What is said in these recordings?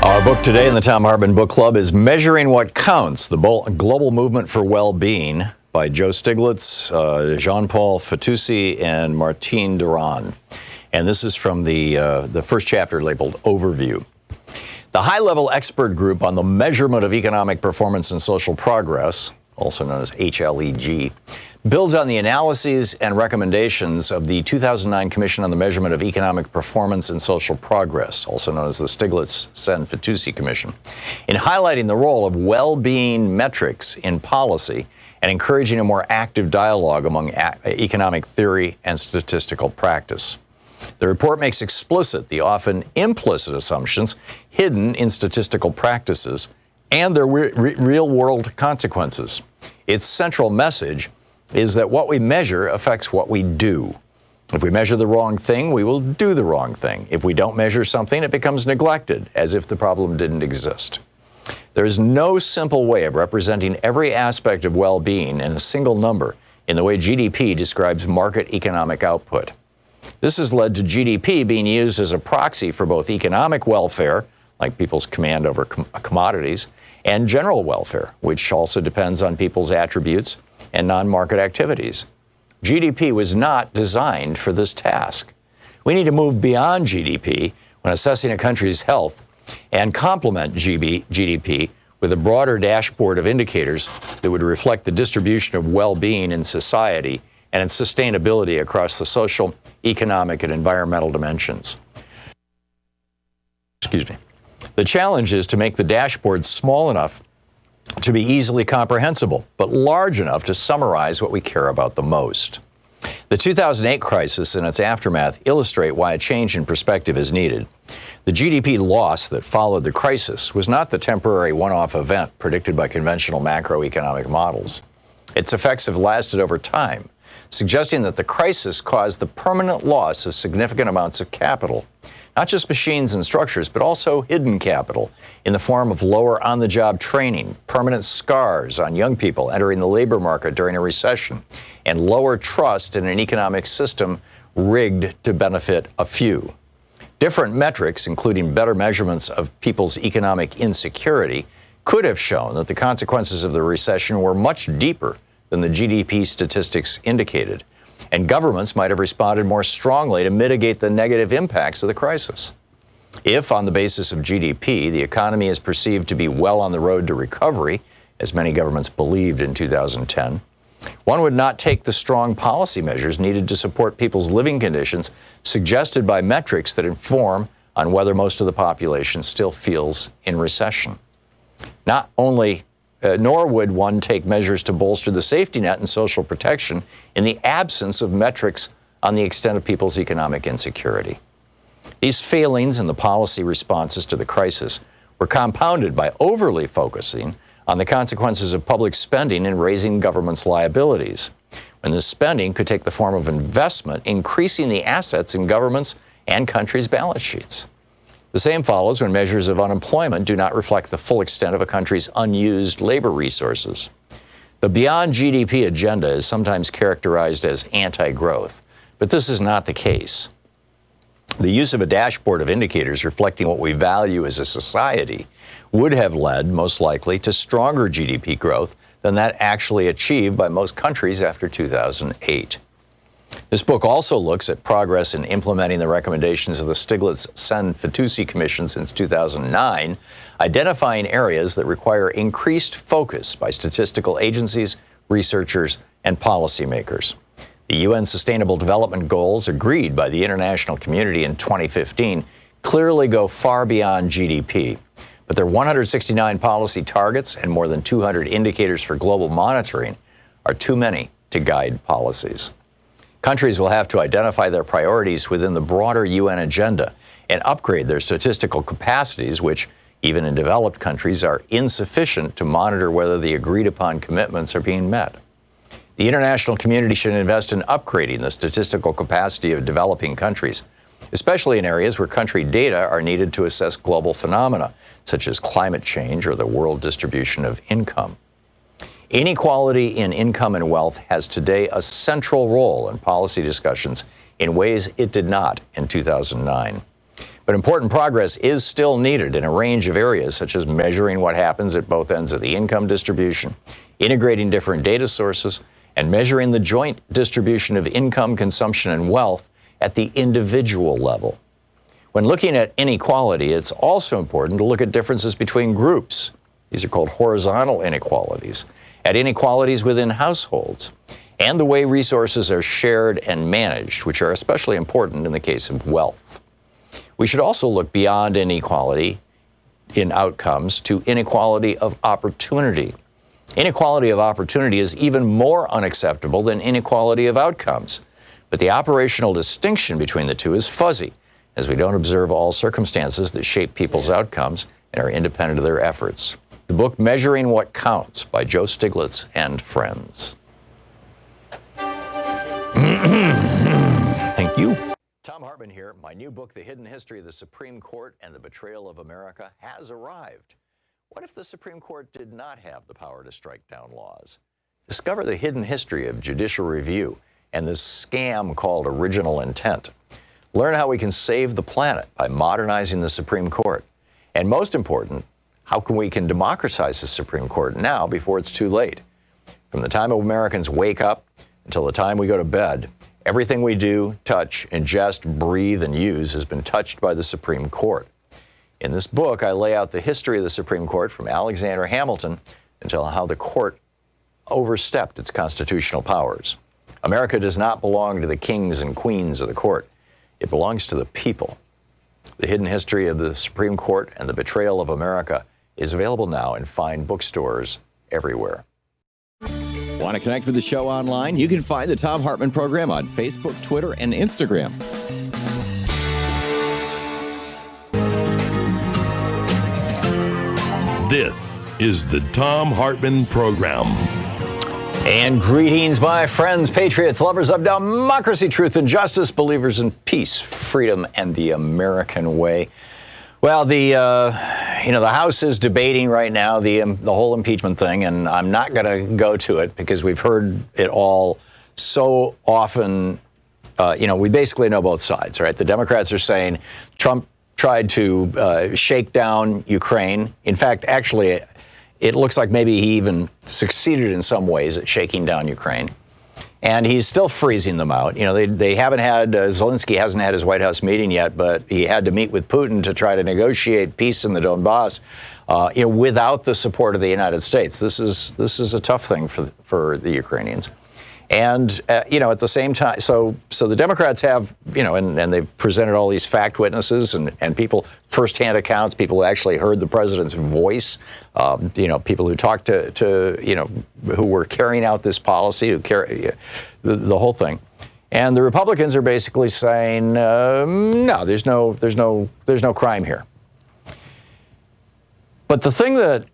Our book today in the Thom Hartmann Book Club is Measuring What Counts, the Global Movement for Well-Being by Joe Stiglitz, Jean-Paul Fitoussi, and Martine Duran. And this is from the first chapter labeled Overview. The high-level expert group on the measurement of economic performance and social progress, also known as HLEG, builds on the analyses and recommendations of the 2009 Commission on the Measurement of Economic Performance and Social Progress, also known as the Stiglitz-Sen-Fitoussi Commission, in highlighting the role of well-being metrics in policy and encouraging a more active dialogue among economic theory and statistical practice. The report makes explicit the often implicit assumptions hidden in statistical practices and their real-world consequences. Its central message is that what we measure affects what we do. If we measure the wrong thing, we will do the wrong thing. If we don't measure something, it becomes neglected, as if the problem didn't exist. There is no simple way of representing every aspect of well-being in a single number in the way GDP describes market economic output. This has led to GDP being used as a proxy for both economic welfare, like people's command over commodities, and general welfare, which also depends on people's attributes and non-market activities. GDP was not designed for this task. We need to move beyond GDP when assessing a country's health and complement GDP with a broader dashboard of indicators that would reflect the distribution of well-being in society and its sustainability across the social, economic, and environmental dimensions. Excuse me. The challenge is to make the dashboard small enough to be easily comprehensible, but large enough to summarize what we care about the most. The 2008 crisis and its aftermath illustrate why a change in perspective is needed. The GDP loss that followed the crisis was not the temporary one-off event predicted by conventional macroeconomic models. Its effects have lasted over time, suggesting that the crisis caused the permanent loss of significant amounts of capital, not just machines and structures, but also hidden capital in the form of lower on-the-job training, permanent scars on young people entering the labor market during a recession, and lower trust in an economic system rigged to benefit a few. Different metrics, including better measurements of people's economic insecurity, could have shown that the consequences of the recession were much deeper than the GDP statistics indicated, and governments might have responded more strongly to mitigate the negative impacts of the crisis. If, on the basis of GDP, the economy is perceived to be well on the road to recovery, as many governments believed in 2010, one would not take the strong policy measures needed to support people's living conditions suggested by metrics that inform on whether most of the population still feels in recession. Nor would one take measures to bolster the safety net and social protection in the absence of metrics on the extent of people's economic insecurity. These failings in the policy responses to the crisis were compounded by overly focusing on the consequences of public spending and raising government's liabilities, when this spending could take the form of investment, increasing the assets in governments and countries' balance sheets. The same follows when measures of unemployment do not reflect the full extent of a country's unused labor resources. The beyond GDP agenda is sometimes characterized as anti-growth, but this is not the case. The use of a dashboard of indicators reflecting what we value as a society would have led, most likely, to stronger GDP growth than that actually achieved by most countries after 2008. This book also looks at progress in implementing the recommendations of the Stiglitz-Sen-Fitoussi Commission since 2009, identifying areas that require increased focus by statistical agencies, researchers, and policymakers. The UN Sustainable Development Goals agreed by the international community in 2015 clearly go far beyond GDP. But their 169 policy targets and more than 200 indicators for global monitoring are too many to guide policies. Countries will have to identify their priorities within the broader UN agenda and upgrade their statistical capacities, which, even in developed countries, are insufficient to monitor whether the agreed-upon commitments are being met. The international community should invest in upgrading the statistical capacity of developing countries, especially in areas where country data are needed to assess global phenomena, such as climate change or the world distribution of income. Inequality in income and wealth has today a central role in policy discussions in ways it did not in 2009. But important progress is still needed in a range of areas, such as measuring what happens at both ends of the income distribution, integrating different data sources, and measuring the joint distribution of income, consumption, and wealth at the individual level. When looking at inequality, it's also important to look at differences between groups. These are called horizontal inequalities, at inequalities within households, and the way resources are shared and managed, which are especially important in the case of wealth. We should also look beyond inequality in outcomes to inequality of opportunity. Inequality of opportunity is even more unacceptable than inequality of outcomes. But the operational distinction between the two is fuzzy, as we don't observe all circumstances that shape people's outcomes and are independent of their efforts. The book Measuring What Counts by Joe Stiglitz and friends. Thank you. Thom Hartmann here. My new book, The Hidden History of the Supreme Court and the Betrayal of America, has arrived. What if the Supreme Court did not have the power to strike down laws? Discover the hidden history of judicial review and this scam called original intent. Learn how we can save the planet by modernizing the Supreme Court. And most important, how we can democratize the Supreme Court now before it's too late. From the time Americans wake up until the time we go to bed, everything we do, touch, ingest, breathe, and use has been touched by the Supreme Court. In this book, I lay out the history of the Supreme Court from Alexander Hamilton until how the court overstepped its constitutional powers. America does not belong to the kings and queens of the court. It belongs to the people. The Hidden History of the Supreme Court and the Betrayal of America is available now in fine bookstores everywhere. Want to connect with the show online? You can find the Thom Hartmann Program on Facebook, Twitter, and Instagram. This is the Thom Hartmann Program. And greetings, my friends, patriots, lovers of democracy, truth, and justice, believers in peace, freedom, and the American way. Well, the House is debating right now the whole impeachment thing, and I'm not going to go to it because we've heard it all so often. We basically know both sides, right? The Democrats are saying Trump tried to shake down Ukraine. In fact, actually, it looks like maybe he even succeeded in some ways at shaking down Ukraine. And he's still freezing them out. They haven't had, Zelensky hasn't had his White House meeting yet, but he had to meet with Putin to try to negotiate peace in the Donbass, without the support of the United States. This is a tough thing for the Ukrainians. And, at the same time, so the Democrats have, and they've presented all these fact witnesses and people, firsthand accounts, people who actually heard the president's voice, people who talked to who were carrying out this policy, who carry the whole thing. And the Republicans are basically saying, no, there's no crime here. But the thing that,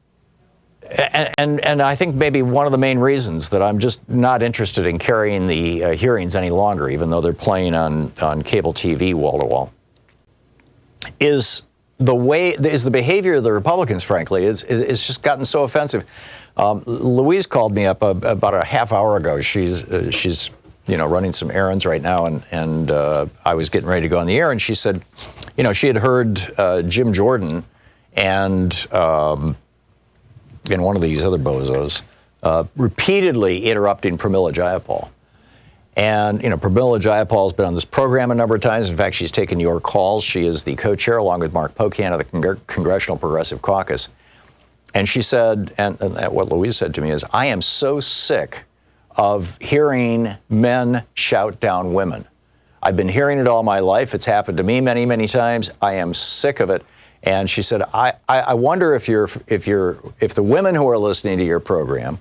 and I think maybe one of the main reasons that I'm just not interested in carrying the hearings any longer, even though they're playing on cable TV wall to wall, is the behavior of the Republicans. Frankly, is just gotten so offensive. Louise called me up about a half hour ago. She's running some errands right now, and I was getting ready to go on the air, and she said, she had heard Jim Jordan and one of these other bozos repeatedly interrupting Pramila Jayapal. And, Pramila Jayapal has been on this program a number of times. In fact, she's taken your calls. She is the co-chair, along with Mark Pocan, of the Congressional Progressive Caucus. And she said, and what Louise said to me is, I am so sick of hearing men shout down women. I've been hearing it all my life. It's happened to me many, many times. I am sick of it. And she said, I wonder if the women who are listening to your program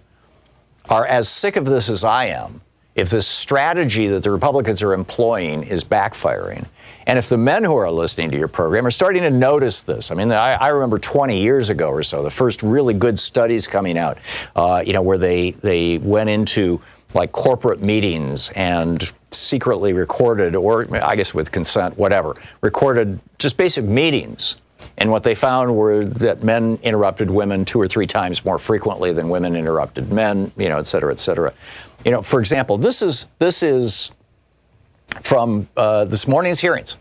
are as sick of this as I am, if this strategy that the Republicans are employing is backfiring, and if the men who are listening to your program are starting to notice this. I mean, I remember 20 years ago or so, the first really good studies coming out, where they went into like corporate meetings and secretly recorded, or I guess with consent, whatever, recorded just basic meetings. And what they found were that men interrupted women 2 or 3 times more frequently than women interrupted men, et cetera, et cetera. For example, this is from this morning's hearings.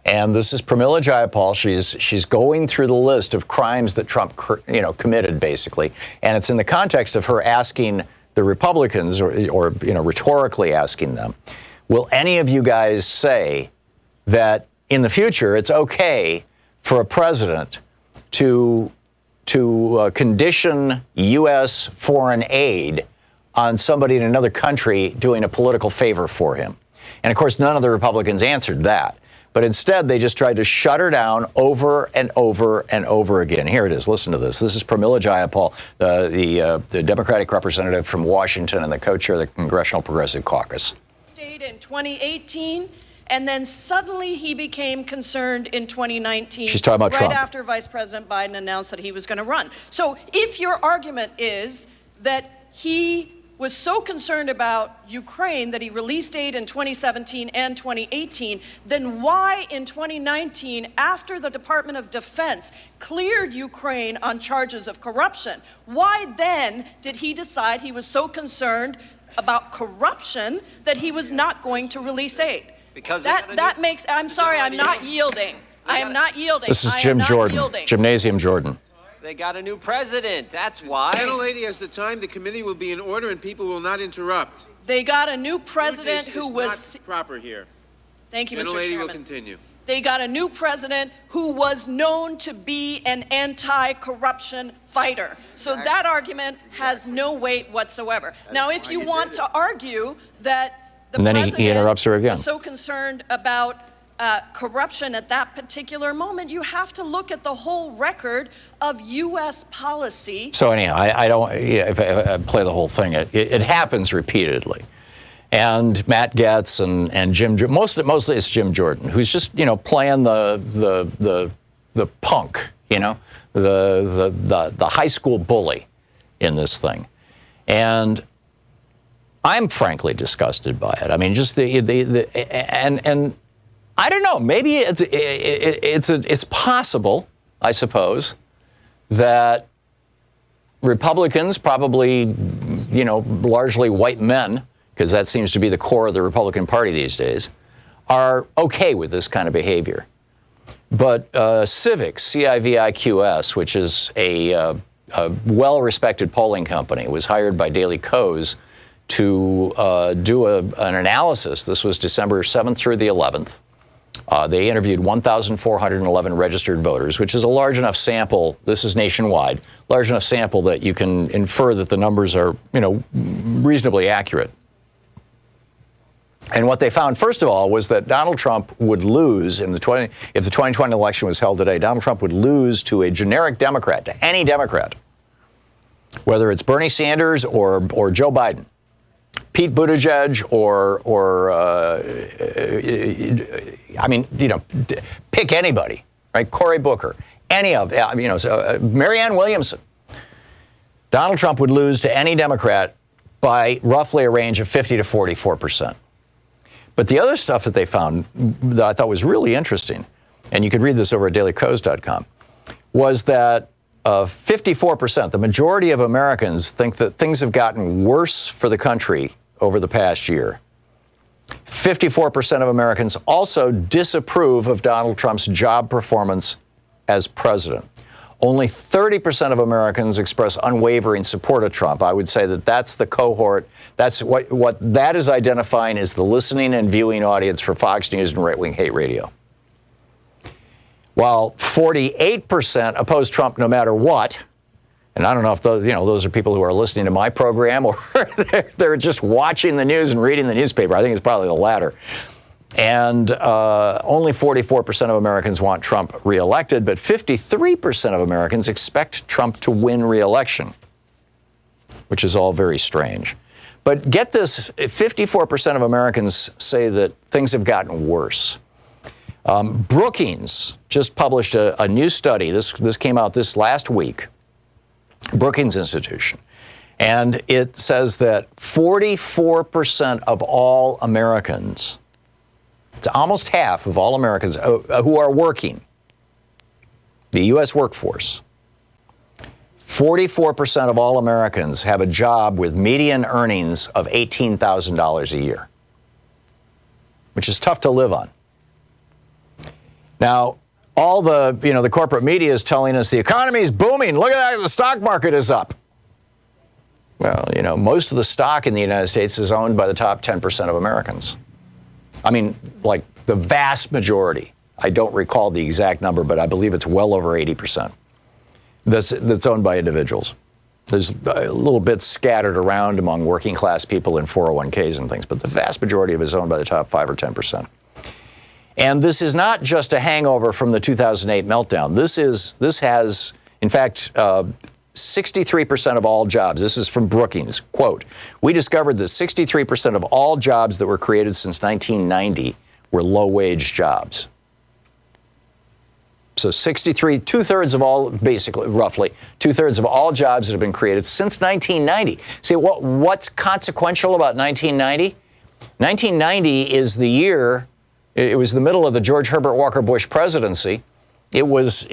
And this is Pramila Jayapal. She's going through the list of crimes that Trump, committed, basically. And it's in the context of her asking the Republicans, or rhetorically asking them, will any of you guys say that in the future it's okay for a president to condition U.S. foreign aid on somebody in another country doing a political favor for him? And of course, none of the Republicans answered that. But instead, they just tried to shut her down over and over and over again. Here it is. Listen to this. This is Pramila Jayapal, the Democratic representative from Washington and the co-chair of the Congressional Progressive Caucus. State in 2018, and then suddenly he became concerned in 2019. She's talking about right Trump. After Vice President Biden announced that he was going to run. So if your argument is that he was so concerned about Ukraine that he released aid in 2017 and 2018, then why in 2019, after the Department of Defense cleared Ukraine on charges of corruption, why then did he decide he was so concerned about corruption that he was not going to release aid? Because that makes, I'm sorry, I'm not yielding. I am not yielding. This is Jim Jordan, Gymnasium Jordan. They got a new president, that's why. Gentlelady, as the time, the committee will be in order and people will not interrupt. They got a new president who was... not proper here. Thank you, Mr. Gentlelady Chairman. will continue. They got a new president who was known to be an anti-corruption fighter. So that argument has no weight whatsoever. Now, if you want to argue that the and then president he interrupts her again. was so concerned about corruption at that particular moment, you have to look at the whole record of U.S. policy. So anyhow, I don't, if I play the whole thing, it happens repeatedly. And Matt Gaetz and Jim, mostly it's Jim Jordan, who's just, playing the punk, the high school bully in this thing. And I'm frankly disgusted by it. I mean, just and I don't know. Maybe it's possible, I suppose, that Republicans, probably, largely white men, because that seems to be the core of the Republican Party these days, are okay with this kind of behavior. But Civiqs, C-I-V-I-Q-S, which is a well-respected polling company, was hired by Daily Kos to do an analysis. This was December 7th through the 11th. They interviewed 1,411 registered voters, which is a large enough sample. This is nationwide, large enough sample that you can infer that the numbers are, reasonably accurate. And what they found, first of all, was that Donald Trump would lose if the 2020 election was held today. Donald Trump would lose to a generic Democrat, to any Democrat, whether it's Bernie Sanders or Joe Biden, Pete Buttigieg pick anybody, right? Cory Booker, any of, Marianne Williamson. Donald Trump would lose to any Democrat by roughly a range of 50 to 44%. But the other stuff that they found that I thought was really interesting, and you could read this over at dailykos.com, was that 54%, the majority of Americans, think that things have gotten worse for the country over the past year. 54% of Americans also disapprove of Donald Trump's job performance as president. Only 30% of Americans express unwavering support of Trump. I would say that that's the cohort. That's what that is identifying as the listening and viewing audience for Fox News and right-wing hate radio. While 48% oppose Trump no matter what, And I don't know if those are people who are listening to my program or they're just watching the news and reading the newspaper. I think it's probably the latter. And only 44% of Americans want Trump reelected, but 53% of Americans expect Trump to win reelection, which is all very strange. But get this, 54% of Americans say that things have gotten worse. Brookings just published a new study. This came out this last week, Brookings Institution. And it says that 44% of all Americans, it's almost half of all Americans who are working, the U.S. workforce, 44% of all Americans have a job with median earnings of $18,000 a year, which is tough to live on. Now, all the corporate media is telling us the economy is booming. Look at that, the stock market is up. Well, most of the stock in the United States is owned by the top 10% of Americans. I mean, like the vast majority. I don't recall the exact number, but I believe it's well over 80%. That's owned by individuals. There's a little bit scattered around among working class people in 401ks and things, but the vast majority of it is owned by the top 5 or 10%. And this is not just a hangover from the 2008 meltdown. This has, in fact, 63% of all jobs. This is from Brookings. Quote, "We discovered that 63% of all jobs that were created since 1990 were low-wage jobs." So 2/3 of all, basically, roughly, 2/3 of all jobs that have been created since 1990. See, what's consequential about 1990? 1990 is the year, it was the middle of the George Herbert Walker Bush presidency. It was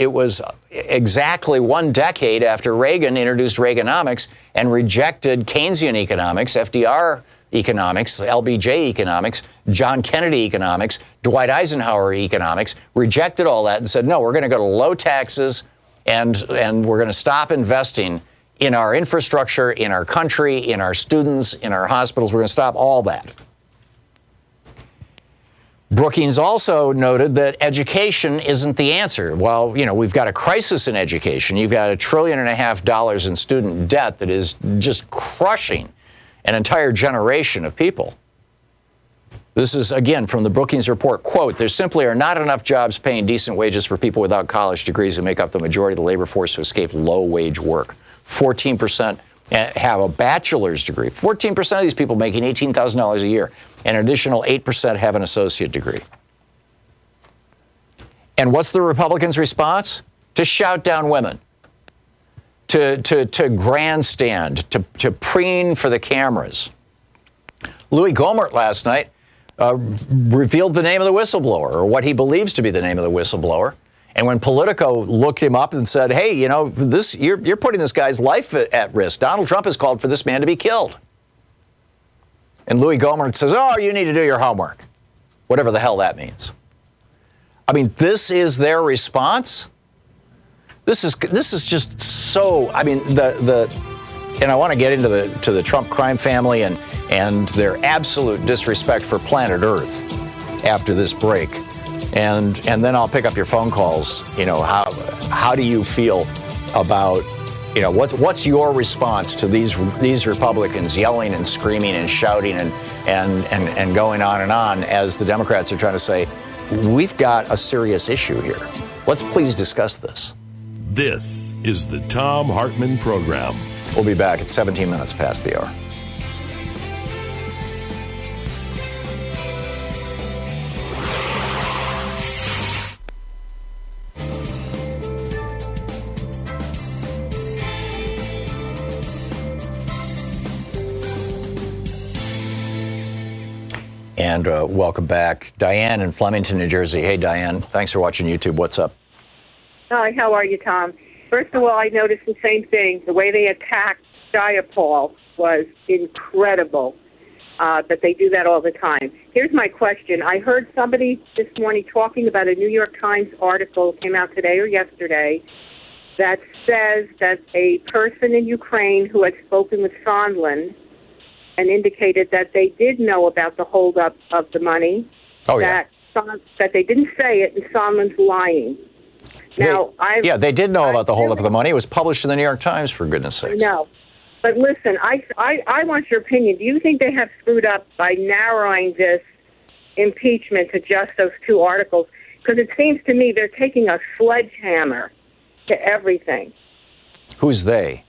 exactly 1 decade after Reagan introduced Reaganomics and rejected Keynesian economics, FDR economics, LBJ economics, John Kennedy economics, Dwight Eisenhower economics, rejected all that and said, no, we're going to go to low taxes and we're going to stop investing in our infrastructure, in our country, in our students, in our hospitals. We're going to stop all that. Brookings also noted that education isn't the answer. Well, we've got a crisis in education. You've got $1.5 trillion in student debt that is just crushing an entire generation of people. This is, again, from the Brookings report, quote, "There simply are not enough jobs paying decent wages for people without college degrees who make up the majority of the labor force who escape low-wage work. 14% have a bachelor's degree. 14% of these people making $18,000 a year. An additional 8% have an associate degree." And what's the Republicans' response? To shout down women, to grandstand, to preen for the cameras. Louis Gohmert last night revealed the name of the whistleblower, or what he believes to be the name of the whistleblower. And when Politico looked him up and said, hey, you're putting this guy's life at risk. Donald Trump has called for this man to be killed. And Louis Gohmert says, oh, you need to do your homework, whatever the hell that means. I mean, this is their response. This is just so. I mean, and I want to get into the Trump crime family and their absolute disrespect for planet Earth after this break, and then I'll pick up your phone calls. How do you feel about what's your response to these Republicans yelling and screaming and shouting and going on as the Democrats are trying to say, we've got a serious issue here. Let's please discuss this. This is the Thom Hartmann Program. We'll be back at 17 minutes past the hour. And welcome back. Diane in Flemington, New Jersey. Hey, Diane. Thanks for watching YouTube. What's up? Hi, how are you, Tom? First of all, I noticed the same thing. The way they attacked Jayapal was incredible, but they do that all the time. Here's my question. I heard somebody this morning talking about a New York Times article, came out today or yesterday, that says that a person in Ukraine who had spoken with Sondland and indicated that they did know about the holdup of the money, that they didn't say it, and Sondland's lying. Now, yeah, they did know about the holdup of the money. It was published in the New York Times, for goodness sakes. No. But listen, I want your opinion. Do you think they have screwed up by narrowing this impeachment to just those two articles? Because it seems to me they're taking a sledgehammer to everything. Who's they?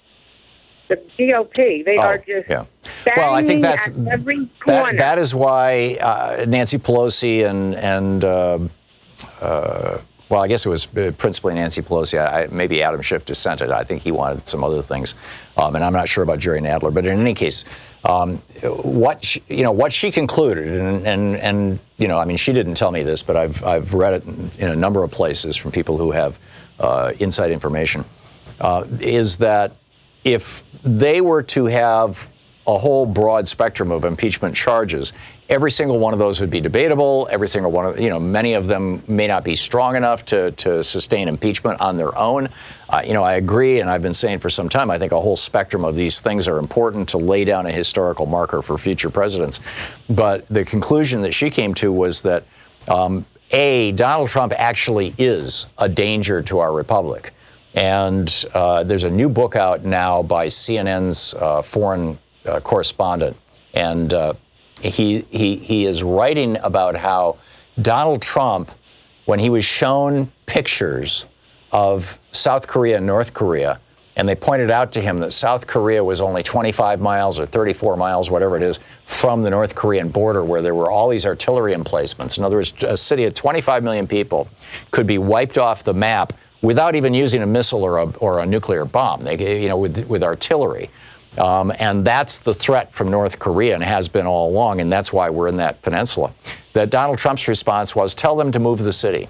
The GOP. They are just well, I think that's at every corner. That is why Nancy Pelosi and well, I guess it was principally Nancy Pelosi. Maybe Adam Schiff dissented. I think he wanted some other things, and I'm not sure about Jerry Nadler. But in any case, what she concluded, and I mean, she didn't tell me this, but I've read it in a number of places from people who have inside information, is that if they were to have a whole broad spectrum of impeachment charges, every single one of those would be debatable. Every single one of, many of them may not be strong enough to sustain impeachment on their own. I agree, and I've been saying for some time, I think a whole spectrum of these things are important to lay down a historical marker for future presidents. But the conclusion that she came to was that, Donald Trump actually is a danger to our republic. And there's a new book out now by CNN's foreign correspondent, and he is writing about how Donald Trump, when he was shown pictures of South Korea and North Korea, and they pointed out to him that South Korea was only 25 miles or 34 miles, whatever it is, from the North Korean border, where there were all these artillery emplacements. In other words, a city of 25 million people could be wiped off the map without even using a missile or a nuclear bomb. With artillery. And that's the threat from North Korea, and has been all along, and that's why we're in that peninsula. That Donald Trump's response was, tell them to move the city.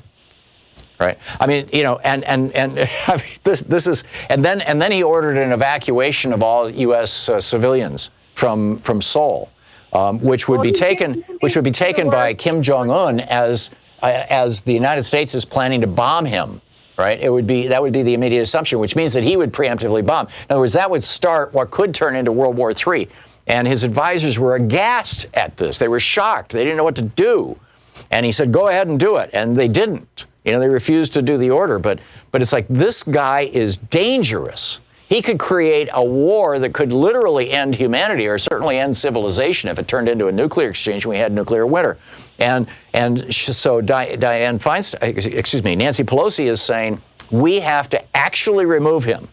Right? I mean, and I mean, this is, and then he ordered an evacuation of all U.S. Civilians from Seoul, which would be taken by Kim Jong-un as the United States is planning to bomb him. Right? That would be the immediate assumption, which means that he would preemptively bomb. In other words, that would start what could turn into World War III. And his advisors were aghast at this. They were shocked. They didn't know what to do. And he said, go ahead and do it. And they didn't. They refused to do the order. But it's like, this guy is dangerous. He could create a war that could literally end humanity, or certainly end civilization, if it turned into a nuclear exchange and we had nuclear winter. So Nancy Pelosi is saying, we have to actually remove him.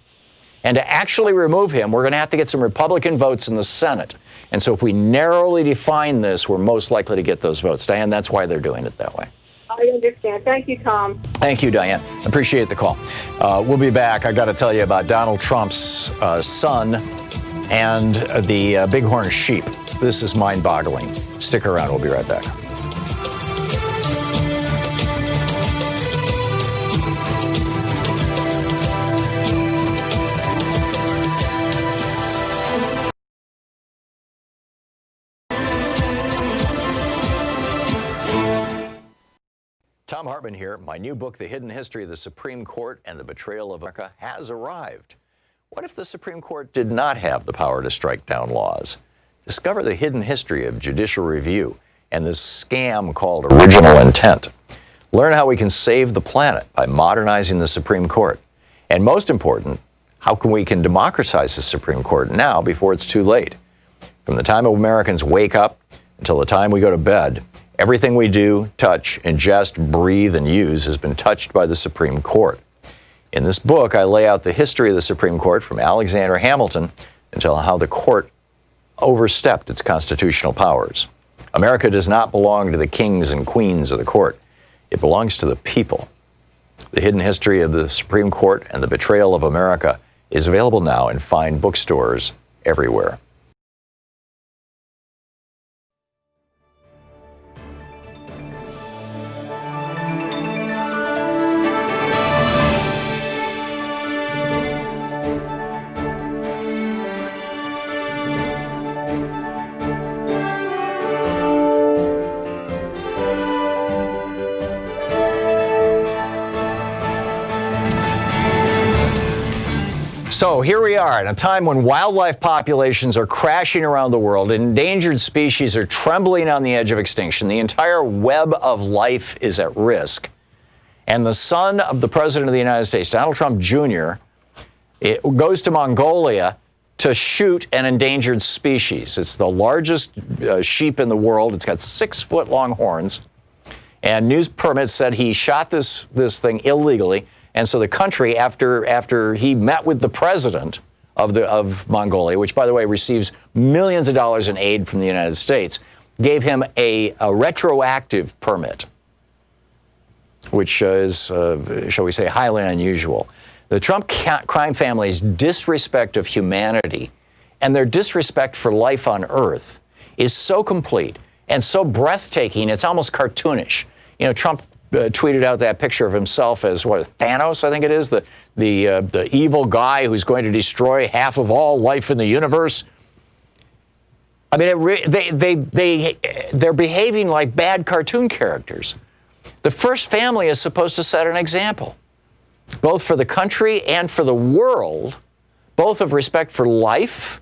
And to actually remove him, we're going to have to get some Republican votes in the Senate. And so if we narrowly define this, we're most likely to get those votes. Diane, that's why they're doing it that way. I understand. Thank you, Tom. Thank you, Diane. Appreciate the call. We'll be back. I got to tell you about Donald Trump's son and the bighorn sheep. This is mind-boggling. Stick around. We'll be right back. Thom Hartmann here. My new book, The Hidden History of the Supreme Court and the Betrayal of America, has arrived. What if the Supreme Court did not have the power to strike down laws? Discover the hidden history of judicial review and this scam called original intent. Learn how we can save the planet by modernizing the Supreme Court. And most important, how we can democratize the Supreme Court now before it's too late. From the time Americans wake up until the time we go to bed, everything we do, touch, ingest, breathe, and use has been touched by the Supreme Court. In this book, I lay out the history of the Supreme Court from Alexander Hamilton until how the court overstepped its constitutional powers. America does not belong to the kings and queens of the court. It belongs to the people. The Hidden History of the Supreme Court and the Betrayal of America is available now in fine bookstores everywhere. So here we are in a time when wildlife populations are crashing around the world, endangered species are trembling on the edge of extinction, the entire web of life is at risk. And the son of the President of the United States, Donald Trump Jr., goes to Mongolia to shoot an endangered species. It's the largest sheep in the world. It's got 6-foot-long horns. And news permits said he shot this thing illegally. And so the country, after he met with the president of Mongolia, which, by the way, receives millions of dollars in aid from the United States, gave him a retroactive permit, which is, shall we say, highly unusual. The Trump crime family's disrespect of humanity and their disrespect for life on Earth is so complete and so breathtaking, it's almost cartoonish. You know, Trump tweeted out that picture of himself as, Thanos, I think it is, the evil guy who's going to destroy half of all life in the universe. I mean, they're behaving like bad cartoon characters. The first family is supposed to set an example, both for the country and for the world, both of respect for life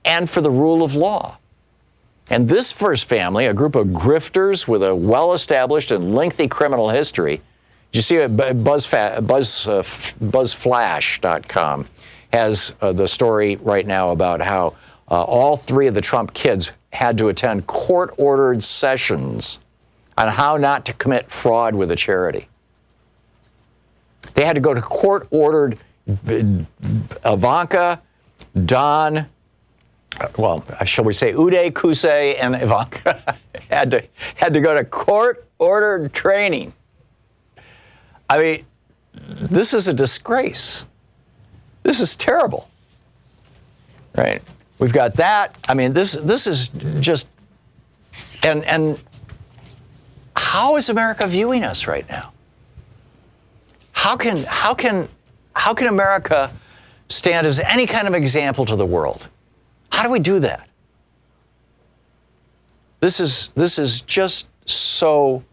and for the rule of law. And this first family, a group of grifters with a well-established and lengthy criminal history, did you see it? BuzzFlash.com has the story right now about how all 3 of the Trump kids had to attend court-ordered sessions on how not to commit fraud with a charity. They had to go to court-ordered. Ivanka, Don, shall we say Uday, Kusei, and Ivanka had to go to court-ordered training. I mean, this is a disgrace. This is terrible, right? We've got that. I mean, this is just, and how is America viewing us right now? How can America stand as any kind of example to the world? How do we do that? This is just so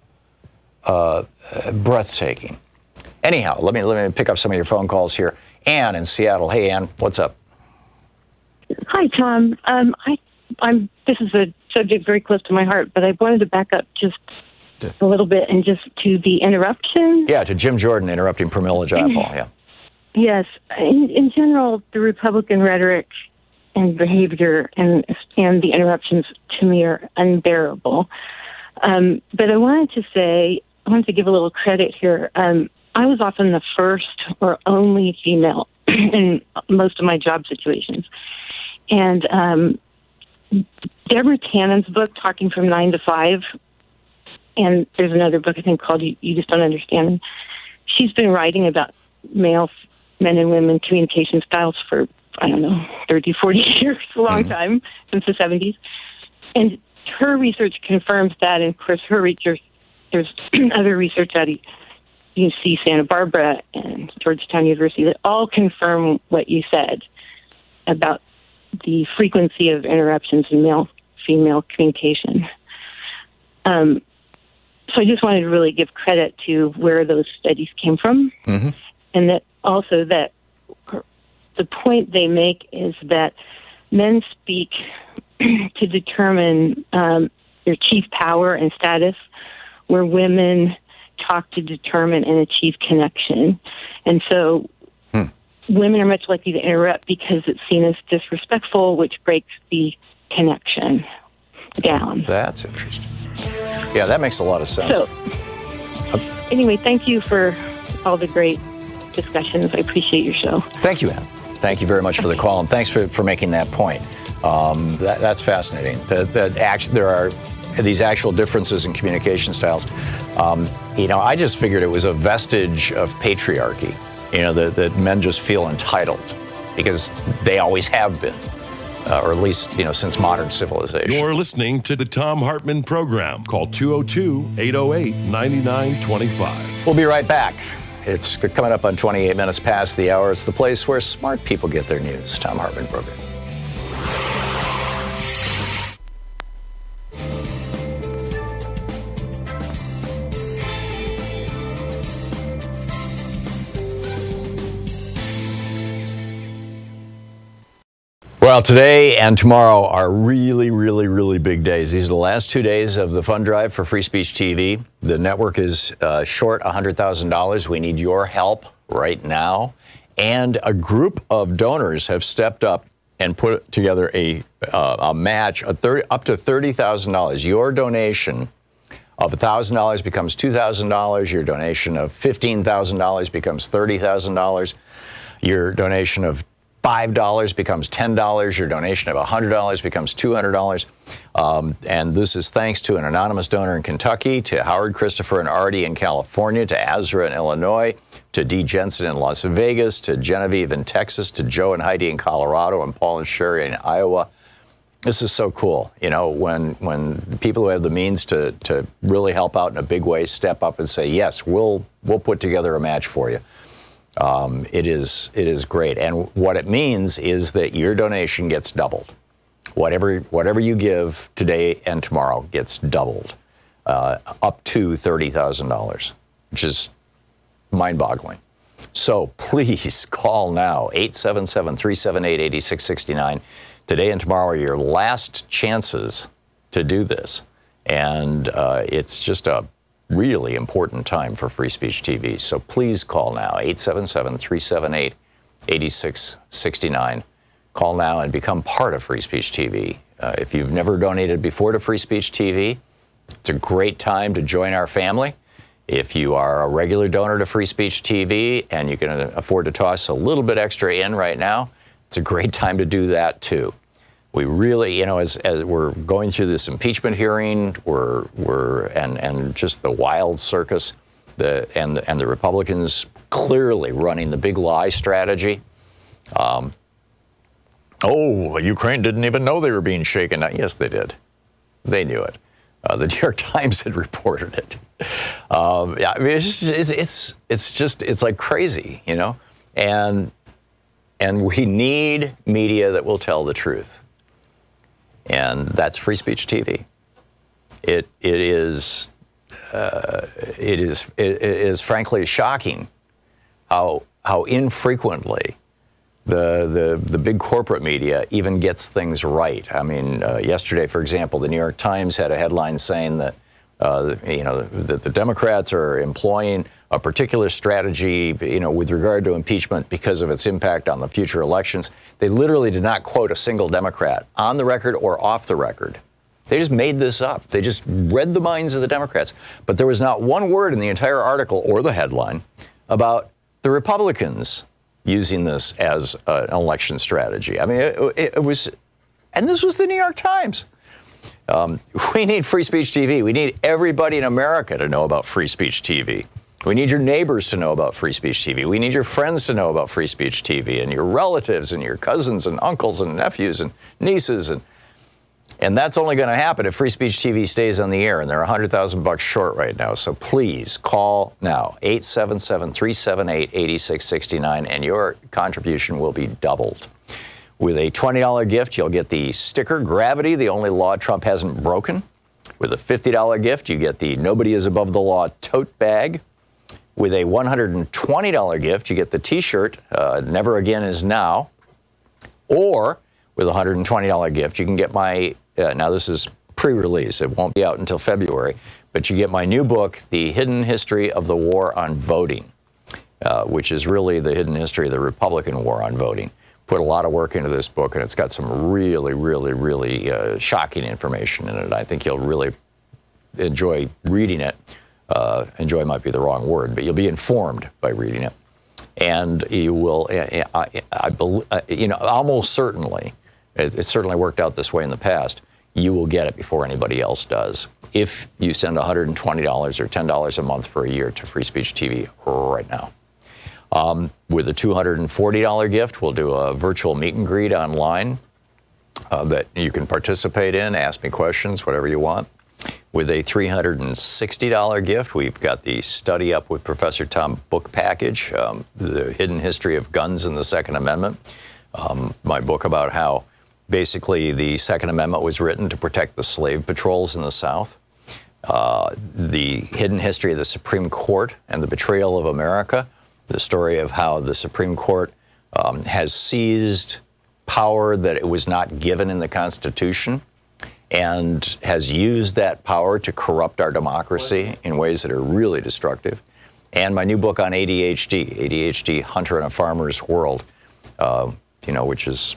breathtaking. Anyhow, let me pick up some of your phone calls here. Ann in Seattle. Hey, Ann, what's up? Hi, Tom. This is a subject very close to my heart, but I wanted to back up just a little bit and just to the interruption. Yeah, to Jim Jordan interrupting Pramila Jayapal. Yeah. Yes. In general, the Republican rhetoric and behavior and the interruptions to me are unbearable. But I wanted to give a little credit here. I was often the first or only female in most of my job situations. And Deborah Tannen's book, Talking from 9 to 5, and there's another book I think called You Just Don't Understand. She's been writing about men and women communication styles for, 30, 40 years, a long time, since the 70s. And her research confirms that, and of course her research, there's other research at UC Santa Barbara and Georgetown University that all confirm what you said about the frequency of interruptions in male-female communication. So I just wanted to really give credit to where those studies came from, and that also that the point they make is that men speak to determine their chief power and status, where women talk to determine and achieve connection. And so women are much likely to interrupt because it's seen as disrespectful, which breaks the connection down. That's interesting. Yeah, that makes a lot of sense. So, anyway, thank you for all the great discussions. I appreciate your show. Thank you, Ann. Thank you very much for the call, and thanks for making that point. That's fascinating. There are these actual differences in communication styles. I just figured it was a vestige of patriarchy, that men just feel entitled because they always have been, or at least, since modern civilization. You're listening to the Thom Hartmann Program. Call 202-808-9925. We'll be right back. It's coming up on 28 minutes past the hour. It's the place where smart people get their news. Thom Hartmann Program. Well, today and tomorrow are really, really, really big days. These are the last 2 days of the fund drive for Free Speech TV. The network is short $100,000. We need your help right now. And a group of donors have stepped up and put together a match up to $30,000. Your donation of $1,000 becomes $2,000. Your donation of $15,000 becomes $30,000. Your donation of $5 becomes $10. Your donation of $100 becomes $200. And this is thanks to an anonymous donor in Kentucky, to Howard, Christopher, and Artie in California, to Azra in Illinois, to Dee Jensen in Las Vegas, to Genevieve in Texas, to Joe and Heidi in Colorado, and Paul and Sherry in Iowa. This is so cool. You know, when people who have the means to really help out in a big way step up and say, yes, we'll put together a match for you. It is great. And what it means is that your donation gets doubled. Whatever you give today and tomorrow gets doubled, up to $30,000, which is mind-boggling. So please call now, 877-378-8669. Today and tomorrow are your last chances to do this. And it's just a really important time for Free Speech TV. So please call now, 877-378-8669. Call now and become part of Free Speech TV. If you've never donated before to Free Speech TV, it's a great time to join our family. If you are a regular donor to Free Speech TV and you can afford to toss a little bit extra in right now, it's a great time to do that too. We really, you know, as we're going through this impeachment hearing, and just the wild circus, and the Republicans clearly running the big lie strategy. Ukraine didn't even know they were being shaken. Yes, they did. They knew it. The New York Times had reported it. Yeah, I mean, it's like crazy, you know, and we need media that will tell the truth. And that's Free Speech TV. It is frankly shocking how infrequently the big corporate media even gets things right. I mean, yesterday, for example, the New York Times had a headline saying that that the Democrats are employing a particular strategy, with regard to impeachment because of its impact on the future elections. They literally did not quote a single Democrat on the record or off the record. They just made this up. They just read the minds of the Democrats. But there was not one word in the entire article or the headline about the Republicans using this as an election strategy. I mean, it was, and this was the New York Times. We need Free Speech TV. We need everybody in America to know about Free Speech TV. We need your neighbors to know about Free Speech TV. We need your friends to know about Free Speech TV, and your relatives and your cousins and uncles and nephews and nieces. And that's only going to happen if Free Speech TV stays on the air, and they're $100,000 short right now. So please call now, 877-378-8669, and your contribution will be doubled. With a $20 gift, you'll get the sticker Gravity, the only law Trump hasn't broken. With a $50 gift, you get the Nobody is Above the Law tote bag. With a $120 gift, you get the T-shirt, Never Again Is Now. Or with a $120 gift, you can get my, now this is pre-release, it won't be out until February, but you get my new book, The Hidden History of the War on Voting, which is really the hidden history of the Republican war on voting. Put a lot of work into this book, and it's got some really, really, really shocking information in it. I think you'll really enjoy reading it. Enjoy might be the wrong word, but you'll be informed by reading it. And you will, almost certainly, it certainly worked out this way in the past, you will get it before anybody else does. If you send $120 or $10 a month for a year to Free Speech TV right now. With a $240 gift, we'll do a virtual meet and greet online that you can participate in, ask me questions, whatever you want. With a $360 gift, we've got the Study Up with Professor Tom book package, The Hidden History of Guns and the Second Amendment, my book about how basically the Second Amendment was written to protect the slave patrols in the South. The Hidden History of the Supreme Court and the Betrayal of America, the story of how the Supreme Court has seized power that it was not given in the Constitution and has used that power to corrupt our democracy in ways that are really destructive. And my new book on ADHD, Hunter in a Farmer's World, which is,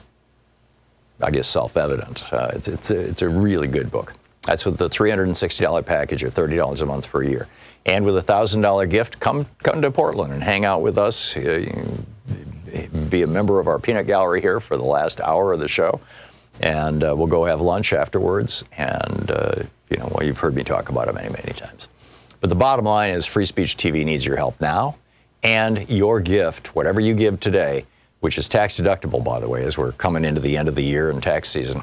I guess, self-evident. It's a really good book. That's with the $360 package or $30 a month for a year. And with a $1,000 gift, come to Portland and hang out with us. Be a member of our peanut gallery here for the last hour of the show. And we'll go have lunch afterwards. And, you've heard me talk about it many, many times. But the bottom line is Free Speech TV needs your help now. And your gift, whatever you give today, which is tax deductible, by the way, as we're coming into the end of the year and tax season,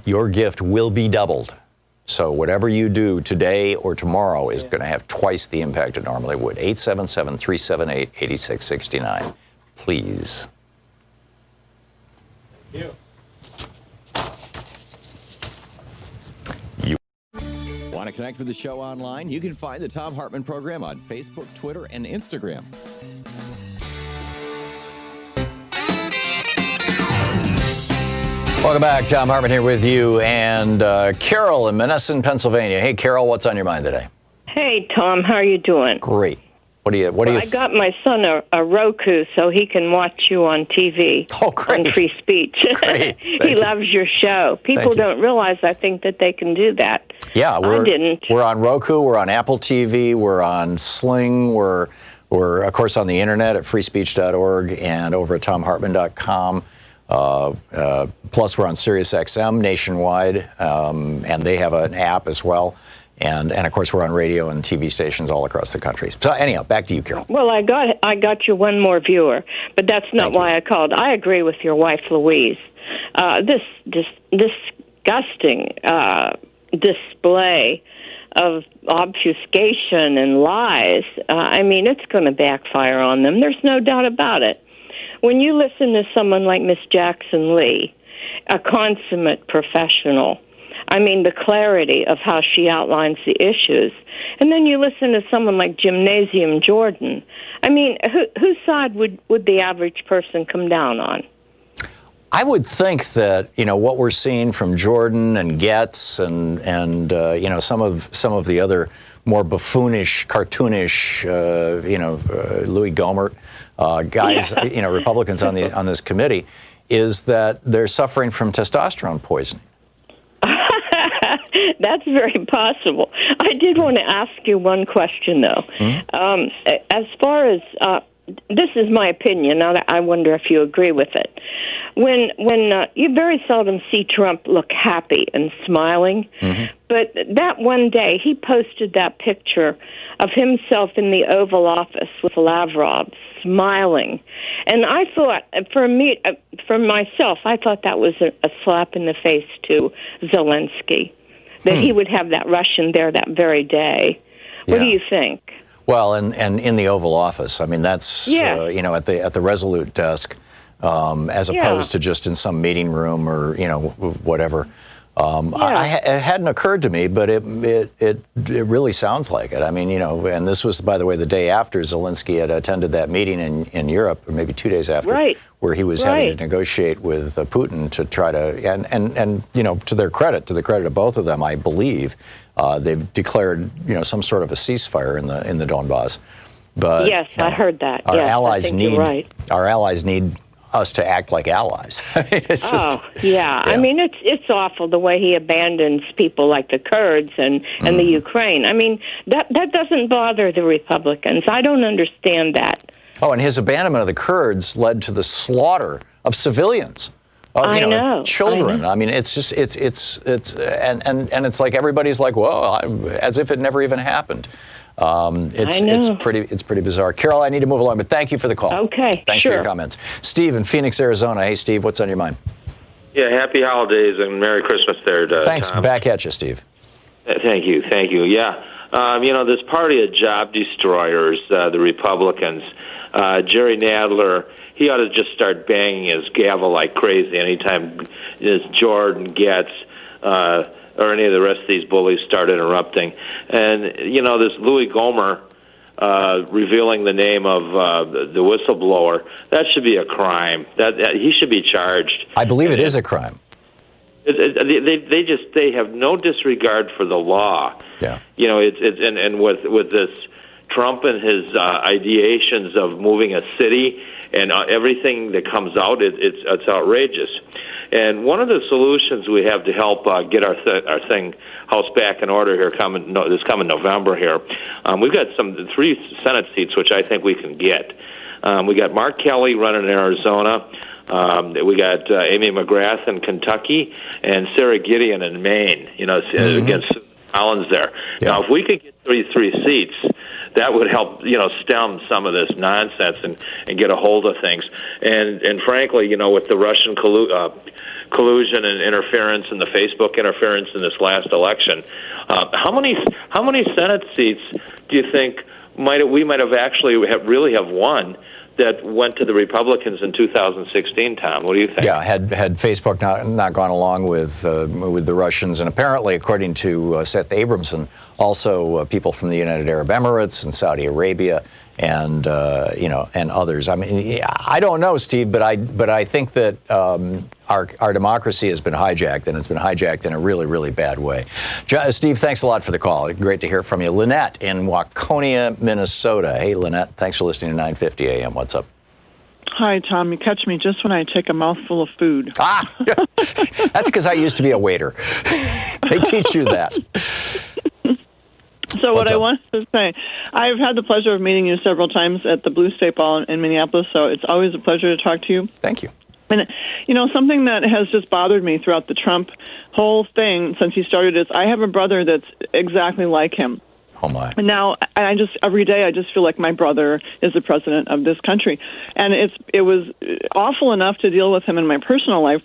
your gift will be doubled. So whatever you do today or tomorrow is going to have twice the impact it normally would. 877-378-8669. Please. Thank you. Want to connect with the show online? You can find the Thom Hartmann Program on Facebook, Twitter, and Instagram. Welcome back. Thom Hartmann here with you, and Carol in Menneson, Pennsylvania. Hey, Carol, what's on your mind today? Hey, Tom, how are you doing? Great. What do you? I got my son a Roku so he can watch you on TV. Oh, great. On Free Speech. Great. He loves your show. People don't realize, I think, that they can do that. Yeah, I didn't. We're on Roku. We're on Apple TV. We're on Sling. We're of course on the internet at freespeech.org and over at thomhartmann.com. Plus, we're on SiriusXM nationwide, and they have an app as well. And of course, we're on radio and TV stations all across the country. So anyhow, back to you, Carol. Well, I got you one more viewer, but that's not why I called. I agree with your wife, Louise. This disgusting display of obfuscation and lies, it's going to backfire on them. There's no doubt about it. When you listen to someone like Miss Jackson Lee, a consummate professional, the clarity of how she outlines the issues, and then you listen to someone like Gymnasium Jordan, whose side would the average person come down on? I would think that what we're seeing from Jordan and Getz and some of the other more buffoonish, cartoonish, Louis Gohmert guys, Republicans on this committee, is that they're suffering from testosterone poisoning. That's very possible. I did want to ask you one question, though. Mm-hmm. As far as this is my opinion. Now, I wonder if you agree with it. When you very seldom see Trump look happy and smiling, mm-hmm. but that one day he posted that picture of himself in the Oval Office with Lavrov smiling, and I thought, for myself, I thought that was a slap in the face to Zelensky. That he would have that Russian there that very day. What do you think? Well, and in the Oval Office, that's at the Resolute desk, as opposed to just in some meeting room or whatever. It hadn't occurred to me, but it really sounds like it. And this was, by the way, the day after Zelensky had attended that meeting in Europe, or maybe 2 days after, where he was having to negotiate with Putin to try to, and to the credit of both of them, I believe, they've declared some sort of a ceasefire in the Donbass. But yes, I heard that. Our yes, allies need you're right. Our allies need us to act like allies. It's just, it's awful the way he abandons people like the Kurds and the Ukraine. That doesn't bother the Republicans. I don't understand that. Oh, and his abandonment of the Kurds led to the slaughter of civilians. Children. I know. It's just it's like everybody's like, well, as if it never even happened. It's pretty bizarre. Carol, I need to move along, but thank you for the call. Okay, Thanks for your comments. Steve in Phoenix, Arizona. Hey, Steve, what's on your mind? Yeah, happy holidays and Merry Christmas there, Thanks. Tom. Back at you, Steve. Thank you. Yeah. This party of job destroyers, the Republicans, Jerry Nadler, he ought to just start banging his gavel like crazy anytime Jordan gets or any of the rest of these bullies start interrupting. And, this Louis Gohmert, revealing the name of the whistleblower, that should be a crime. That he should be charged. I believe it is a crime. They have no disregard for the law. Yeah. You know, and with this Trump and his ideations of moving a city and everything that comes out, it's outrageous. And one of the solutions we have to help get our house back in order here this coming November here, we've got 3 Senate seats which I think we can get. We got Mark Kelly running in Arizona. We got Amy McGrath in Kentucky and Sarah Gideon in Maine. You know, against Collins there. Yeah. Now, if we could get 33 seats, that would help, you know, stem some of this nonsense and get a hold of things. And frankly, you know, with the Russian collusion and interference and the Facebook interference in this last election, how many Senate seats do you think we might have actually really have won that went to the Republicans in 2016, Tom? What do you think? Yeah, had Facebook not gone along with the Russians, and apparently, according to Seth Abramson, also people from the United Arab Emirates and Saudi Arabia, and and others. I mean, I don't know, Steve, but I think that our democracy has been hijacked, and it's been hijacked in a really, really bad way. Steve, thanks a lot for the call. Great to hear from you. Lynette in Waconia, Minnesota. Hey, Lynette, thanks for listening to 950 AM. What's up? Hi, Tom. You catch me just when I take a mouthful of food. That's because I used to be a waiter. They teach you that. So what I wanted to say, I've had the pleasure of meeting you several times at the Blue State Ball in Minneapolis, so it's always a pleasure to talk to you. Thank you. And, you know, something that has just bothered me throughout the Trump whole thing since he started is I have a brother that's exactly like him. Oh, my. And now, every day, I just feel like my brother is the president of this country. And it was awful enough to deal with him in my personal life.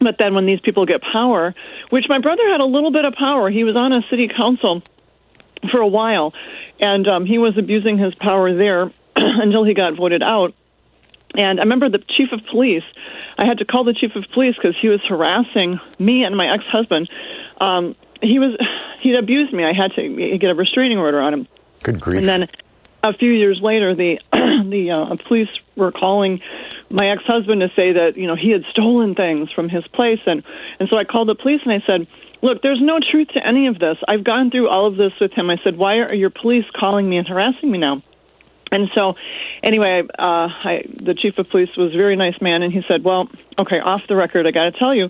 But then when these people get power, which my brother had a little bit of power, he was on a city council for a while, and he was abusing his power there until he got voted out. And I remember the chief of police, I had to call the chief of police because he was harassing me and my ex-husband. He'd abused me. I had to get a restraining order on him. Good grief. And then a few years later, the police were calling my ex-husband to say that, you know, he had stolen things from his place. And so I called the police and I said, look, there's no truth to any of this. I've gone through all of this with him. I said, why are your police calling me and harassing me now? And so, anyway, the chief of police was a very nice man, and he said, well, okay, off the record, I got to tell you,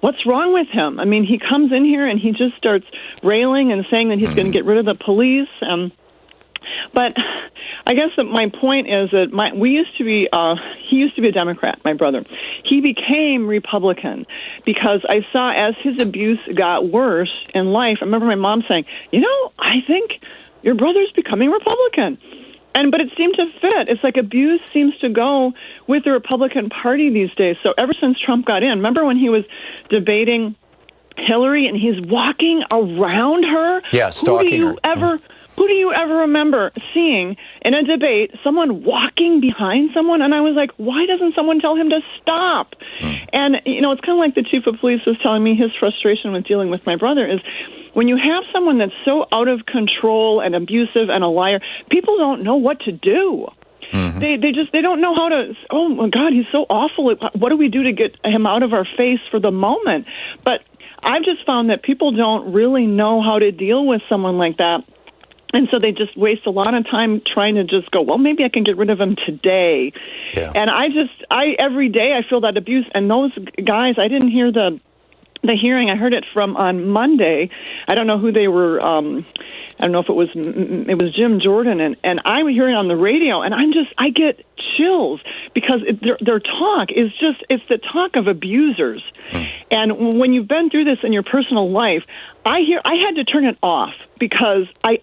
what's wrong with him? I mean, he comes in here and he just starts railing and saying that he's going to get rid of the police. But I guess that my point is that he used to be a Democrat, my brother. He became Republican because I saw as his abuse got worse in life. I remember my mom saying, you know, I think your brother's becoming Republican. But it seemed to fit. It's like abuse seems to go with the Republican Party these days. So ever since Trump got in, remember when he was debating Hillary and he's walking around her? Yeah, stalking her. Who do you ever remember seeing in a debate someone walking behind someone? And I was like, why doesn't someone tell him to stop? And, you know, it's kind of like the chief of police was telling me his frustration with dealing with my brother is when you have someone that's so out of control and abusive and a liar, people don't know what to do. Mm-hmm. They don't know how to, oh, my God, he's so awful. What do we do to get him out of our face for the moment? But I've just found that people don't really know how to deal with someone like that. And so they just waste a lot of time trying to just go, well, maybe I can get rid of him today. Yeah. And every day I feel that abuse. And those guys, I didn't hear the hearing. I heard it from on Monday. I don't know who they were. I don't know if it was Jim Jordan, and I'm hearing on the radio, and I get chills because their talk is it's the talk of abusers. And when you've been through this in your personal life, I had to turn it off because I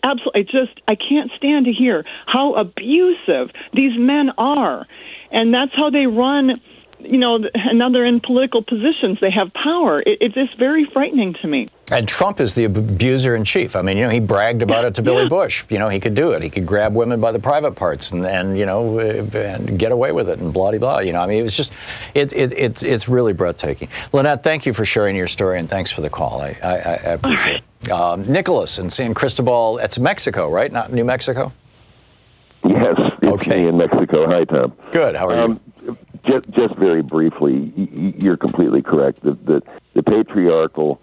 can't stand to hear how abusive these men are, and that's how they run. You know, and now they're in political positions. They have power. It's just very frightening to me. And Trump is the abuser in chief. I mean, you know, he bragged about it to Billy Bush. You know, he could do it. He could grab women by the private parts and you know, and get away with it and blah-de-blah. You know, I mean, it was just, it's really breathtaking. Lynette, thank you for sharing your story, and thanks for the call. I appreciate it. Nicholas in San Cristobal, it's Mexico, right? Not New Mexico? Yes, it's Okay. me in Mexico. Hi, Tom. Good. How are you? Just very briefly, you're completely correct. The patriarchal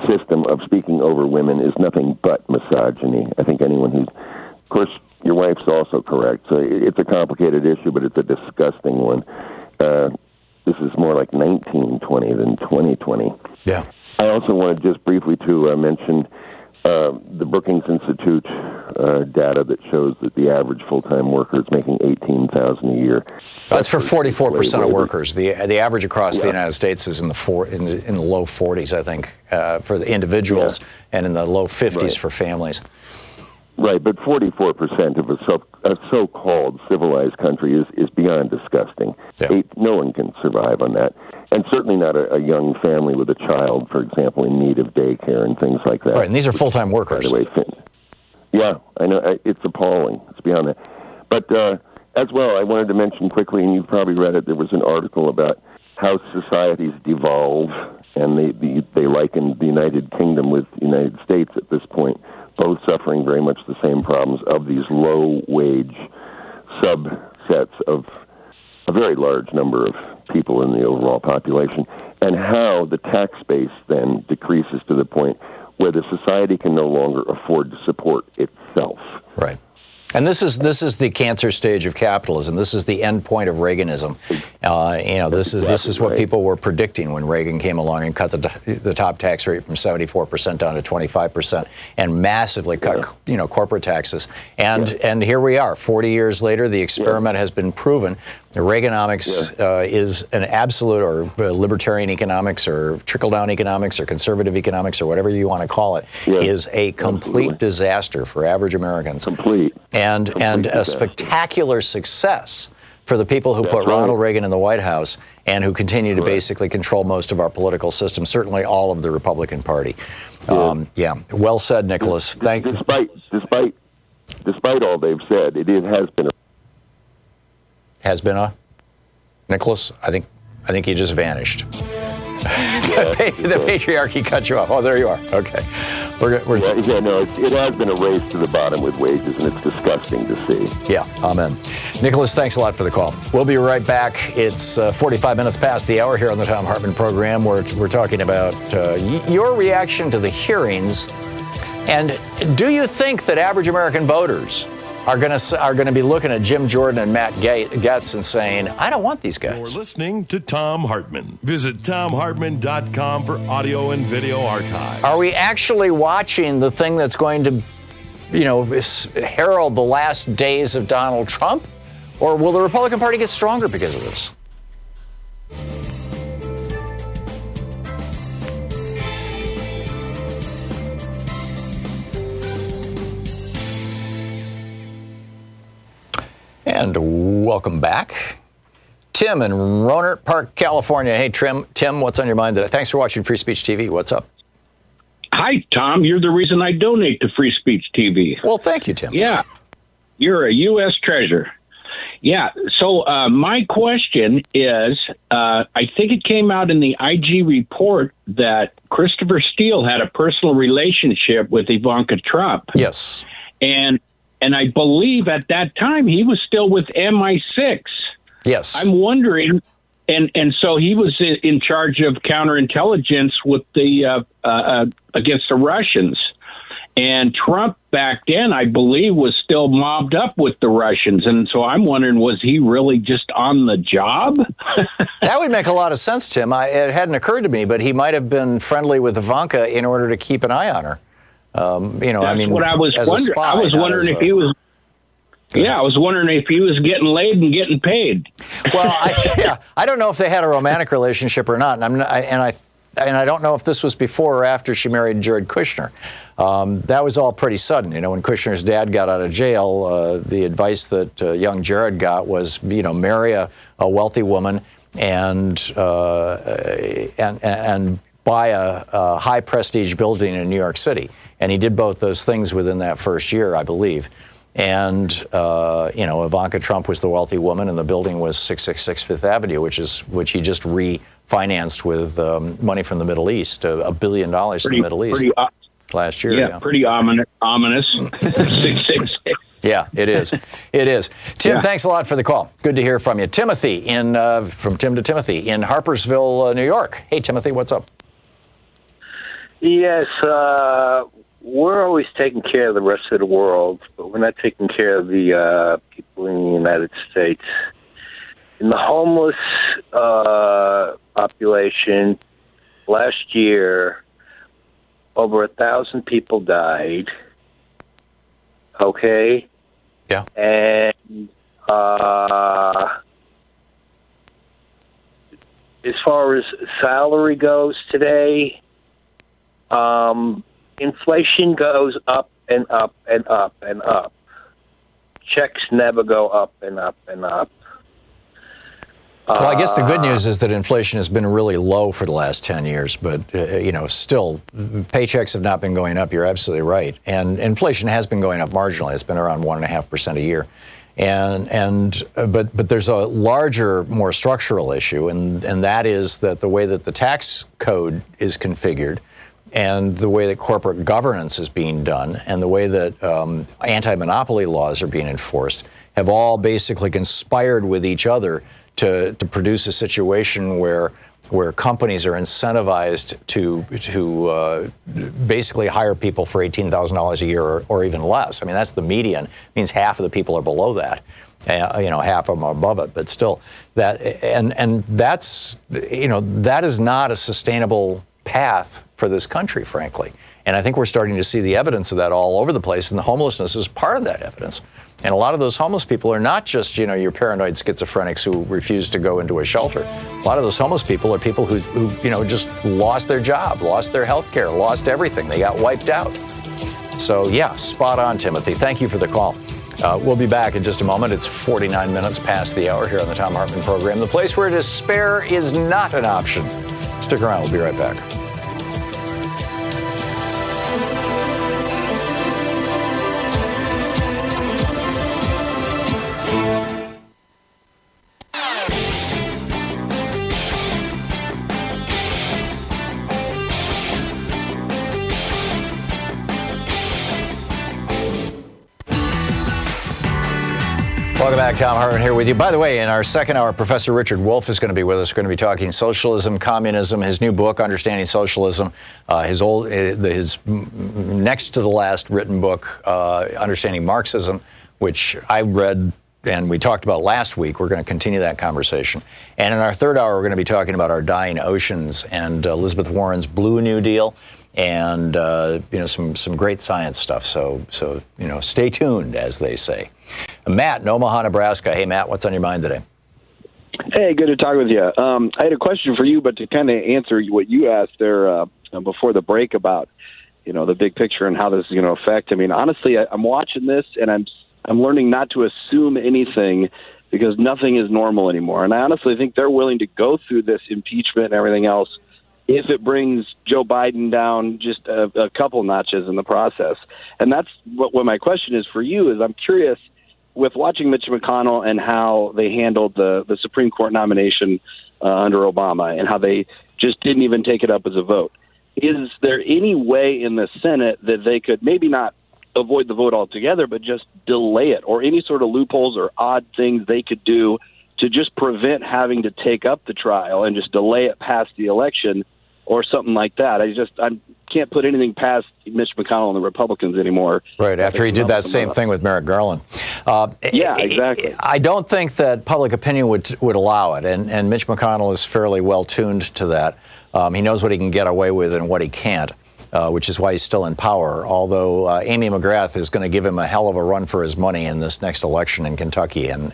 system of speaking over women is nothing but misogyny. I think anyone who's, of course, your wife's also correct. So it's a complicated issue, but it's a disgusting one. This is more like 1920 than 2020. Yeah. I also wanted just briefly to mention the Brookings Institute data that shows that the average full-time worker is making $18,000 a year. That's for 44% of workers. The average across the United States is in the low 40s, I think, for the individuals, and in the low 50s for families. Right, but 44% of a so-called civilized country is beyond disgusting. Yeah. No one can survive on that. And certainly not a young family with a child, for example, in need of daycare and things like that. Right, and these are full-time workers. By the way, yeah, I know. It's appalling. It's beyond that. But as well, I wanted to mention quickly, and you've probably read it, there was an article about how societies devolve, and they likened the United Kingdom with the United States at this point, both suffering very much the same problems of these low-wage subsets of a very large number of people in the overall population, and how the tax base then decreases to the point where the society can no longer afford to support itself. Right. And this is the cancer stage of capitalism. This is the end point of Reaganism. This is what people were predicting when Reagan came along and cut the top tax rate from 74% down to 25%, and massively cut corporate taxes. And here we are, 40 years later. The experiment has been proven. Reaganomics is an absolute, or libertarian economics, or trickle-down economics, or conservative economics, or whatever you want to call it, is a complete disaster for average Americans. And a spectacular success for the people who put Ronald Reagan in the White House and who continue to basically control most of our political system, certainly all of the Republican Party. Well said, Nicholas. Despite all they've said, has been a Nicholas. I think you just vanished. The patriarchy cut you off. Oh, there you are. Okay. It has been a race to the bottom with wages, and it's disgusting to see. Yeah, amen. Nicholas, thanks a lot for the call. We'll be right back. It's 45 minutes past the hour here on the Thom Hartmann Program. We're talking about your reaction to the hearings, and do you think that average American voters are going to be looking at Jim Jordan and Matt Gaetz and saying, I don't want these guys? You're listening to Thom Hartmann. Visit ThomHartmann.com for audio and video archives. Are we actually watching the thing that's going to, herald the last days of Donald Trump? Or will the Republican Party get stronger because of this? And welcome back. Tim in Rohnert Park, California. Hey, Tim, what's on your mind today? Thanks for watching Free Speech TV. What's up? Hi, Tom. You're the reason I donate to Free Speech TV. Well, thank you, Tim. Yeah. You're a U.S. treasure. Yeah. So my question is, I think it came out in the IG report that Christopher Steele had a personal relationship with Ivanka Trump. Yes. And I believe at that time he was still with MI6. Yes. I'm wondering, and so he was in charge of counterintelligence with the against the Russians. And Trump back then, I believe, was still mobbed up with the Russians. And so I'm wondering, was he really just on the job? That would make a lot of sense, Tim. It hadn't occurred to me, but he might have been friendly with Ivanka in order to keep an eye on her. That's what I was wondering. I was wondering if he was. Yeah, I was wondering if he was getting laid and getting paid. Well, I don't know if they had a romantic relationship or not, and I don't know if this was before or after she married Jared Kushner. That was all pretty sudden. When Kushner's dad got out of jail, the advice that young Jared got was, marry a wealthy woman and buy a high prestige building in New York City. And he did both those things within that first year, I believe. And, Ivanka Trump was the wealthy woman, and the building was 666 Fifth Avenue, which he just refinanced with money from the Middle East, $1 billion from the Middle East last year. Yeah, pretty ominous. 666. Yeah, it is. It is. Tim, thanks a lot for the call. Good to hear from you. Timothy from Tim to Timothy in Harpersville, New York. Hey, Timothy, what's up? Yes, we're always taking care of the rest of the world, but we're not taking care of the people in the United States. In the homeless population, last year, over 1,000 people died. Okay? Yeah. And as far as salary goes today, inflation goes up and up and up and up. Checks never go up and up and up. Well, I guess the good news is that inflation has been really low for the last 10 years, but, still, paychecks have not been going up. You're absolutely right. And inflation has been going up marginally. It's been around 1.5% a year. But there's a larger, more structural issue, and that is that the way that the tax code is configured and the way that corporate governance is being done and the way that anti-monopoly laws are being enforced have all basically conspired with each other to produce a situation where companies are incentivized to basically hire people for $18,000 a year or even less. I mean, that's the median. It means half of the people are below that. Half of them are above it. But still, that is not a sustainable path for this country, frankly. And I think we're starting to see the evidence of that all over the place, and the homelessness is part of that evidence. And a lot of those homeless people are not just, your paranoid schizophrenics who refuse to go into a shelter. A lot of those homeless people are people who just lost their job, lost their health care, lost everything. They got wiped out. So, yeah, spot on, Timothy. Thank you for the call. We'll be back in just a moment. It's 49 minutes past the hour here on the Thom Hartmann Program, the place where despair is not an option. Stick around. We'll be right back. Welcome back. Thom Hartmann here with you. By the way, in our second hour, Professor Richard Wolff is going to be with us. We're going to be talking socialism, communism, his new book, Understanding Socialism, his next to the last written book, Understanding Marxism, which I read and we talked about last week. We're going to continue that conversation. And in our third hour, we're going to be talking about our dying oceans and Elizabeth Warren's Blue New Deal and some great science stuff. So stay tuned, as they say. Matt in Omaha, Nebraska. Hey, Matt, what's on your mind today? Hey, good to talk with you. I had a question for you, but to kind of answer what you asked there before the break about, the big picture and how this is going to affect. I mean, honestly, I'm watching this and I'm learning not to assume anything because nothing is normal anymore. And I honestly think they're willing to go through this impeachment and everything else if it brings Joe Biden down just a couple notches in the process. And that's what my question is for you is I'm curious, with watching Mitch McConnell and how they handled the Supreme Court nomination under Obama and how they just didn't even take it up as a vote, is there any way in the Senate that they could maybe not avoid the vote altogether, but just delay it, or any sort of loopholes or odd things they could do to just prevent having to take up the trial and just delay it past the election or something like that? I can't put anything past Mitch McConnell and the Republicans anymore. Right, after he did that same thing with Merrick Garland. Yeah, exactly. I don't think that public opinion would allow it, and Mitch McConnell is fairly well tuned to that. He knows what he can get away with and what he can't. Which is why he's still in power, although Amy McGrath is going to give him a hell of a run for his money in this next election in Kentucky. And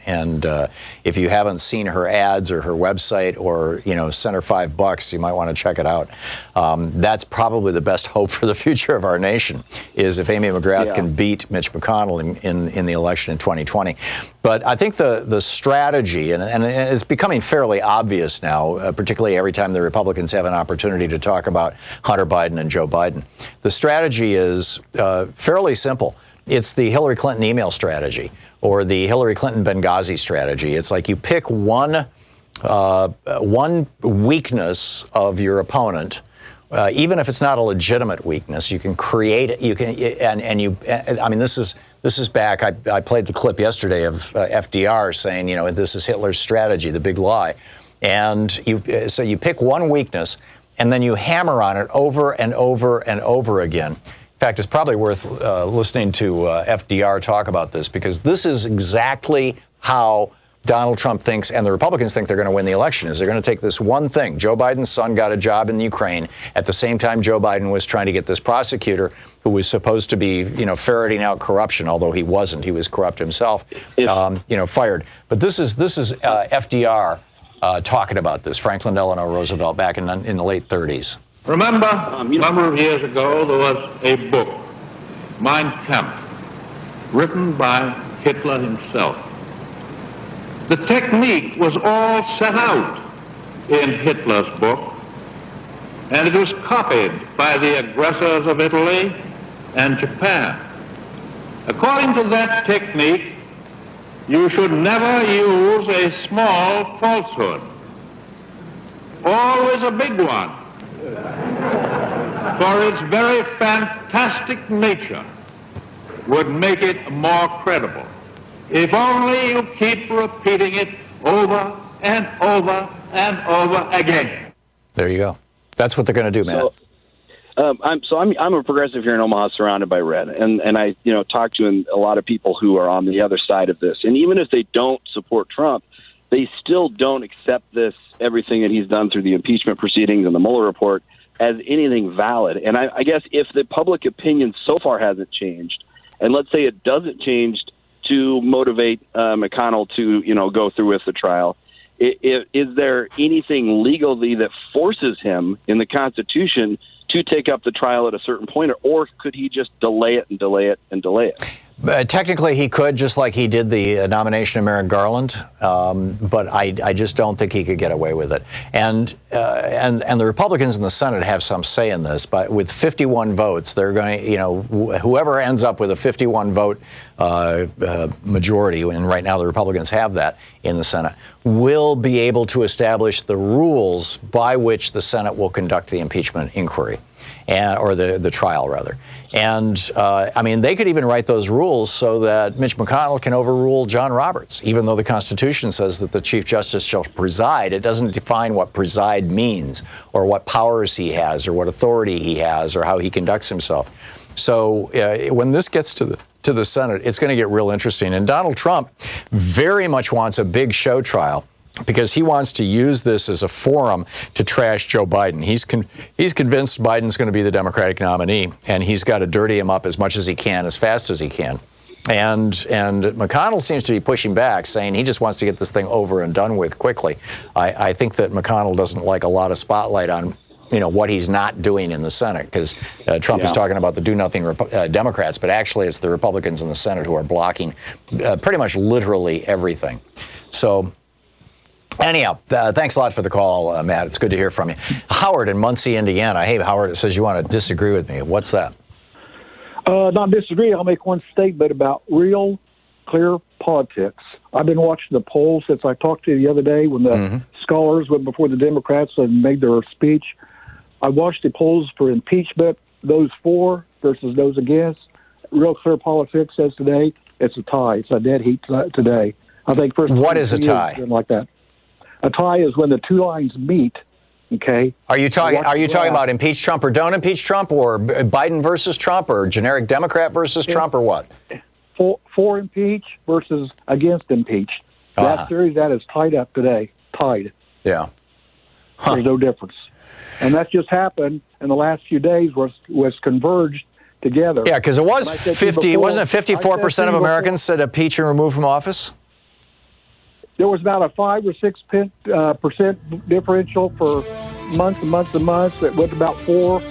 if you haven't seen her ads or her website or, send her $5, you might want to check it out. That's probably the best hope for the future of our nation, is if Amy McGrath can beat Mitch McConnell in the election in 2020. But I think the strategy, and it's becoming fairly obvious now, particularly every time the Republicans have an opportunity to talk about Hunter Biden and Joe Biden. The strategy is fairly simple. It's the Hillary Clinton email strategy or the Hillary Clinton Benghazi strategy. It's like you pick one weakness of your opponent, even if it's not a legitimate weakness. You can create it. You can, and you. I mean, this This is back, I played the clip yesterday of FDR saying, this is Hitler's strategy, the big lie. And so you pick one weakness, and then you hammer on it over and over and over again. In fact, it's probably worth listening to FDR talk about this, because this is exactly how Donald Trump thinks, and the Republicans think they're going to win the election, is they're going to take this one thing. Joe Biden's son got a job in Ukraine. At the same time, Joe Biden was trying to get this prosecutor who was supposed to be, ferreting out corruption, although he wasn't. He was corrupt himself, fired. But this is FDR talking about this, Franklin Delano Roosevelt, back in the late 30s. Remember, a number of years ago, there was a book, Mein Kampf, written by Hitler himself. The technique was all set out in Hitler's book, and it was copied by the aggressors of Italy and Japan. According to that technique, you should never use a small falsehood, always a big one, for its very fantastic nature would make it more credible. If only you keep repeating it over and over and over again. There you go. That's what they're going to do, Matt. I'm a progressive here in Omaha, surrounded by red, and I talk to a lot of people who are on the other side of this, and even if they don't support Trump, they still don't accept everything that he's done through the impeachment proceedings and the Mueller report as anything valid. And I guess if the public opinion so far hasn't changed, and let's say it doesn't change to motivate McConnell to, go through with the trial, is there anything legally that forces him in the Constitution to take up the trial at a certain point, or could he just delay it and delay it and delay it? Technically, he could, just like he did the nomination of Merrick Garland, but I just don't think he could get away with it. And the Republicans in the Senate have some say in this. But with 51 votes, they're going to, whoever ends up with a 51 vote majority, and right now the Republicans have that in the Senate, will be able to establish the rules by which the Senate will conduct the impeachment inquiry. Or the trial, rather. And, they could even write those rules so that Mitch McConnell can overrule John Roberts. Even though the Constitution says that the Chief Justice shall preside, it doesn't define what preside means, or what powers he has, or what authority he has, or how he conducts himself. So when this gets to the Senate, it's going to get real interesting. And Donald Trump very much wants a big show trial, because he wants to use this as a forum to trash Joe Biden. He's convinced Biden's going to be the Democratic nominee, and he's got to dirty him up as much as he can, as fast as he can. And McConnell seems to be pushing back, saying he just wants to get this thing over and done with quickly. I think that McConnell doesn't like a lot of spotlight on what he's not doing in the Senate, because Trump is talking about the do-nothing Democrats, but actually it's the Republicans in the Senate who are blocking pretty much literally everything. So anyhow, thanks a lot for the call, Matt. It's good to hear from you. Howard in Muncie, Indiana. Hey, Howard, it says you want to disagree with me. What's that? Not disagree. I'll make one statement about real, clear politics. I've been watching the polls since I talked to you the other day when the scholars went before the Democrats and made their speech. I watched the polls for impeachment, those for versus those against. Real clear politics says today it's a tie. It's a dead heat today. I think first. What is a tie? Like that. A tie is when the two lines meet. Okay. Are you talking about impeach Trump or don't impeach Trump, or Biden versus Trump, or generic Democrat versus Trump, or what? For impeach versus against impeach. That series, that is tied up today. Tied. Yeah. There's no difference. And that's just happened in the last few days, was converged together. Yeah, because it was 50. Wasn't it 54% of Americans said impeach and remove from office? There was about a 5 or 6 percent differential for months and months and months. It went about 4.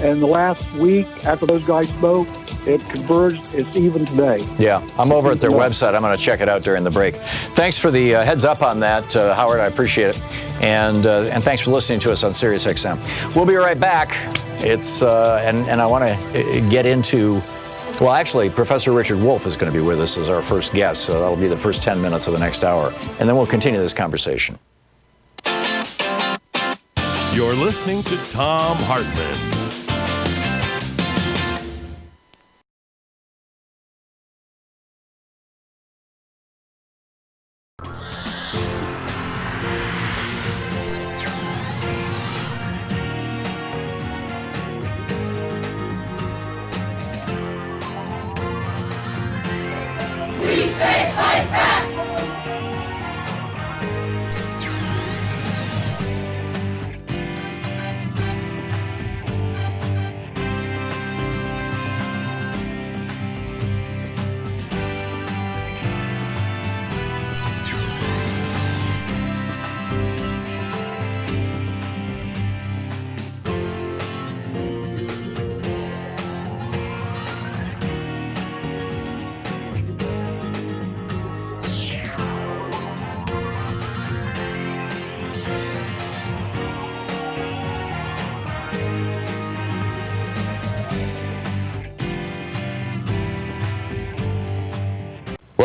And the last week, after those guys spoke, it converged. It's even today. Yeah, I'm over at their website. I'm going to check it out during the break. Thanks for the heads up on that, Howard. I appreciate it. And thanks for listening to us on SiriusXM. We'll be right back. It's and I want to get into. Well, actually, Professor Richard Wolff is going to be with us as our first guest, so that'll be the first 10 minutes of the next hour. And then we'll continue this conversation. You're listening to Thom Hartmann.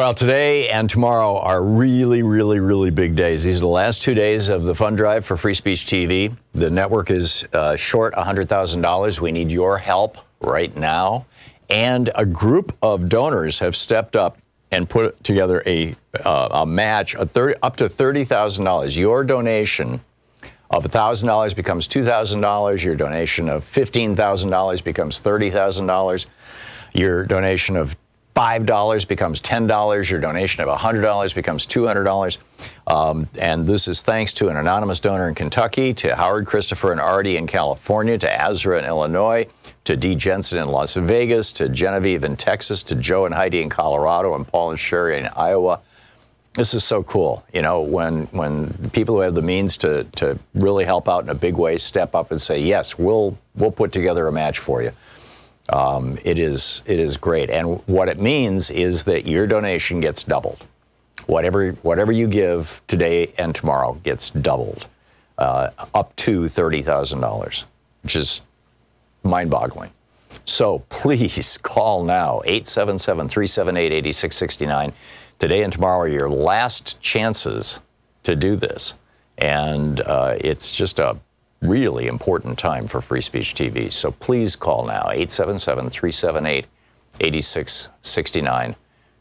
Well, today and tomorrow are really, really, really big days. These are the last 2 days of the fund drive for Free Speech TV. The network is short $100,000. We need your help right now. And a group of donors have stepped up and put together a match up to $30,000. Your donation of $1,000 becomes $2,000. Your donation of $15,000 becomes $30,000. Your donation of $5 becomes $10. Your donation of $100 becomes $200. And this is thanks to an anonymous donor in Kentucky, to Howard, Christopher, and Artie in California, to Azra in Illinois, to Dee Jensen in Las Vegas, to Genevieve in Texas, to Joe and Heidi in Colorado, and Paul and Sherry in Iowa. This is so cool. You know, when people who have the means to really help out in a big way step up and say, yes, we'll put together a match for you. It is great. And what it means is that your donation gets doubled. Whatever you give today and tomorrow gets doubled, up to $30,000, which is mind-boggling. So please call now, 877-378-8669. Today and tomorrow are your last chances to do this. And it's just a really important time for Free Speech TV. So please call now, 877-378-8669.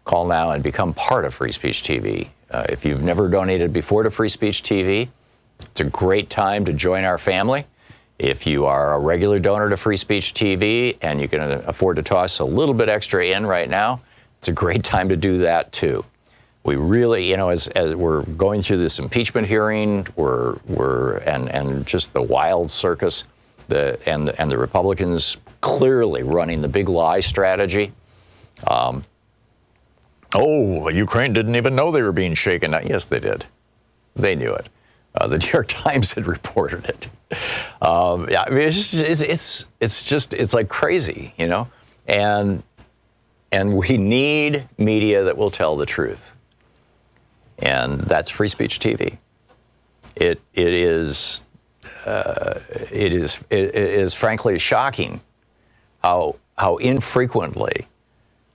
Call now and become part of Free Speech TV. If you've never donated before to Free Speech TV, it's a great time to join our family. If you are a regular donor to Free Speech TV and you can afford to toss a little bit extra in right now, it's a great time to do that too. We really, you know, as we're going through this impeachment hearing, and just the wild circus, and the Republicans clearly running the big lie strategy. Ukraine didn't even know they were being shaken. Yes, they did. They knew it. The New York Times had reported it. Yeah, I mean, it's like crazy, you know, and we need media that will tell the truth. And that's Free Speech TV. It is frankly shocking how infrequently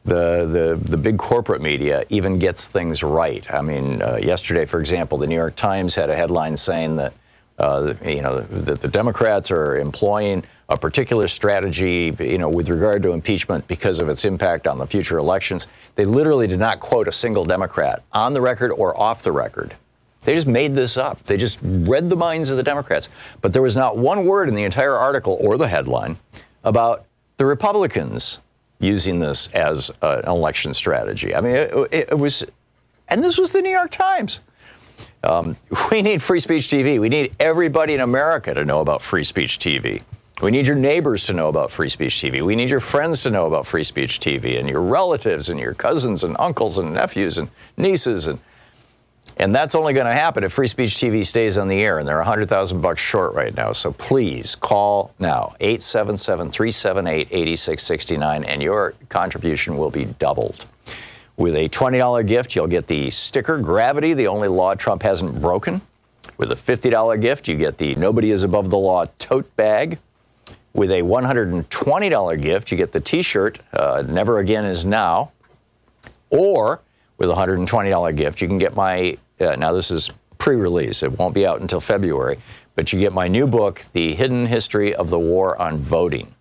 the big corporate media even gets things right. I mean, yesterday, for example, the New York Times had a headline saying that that the Democrats are employing a particular strategy, with regard to impeachment because of its impact on the future elections. They literally did not quote a single Democrat on the record or off the record. They just made this up. They just read the minds of the Democrats. But there was not one word in the entire article or the headline about the Republicans using this as an election strategy. I mean, it was, and this was the New York Times. We need Free Speech TV. We need everybody in America to know about Free Speech TV. We need your neighbors to know about Free Speech TV. We need your friends to know about Free Speech TV, and your relatives and your cousins and uncles and nephews and nieces. And that's only going to happen if Free Speech TV stays on the air, and they're $100,000 short right now. So please call now, 877-378-8669, and your contribution will be doubled. With a $20 gift, you'll get the sticker Gravity, the only law Trump hasn't broken. With a $50 gift, you get the Nobody is Above the Law tote bag. With a $120 gift, you get the T-shirt, Never Again Is Now. Or with a $120 gift, you can get my, now this is pre-release, it won't be out until February, but you get my new book, The Hidden History of the War on Voting,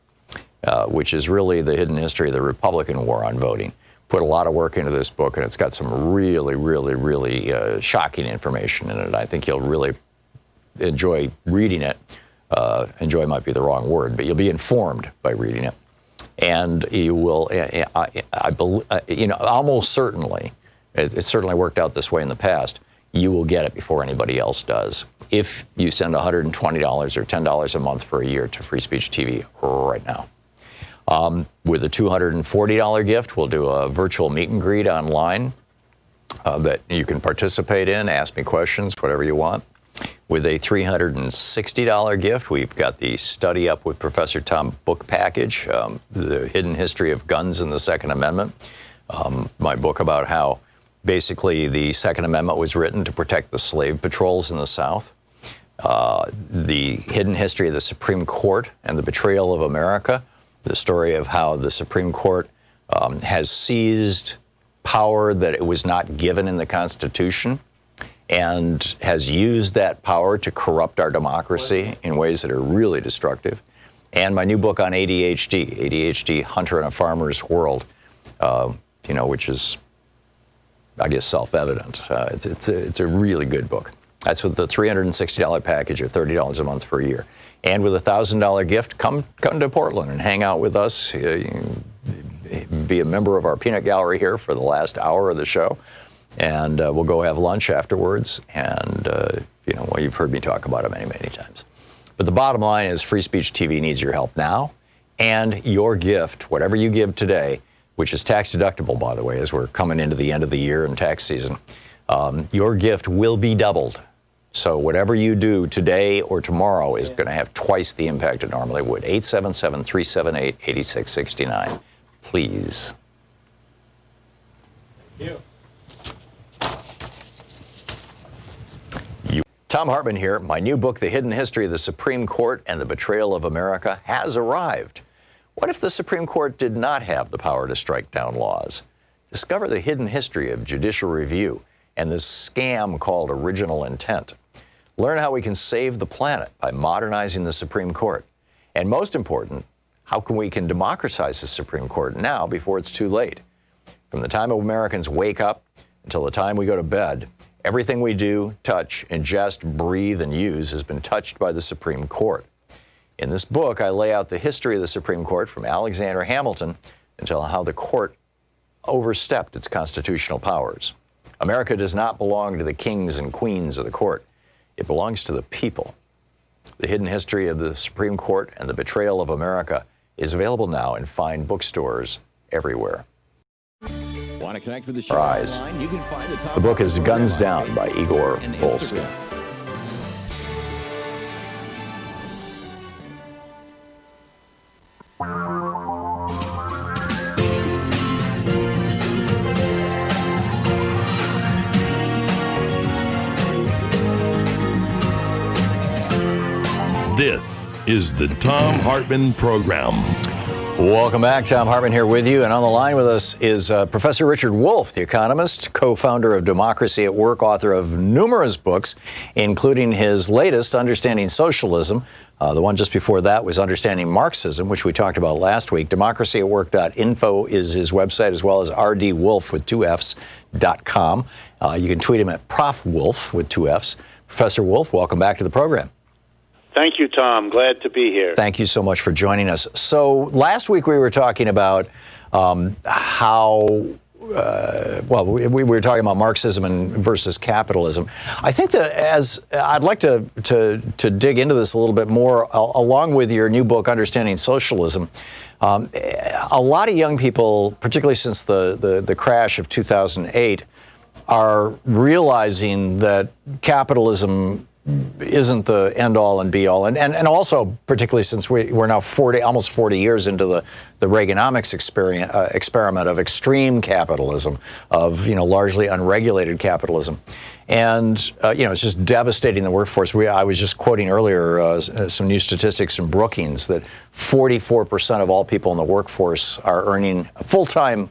which is really the hidden history of the Republican war on voting. Put a lot of work into this book, and it's got some really, really, really shocking information in it. I think you'll really enjoy reading it. Enjoy might be the wrong word, but you'll be informed by reading it. And you will, almost certainly, it's certainly worked out this way in the past, you will get it before anybody else does. If you send $120 or $10 a month for a year to Free Speech TV right now. With a $240 gift, we'll do a virtual meet and greet online that you can participate in, ask me questions, whatever you want. With a $360 gift, we've got the Study Up with Professor Tom book package, The Hidden History of Guns and the Second Amendment, my book about how basically the Second Amendment was written to protect the slave patrols in the South, the hidden history of the Supreme Court and the betrayal of America, the story of how the Supreme Court has seized power that it was not given in the Constitution, and has used that power to corrupt our democracy in ways that are really destructive. And my new book on ADHD, Hunter in a Farmer's World, which is, I guess, self-evident. It's a really good book. That's with the $360 package or $30 a month for a year. And with a $1,000 gift, come to Portland and hang out with us. Be a member of our peanut gallery here for the last hour of the show. And we'll go have lunch afterwards. And, you've heard me talk about it many, many times. But the bottom line is Free Speech TV needs your help now. And your gift, whatever you give today, which is tax deductible, by the way, as we're coming into the end of the year and tax season, your gift will be doubled. So whatever you do today or tomorrow is going to have twice the impact it normally would. 877-378-8669. Please. Thank you. Thom Hartmann here. My new book, The Hidden History of the Supreme Court and the Betrayal of America, has arrived. What if the Supreme Court did not have the power to strike down laws? Discover the hidden history of judicial review and this scam called original intent. Learn how we can save the planet by modernizing the Supreme Court. And most important, how we can democratize the Supreme Court now before it's too late. From the time Americans wake up until the time we go to bed, everything we do, touch, ingest, breathe, and use has been touched by the Supreme Court. In this book, I lay out the history of the Supreme Court from Alexander Hamilton until how the court overstepped its constitutional powers. America does not belong to the kings and queens of the court. It belongs to the people. The Hidden History of the Supreme Court and the Betrayal of America is available now in fine bookstores everywhere. Want to connect with the show online? You can find the book is Guns Down by Igor Wolff. This is the Thom Hartmann Program. Welcome back. Thom Hartmann here with you. And on the line with us is Professor Richard Wolff, the economist, co-founder of Democracy at Work, author of numerous books, including his latest, Understanding Socialism. The one just before that was Understanding Marxism, which we talked about last week. democracyatwork.info is his website, as well as rdwolff with 2fs.com. You can tweet him at Prof. Wolff with 2fs. Professor Wolff, welcome back to the program. Thank you, Tom. Glad to be here. Thank you so much for joining us. So last week we were talking about we were talking about Marxism versus capitalism. I think that I'd like to dig into this a little bit more, along with your new book, Understanding Socialism. A lot of young people, particularly since the crash of 2008, are realizing that capitalism isn't the end-all and be-all. And also, particularly since we're now almost 40 years into the Reaganomics experiment of extreme capitalism, of largely unregulated capitalism. And it's just devastating the workforce. I was just quoting earlier some new statistics from Brookings that 44% of all people in the workforce are earning, full-time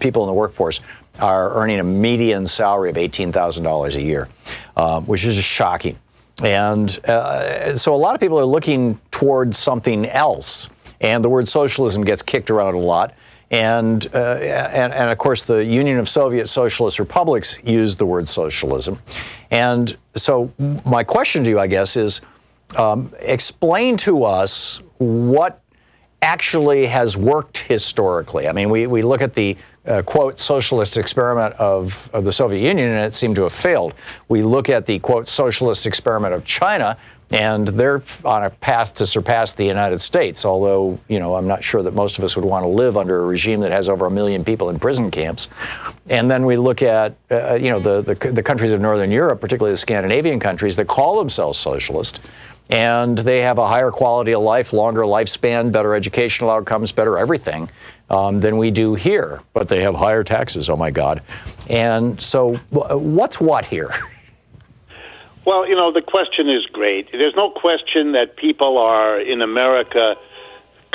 people in the workforce are earning a median salary of $18,000 a year, which is just shocking. And so a lot of people are looking towards something else, and the word socialism gets kicked around a lot. And of course, the Union of Soviet Socialist Republics used the word socialism. And so my question to you, I guess, is explain to us what actually has worked historically. I mean, we look at the quote socialist experiment of the Soviet Union, and it seemed to have failed. We look at the quote socialist experiment of China, and they're on a path to surpass the United States, although, I'm not sure that most of us would want to live under a regime that has over 1 million people in prison camps. And then we look at, the countries of Northern Europe, particularly the Scandinavian countries, that call themselves socialist. And they have a higher quality of life, longer lifespan, better educational outcomes, better everything than we do here. But they have higher taxes, oh my God. And so what's what here? Well, the question is great. There's no question that people are in America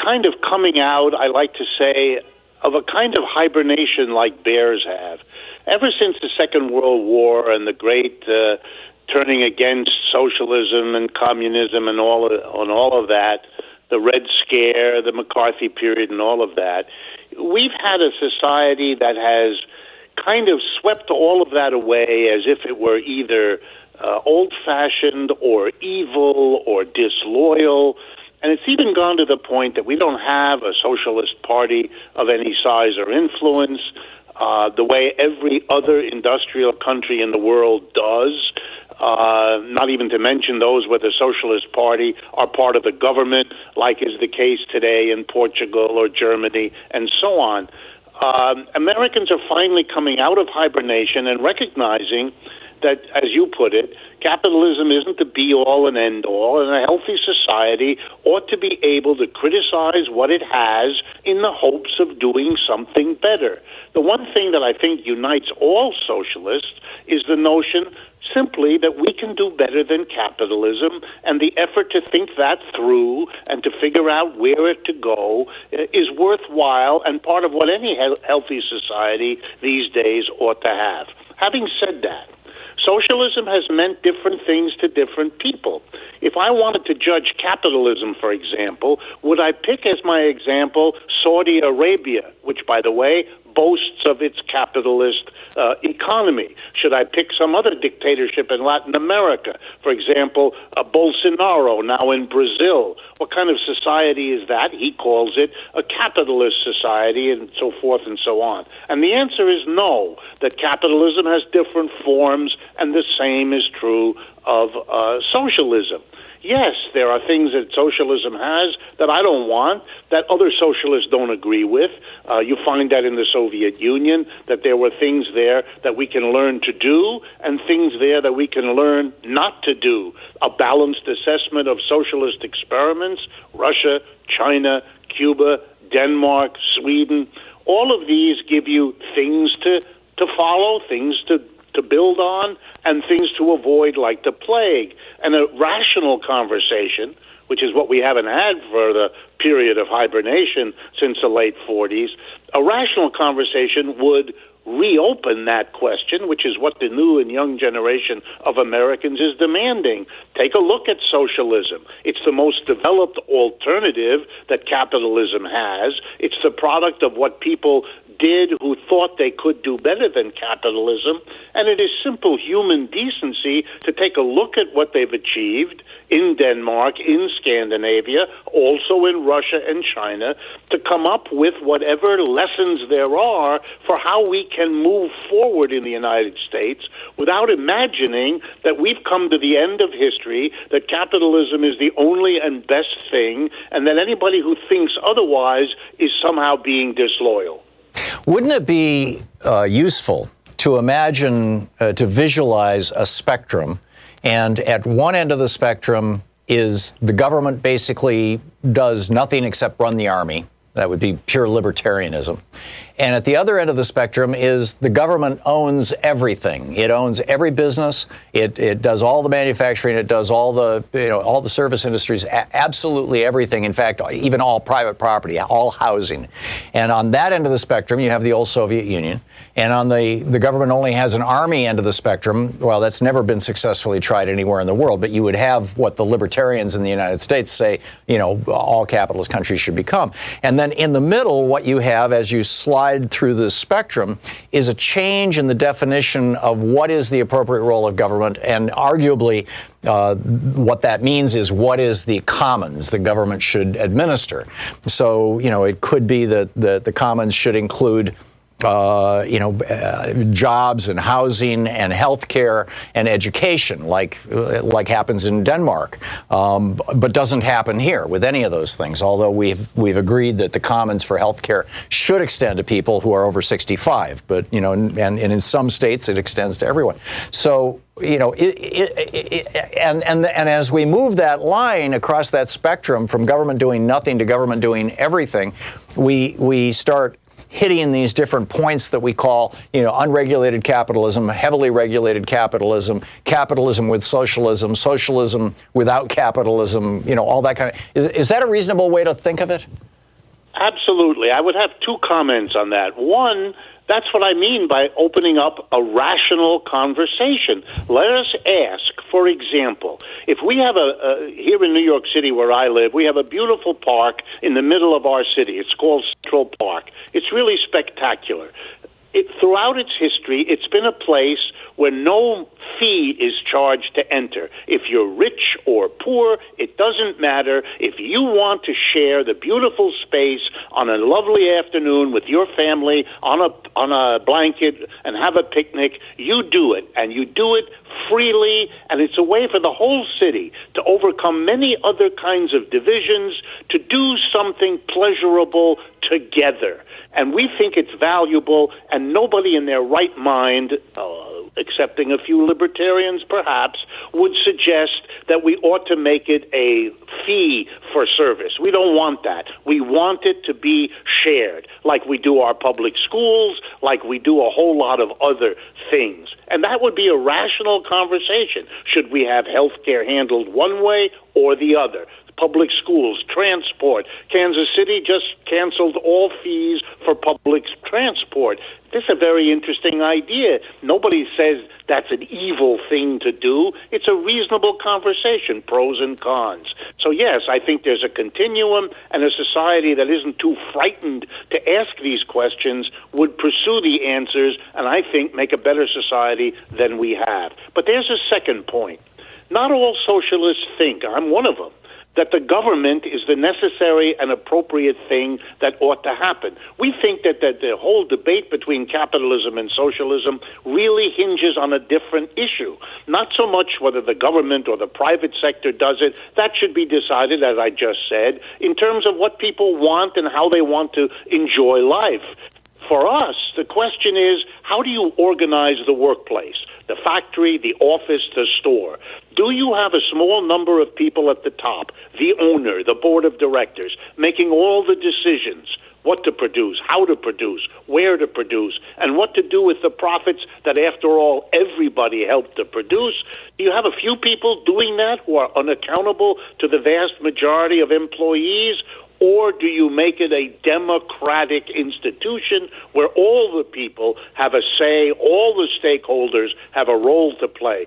kind of coming out, I like to say, of a kind of hibernation like bears have. Ever since the Second World War and the great turning against socialism and communism and all of that, the Red Scare, the McCarthy period, and all of that, we've had a society that has kind of swept all of that away as if it were either old-fashioned or evil or disloyal. And it's even gone to the point that we don't have a socialist party of any size or influence, the way every other industrial country in the world does. Not even to mention those where the Socialist Party are part of the government, like is the case today in Portugal or Germany, and so on. Americans are finally coming out of hibernation and recognizing that, as you put it, capitalism isn't the be-all and end-all, and a healthy society ought to be able to criticize what it has in the hopes of doing something better. The one thing that I think unites all socialists is the notion simply that we can do better than capitalism, and the effort to think that through and to figure out where it to go is worthwhile and part of what any healthy society these days ought to have. Having said that, socialism has meant different things to different people. If I wanted to judge capitalism, for example, would I pick as my example Saudi Arabia, which, by the way, boasts of its capitalist economy? Should I pick some other dictatorship in Latin America? For example, Bolsonaro, now in Brazil. What kind of society is that? He calls it a capitalist society, and so forth and so on. And the answer is no, that capitalism has different forms, and the same is true of socialism. Yes, there are things that socialism has that I don't want, that other socialists don't agree with. You find that in the Soviet Union, that there were things there that we can learn to do and things there that we can learn not to do. A balanced assessment of socialist experiments, Russia, China, Cuba, Denmark, Sweden, all of these give you things to follow, things to build on, and things to avoid, like the plague. And a rational conversation, which is what we haven't had for the period of hibernation since the late 40s, a rational conversation would reopen that question, which is what the new and young generation of Americans is demanding. Take a look at socialism. It's the most developed alternative that capitalism has. It's the product of what people did who thought they could do better than capitalism, and it is simple human decency to take a look at what they've achieved in Denmark, in Scandinavia, also in Russia and China, to come up with whatever lessons there are for how we can move forward in the United States without imagining that we've come to the end of history, that capitalism is the only and best thing, and that anybody who thinks otherwise is somehow being disloyal. Wouldn't it be useful to imagine, to visualize a spectrum, and at one end of the spectrum is the government basically does nothing except run the army? That would be pure libertarianism. And at the other end of the spectrum is the government owns everything. It owns every business. It does all the manufacturing. It does all the, all the service industries, absolutely everything. In fact, even all private property, all housing. And on that end of the spectrum, you have the old Soviet Union. And on the government only has an army end of the spectrum. Well, that's never been successfully tried anywhere in the world. But you would have what the libertarians in the United States say, all capitalist countries should become. And then in the middle, what you have as you slide through the spectrum is a change in the definition of what is the appropriate role of government, and arguably what that means is what is the commons the government should administer. So, it could be that the commons should include jobs and housing and health care and education, like happens in Denmark, but doesn't happen here with any of those things. Although we've agreed that the commons for health care should extend to people who are over 65, but and in some states it extends to everyone. So and as we move that line across that spectrum from government doing nothing to government doing everything, we start hitting these different points that we call, unregulated capitalism, heavily regulated capitalism, capitalism with socialism, socialism without capitalism, all that kind of. Is that a reasonable way to think of it? Absolutely. I would have two comments on that. One, that's what I mean by opening up a rational conversation. Let us ask, for example, if we have here in New York City where I live, we have a beautiful park in the middle of our city. It's called Central Park. It's really spectacular. Throughout its history, it's been a place where no fee is charged to enter. If you're rich or poor, it doesn't matter. If you want to share the beautiful space on a lovely afternoon with your family on a blanket and have a picnic, you do it, and you do it freely, and it's a way for the whole city to overcome many other kinds of divisions, to do something pleasurable together. And we think it's valuable, and nobody in their right mind, excepting a few libertarians perhaps, would suggest that we ought to make it a fee for service. We don't want that. We want it to be shared, like we do our public schools, like we do a whole lot of other things. And that would be a rational conversation. Should we have health care handled one way or the other? Public schools, transport. Kansas City just canceled all fees for public transport. This is a very interesting idea. Nobody says that's an evil thing to do. It's a reasonable conversation, pros and cons. So yes, I think there's a continuum, and a society that isn't too frightened to ask these questions would pursue the answers, and I think make a better society than we have. But there's a second point. Not all socialists think, I'm one of them, that the government is the necessary and appropriate thing that ought to happen. We think that the whole debate between capitalism and socialism really hinges on a different issue. Not so much whether the government or the private sector does it. That should be decided, as I just said, in terms of what people want and how they want to enjoy life. For us, the question is, how do you organize the workplace? The factory, the office, the store. Do you have a small number of people at the top, the owner, the board of directors, making all the decisions, what to produce, how to produce, where to produce, and what to do with the profits that, after all, everybody helped to produce? Do you have a few people doing that who are unaccountable to the vast majority of employees? Or do you make it a democratic institution where all the people have a say, all the stakeholders have a role to play?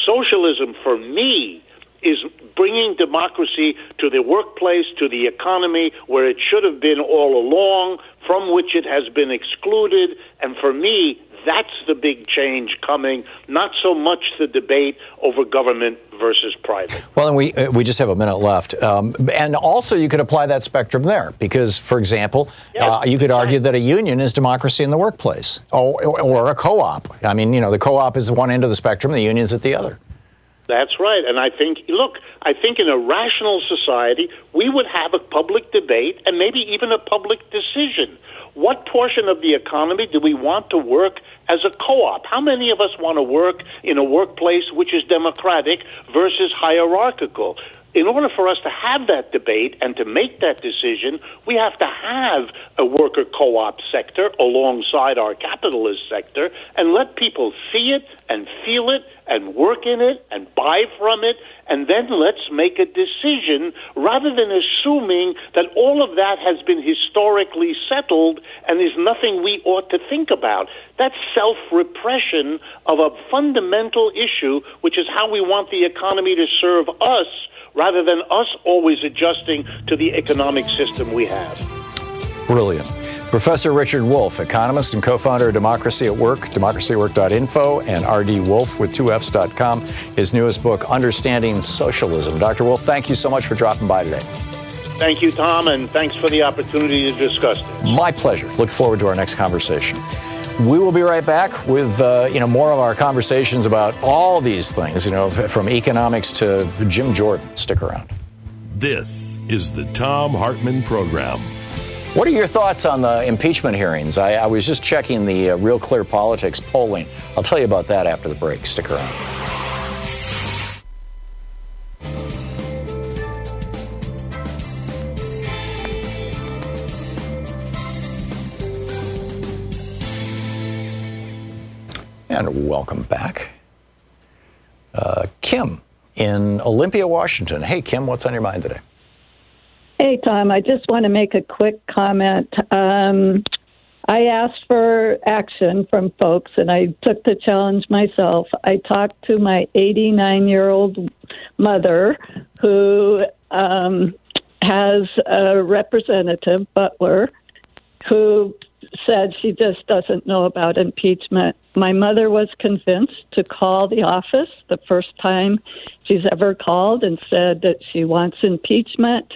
Socialism, for me, is bringing democracy to the workplace, to the economy, where it should have been all along, from which it has been excluded. And for me, that's the big change coming, not so much the debate over government versus private. Well, and we just have a minute left. And also you could apply that spectrum there because, for example, you could argue that a union is democracy in the workplace or a co-op. I mean, the co-op is one end of the spectrum, the union's at the other. That's right. And I think in a rational society, we would have a public debate and maybe even a public decision. What portion of the economy do we want to work as a co-op? How many of us want to work in a workplace which is democratic versus hierarchical? In order for us to have that debate and to make that decision, we have to have a worker co-op sector alongside our capitalist sector and let people see it and feel it and work in it and buy from it, and then let's make a decision rather than assuming that all of that has been historically settled and is nothing we ought to think about. That's self-repression of a fundamental issue, which is how we want the economy to serve us rather than us always adjusting to the economic system we have. Brilliant. Professor Richard Wolff, economist and co-founder of Democracy at Work, democracyatwork.info, and rdwolff with 2fs.com, his newest book, Understanding Socialism. Dr. Wolff, thank you so much for dropping by today. Thank you, Tom, and thanks for the opportunity to discuss this. My pleasure. Look forward to our next conversation. We will be right back with more of our conversations about all these things, from economics to Jim Jordan. Stick around. This is the Thom Hartmann Program. What are your thoughts on the impeachment hearings? I was just checking the Real Clear Politics polling. I'll tell you about that after the break. Stick around. And welcome back. Kim in Olympia, Washington. Hey, Kim, what's on your mind today? Hey, Tom, I just want to make a quick comment. I asked for action from folks, and I took the challenge myself. I talked to my 89-year-old mother who has a representative, Butler, who said she just doesn't know about impeachment. My mother was convinced to call the office the first time she's ever called and said that she wants impeachment.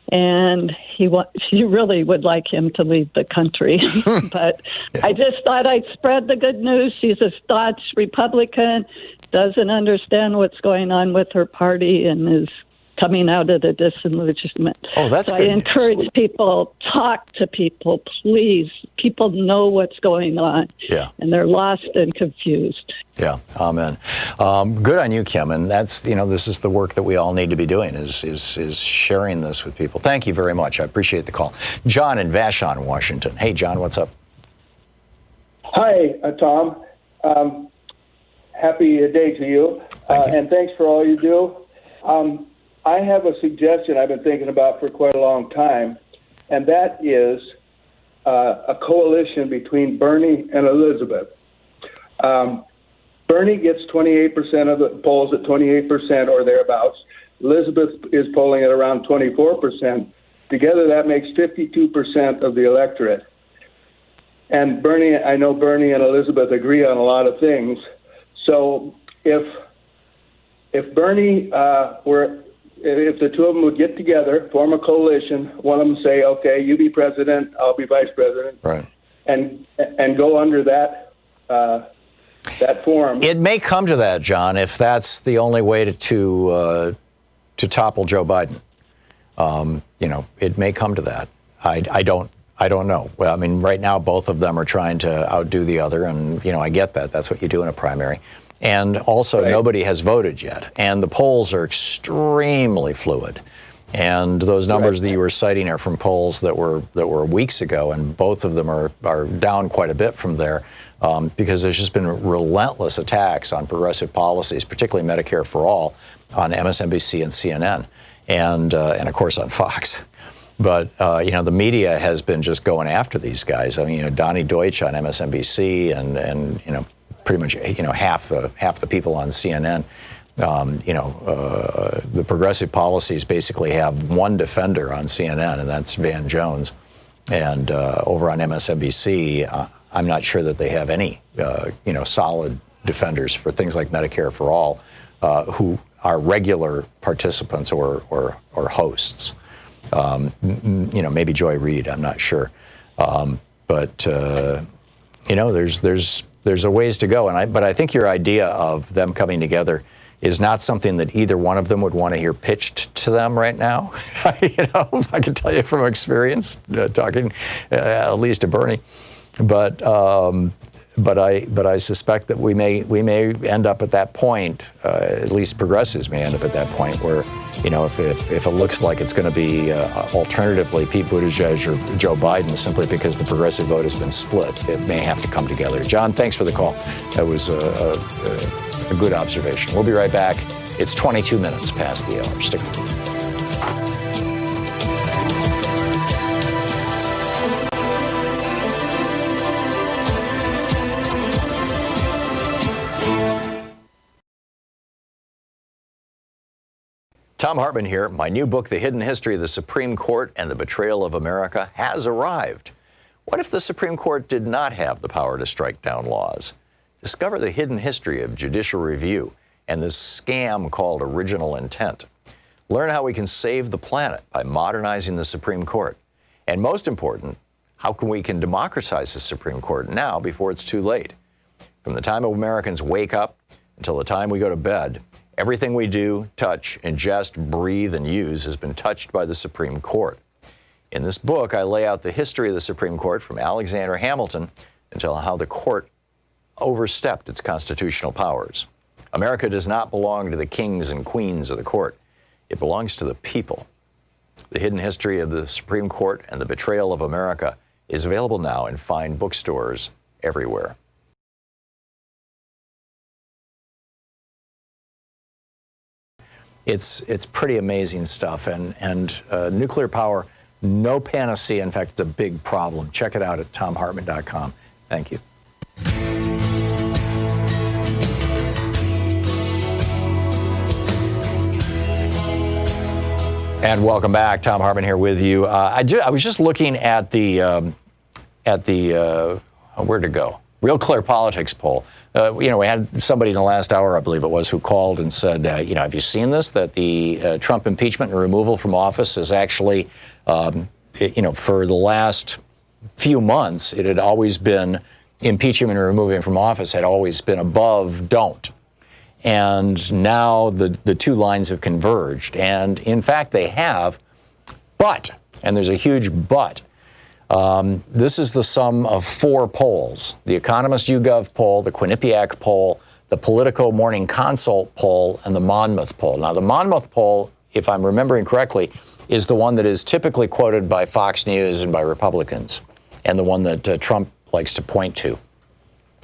And she really would like him to leave the country. But I just thought I'd spread the good news. She's a staunch Republican, doesn't understand what's going on with her party, and is coming out of the disillusionment. Oh, that's so good I encourage people, talk to people, please. People know what's going on. Yeah. And they're lost and confused. Yeah, amen. Good on you, Kim. And that's, this is the work that we all need to be doing, is sharing this with people. Thank you very much. I appreciate the call. John in Vashon, Washington. Hey, John, what's up? Hi, Tom. Happy day to you. And thanks for all you do. I have a suggestion I've been thinking about for quite a long time, and that is a coalition between Bernie and Elizabeth. Bernie gets 28% of the polls at 28% or thereabouts. Elizabeth is polling at around 24%. Together, that makes 52% of the electorate. And I know Bernie and Elizabeth agree on a lot of things. So if Bernie if the two of them would get together, form a coalition, one of them say, okay, you be president, I'll be vice president, right, and go under that form. It may come to that, John, if that's the only way to topple Joe Biden. It may come to that. I don't know. Well, I mean, right now, both of them are trying to outdo the other, and, I get that. That's what you do in a primary. And also, nobody has voted yet. And the polls are extremely fluid. And those numbers that you were citing are from polls that were weeks ago, and both of them are down quite a bit from there because there's just been relentless attacks on progressive policies, particularly Medicare for All, on MSNBC and CNN, and of course on Fox. But the media has been just going after these guys. I mean, Donnie Deutsch on MSNBC, and pretty much half the people on CNN. The progressive policies basically have one defender on CNN, and that's Van Jones. And over on MSNBC, I'm not sure that they have any solid defenders for things like Medicare for All, who are regular participants or hosts. Maybe Joy Reid, I'm not sure. But there's a ways to go, but I think your idea of them coming together is not something that either one of them would want to hear pitched to them right now. I can tell you from experience, talking at least to Bernie, but I suspect that we may end up at that point. At least progressives may end up at that point where, if it looks like it's going to be alternatively Pete Buttigieg or Joe Biden, simply because the progressive vote has been split, it may have to come together. John, thanks for the call. That was a good observation. We'll be right back. It's 22 minutes past the hour. Stick with me. Thom Hartmann here. My new book, The Hidden History of the Supreme Court and the Betrayal of America, has arrived. What if the Supreme Court did not have the power to strike down laws? Discover the hidden history of judicial review and this scam called original intent. Learn how we can save the planet by modernizing the Supreme Court. And most important, how we can democratize the Supreme Court now before it's too late. From the time Americans wake up until the time we go to bed, everything we do, touch, ingest, breathe, and use has been touched by the Supreme Court. In this book, I lay out the history of the Supreme Court from Alexander Hamilton until how the court overstepped its constitutional powers. America does not belong to the kings and queens of the court. It belongs to the people. The Hidden History of the Supreme Court and the Betrayal of America is available now in fine bookstores everywhere. It's pretty amazing stuff. And nuclear power, no panacea. In fact, it's a big problem. Check it out at thomhartmann.com. Thank you. And welcome back. Thom Hartmann here with you. I was just looking at the where'd it go? Real Clear Politics poll. We had somebody in the last hour, I believe it was, who called and said, have you seen this? That the Trump impeachment and removal from office is actually, for the last few months, it had always been impeaching and removing from office had always been above don't. And now the two lines have converged. And in fact, they have, but, and there's a huge but, this is the sum of 4 polls: the Economist YouGov poll, the Quinnipiac poll, the Politico Morning Consult poll, and the Monmouth poll. Now, the Monmouth poll, if I'm remembering correctly, is the one that is typically quoted by Fox News and by Republicans, and the one that Trump likes to point to.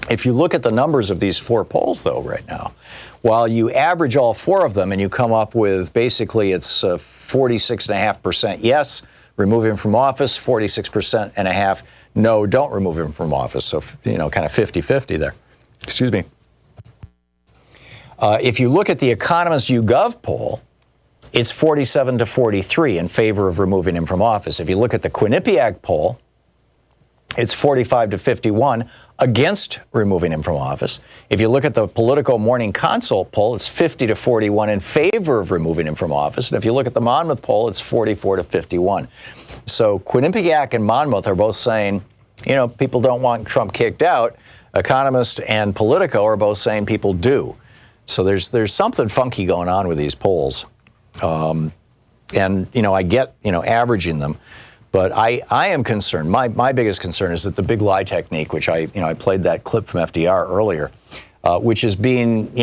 If you look at the numbers of these 4 polls, though, right now, while you average all 4 of them and you come up with basically it's 46.5% yes, remove him from office, 46.5% no, don't remove him from office. So, kind of 50-50 there. Excuse me. If you look at the Economist YouGov poll, it's 47-43 in favor of removing him from office. If you look at the Quinnipiac poll, it's 45-51 against removing him from office. If you look at the Politico Morning Consult poll, it's 50-41 in favor of removing him from office. And if you look at the Monmouth poll, it's 44-51. So Quinnipiac and Monmouth are both saying, people don't want Trump kicked out. Economist and Politico are both saying people do. So there's something funky going on with these polls. And I get, averaging them. But I am concerned. My biggest concern is that the big lie technique, which I played that clip from FDR earlier, which is being,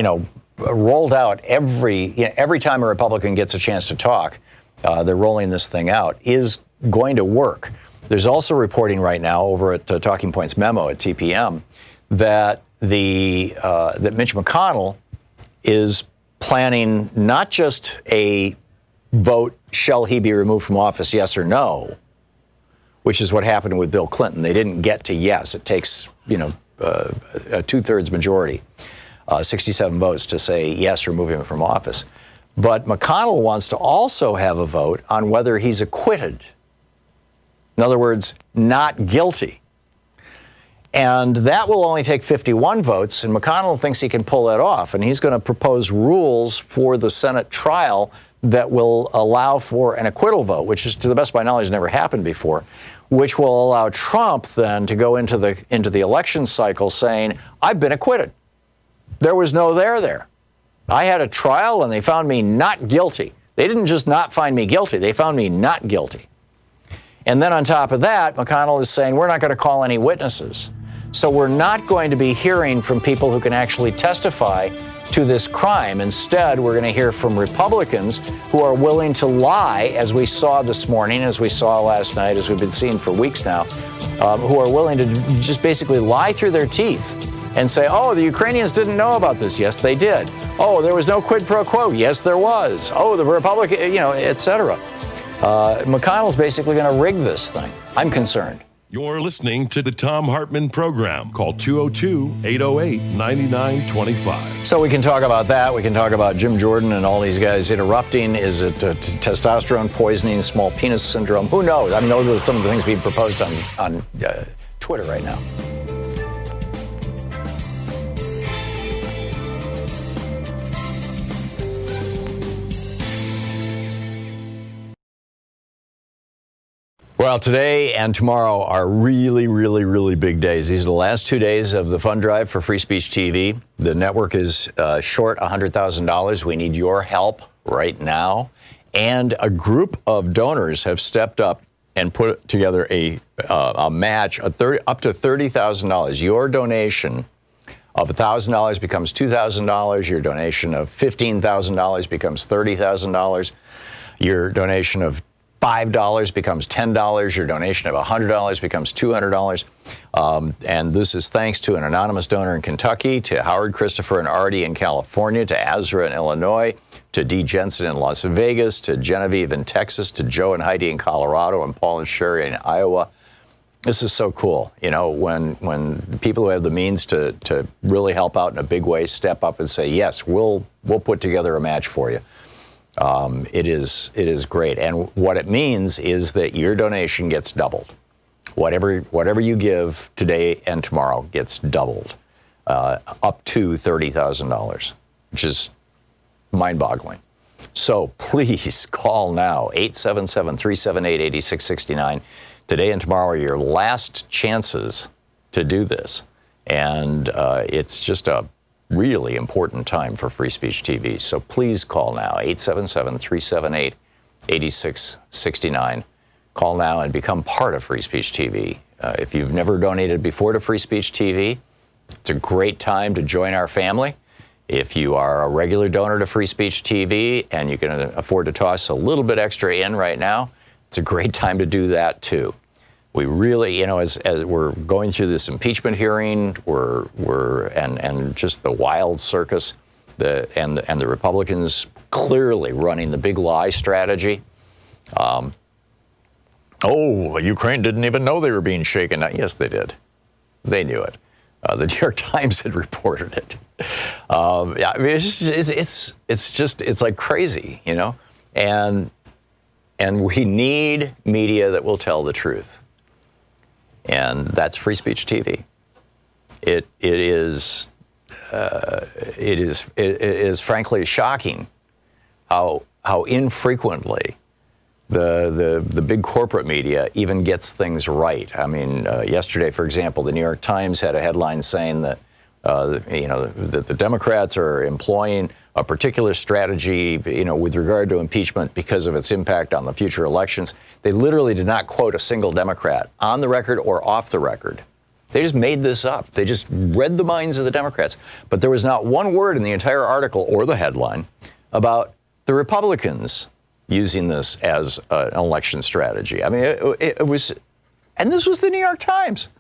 rolled out every time a Republican gets a chance to talk, they're rolling this thing out, is going to work. There's also reporting right now over at Talking Points Memo at TPM that that Mitch McConnell is planning not just a vote, shall he be removed from office, yes or no, which is what happened with Bill Clinton. They didn't get to yes. It takes, a 2/3 majority, 67 votes to say yes, remove him from office. But McConnell wants to also have a vote on whether he's acquitted. In other words, not guilty. And that will only take 51 votes, and McConnell thinks he can pull that off. And he's going to propose rules for the Senate trial that will allow for an acquittal vote, which is, to the best of my knowledge, never happened before, which will allow Trump then to go into the election cycle saying, I've been acquitted. There was no there. I had a trial and they found me not guilty. They didn't just not find me guilty, they found me not guilty. And then on top of that, McConnell is saying, we're not going to call any witnesses. So we're not going to be hearing from people who can actually testify to this crime. Instead, we're going to hear from Republicans who are willing to lie, as we saw this morning, as we saw last night, as we've been seeing for weeks now, who are willing to just basically lie through their teeth and say, oh, the Ukrainians didn't know about this. Yes, they did. Oh, there was no quid pro quo. Yes, there was. Oh, the Republican, et cetera. McConnell's basically going to rig this thing. I'm concerned. You're listening to the Thom Hartmann Program. Call 202-808-9925. So we can talk about that. We can talk about Jim Jordan and all these guys interrupting. Is it testosterone poisoning, small penis syndrome? Who knows? I mean, those are some of the things being proposed on Twitter right now. Well, today and tomorrow are really, really, really big days. These are the last 2 days of the fund drive for Free Speech TV. The network is short $100,000. We need your help right now. And a group of donors have stepped up and put together a match up to $30,000. Your donation of $1,000 becomes $2,000. Your donation of $15,000 becomes $30,000. Your donation of $5 becomes $10. Your donation of $100 becomes $200. And this is thanks to an anonymous donor in Kentucky, to Howard, Christopher, and Artie in California, to Azra in Illinois, to Dee Jensen in Las Vegas, to Genevieve in Texas, to Joe and Heidi in Colorado, and Paul and Sherry in Iowa. This is so cool. You know, when people who have the means to really help out in a big way step up and say, yes, we'll put together a match for you. It is great. And what it means is that your donation gets doubled. Whatever you give today and tomorrow gets doubled, up to $30,000, which is mind-boggling. So please call now, 877-378-8669. Today and tomorrow are your last chances to do this. And it's just a really important time for Free Speech TV. So please call now, 877-378-8669. Call now and become part of Free Speech TV. If you've never donated before to Free Speech TV, it's a great time to join our family. If you are a regular donor to Free Speech TV and you can afford to toss a little bit extra in right now, it's a great time to do that too. We really, you know, as we're going through this impeachment hearing, and just the wild circus, and the Republicans clearly running the big lie strategy. Ukraine didn't even know they were being shaken. Yes, they did. They knew it. The New York Times had reported it. Yeah, I mean, it's like crazy, you know, and we need media that will tell the truth. And that's Free Speech TV. It is frankly shocking how infrequently the big corporate media even gets things right. I mean, yesterday, for example, the New York Times had a headline saying that that the Democrats are employing a particular strategy, with regard to impeachment because of its impact on the future elections. They literally did not quote a single Democrat on the record or off the record. They just made this up. They just read the minds of the Democrats. But there was not one word in the entire article or the headline about the Republicans using this as an election strategy. I mean, it was, and this was the New York Times.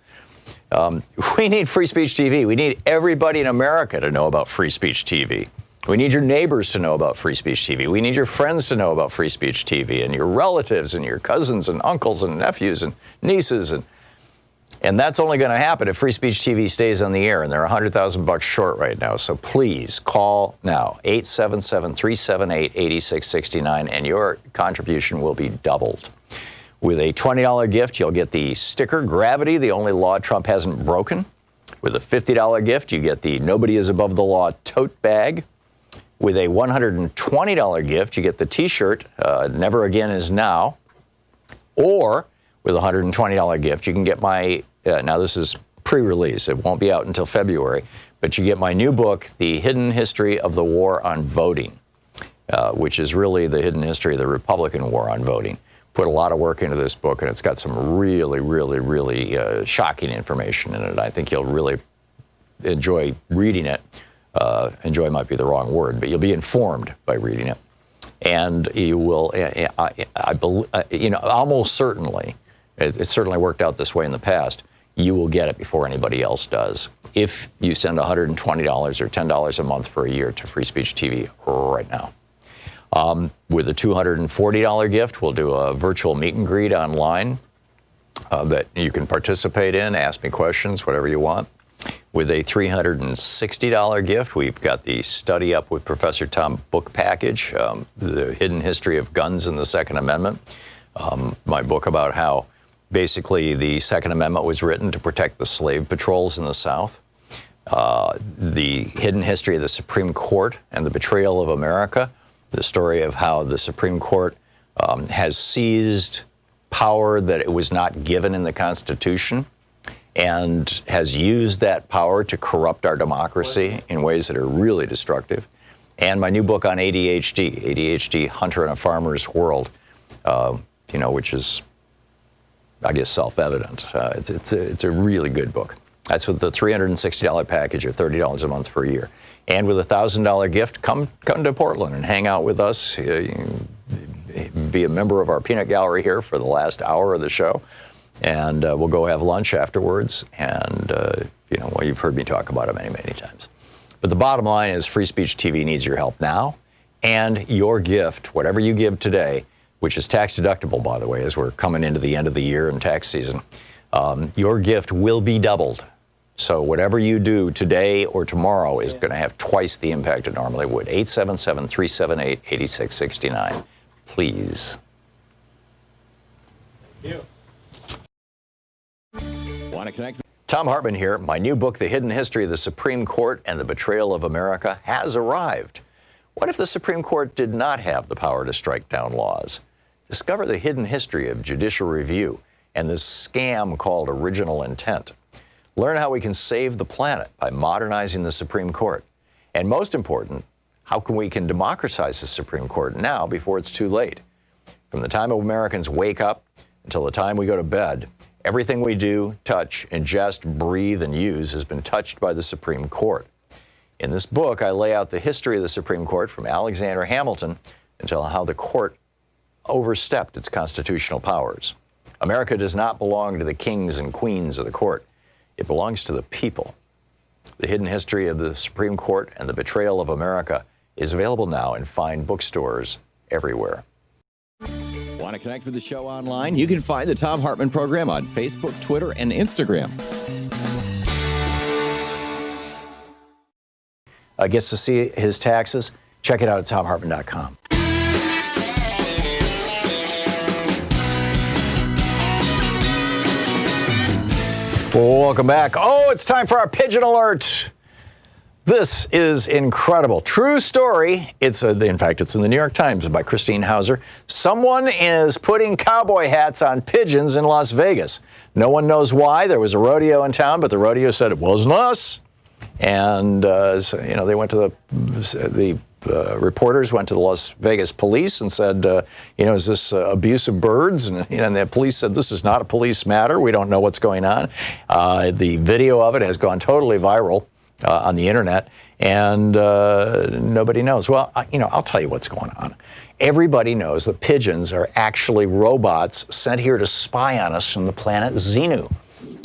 We need Free Speech TV. We need everybody in America to know about Free Speech TV. We need your neighbors to know about Free Speech TV. We need your friends to know about Free Speech TV, and your relatives and your cousins and uncles and nephews and nieces. And that's only going to happen if Free Speech TV stays on the air, and they're $100,000 short right now. So please call now, 877-378-8669, and your contribution will be doubled. With a $20 gift, you'll get the sticker Gravity, the only law Trump hasn't broken. With a $50 gift, you get the Nobody is Above the Law tote bag. With a $120 gift, you get the T-shirt, Never Again Is Now. Or with a $120 gift, you can get my, now this is pre-release, it won't be out until February, but you get my new book, The Hidden History of the War on Voting, which is really the hidden history of the Republican war on voting. Put a lot of work into this book, and it's got some really, really, really shocking information in it. I think you'll really enjoy reading it. Enjoy might be the wrong word, but you'll be informed by reading it. And you will, I believe, almost certainly, it certainly worked out this way in the past, you will get it before anybody else does if you send $120 or $10 a month for a year to Free Speech TV right now. With a $240 gift, we'll do a virtual meet and greet online that you can participate in, ask me questions, whatever you want. With a $360 gift, we've got the Study Up with Professor Tom book package, The Hidden History of Guns and the Second Amendment, my book about how basically the Second Amendment was written to protect the slave patrols in the South, the hidden history of the Supreme Court and the betrayal of America, the story of how the Supreme Court has seized power that it was not given in the Constitution and has used that power to corrupt our democracy in ways that are really destructive. And my new book on ADHD, Hunter and a Farmer's World, which is, I guess, self-evident. It's a really good book. That's with the $360 package or $30 a month for a year. And with a $1,000 gift, come to Portland and hang out with us. be a member of our peanut gallery here for the last hour of the show. And we'll go have lunch afterwards. And, well, you've heard me talk about it many, many times. But the bottom line is Free Speech TV needs your help now. And your gift, whatever you give today, which is tax deductible, by the way, as we're coming into the end of the year and tax season, your gift will be doubled. So whatever you do today or tomorrow is going to have twice the impact it normally would. 877-378-8669. Please. Thank you. Want to connect? Thom Hartmann here. My new book, The Hidden History of the Supreme Court and the Betrayal of America, has arrived. What if the Supreme Court did not have the power to strike down laws? Discover the hidden history of judicial review and this scam called original intent. Learn how we can save the planet by modernizing the Supreme Court. And most important, how we can democratize the Supreme Court now before it's too late. From the time Americans wake up until the time we go to bed, everything we do, touch, ingest, breathe, and use has been touched by the Supreme Court. In this book, I lay out the history of the Supreme Court from Alexander Hamilton until how the court overstepped its constitutional powers. America does not belong to the kings and queens of the court. It belongs to the people. The Hidden History of the Supreme Court and the Betrayal of America is available now in fine bookstores everywhere. Want to connect with the show online? You can find the Thom Hartmann Program on Facebook, Twitter, and Instagram. Gets to see his taxes? Check it out at thomhartmann.com. Welcome back. Oh, it's time for our Pigeon Alert. This is incredible. True story. In fact, it's in the New York Times by Christine Hauser. Someone is putting cowboy hats on pigeons in Las Vegas. No one knows why. There was a rodeo in town, but the rodeo said it wasn't us. And, they went to the reporters went to the Las Vegas police and said, is this abuse of birds? And the police said, this is not a police matter. We don't know what's going on. The video of it has gone totally viral on the internet, and nobody knows. Well, I'll tell you what's going on. Everybody knows that pigeons are actually robots sent here to spy on us from the planet Xenu.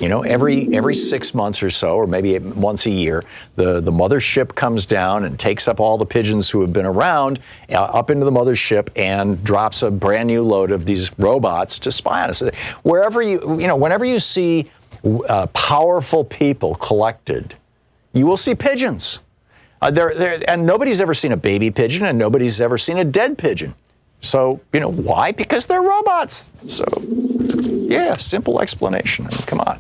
Every 6 months or so, or maybe once a year, the mothership comes down and takes up all the pigeons who have been around up into the mothership and drops a brand new load of these robots to spy on us. Whenever you see powerful people collected, you will see pigeons. And nobody's ever seen a baby pigeon, and nobody's ever seen a dead pigeon. So, why? Because they're robots. So, yeah, simple explanation. I mean, come on.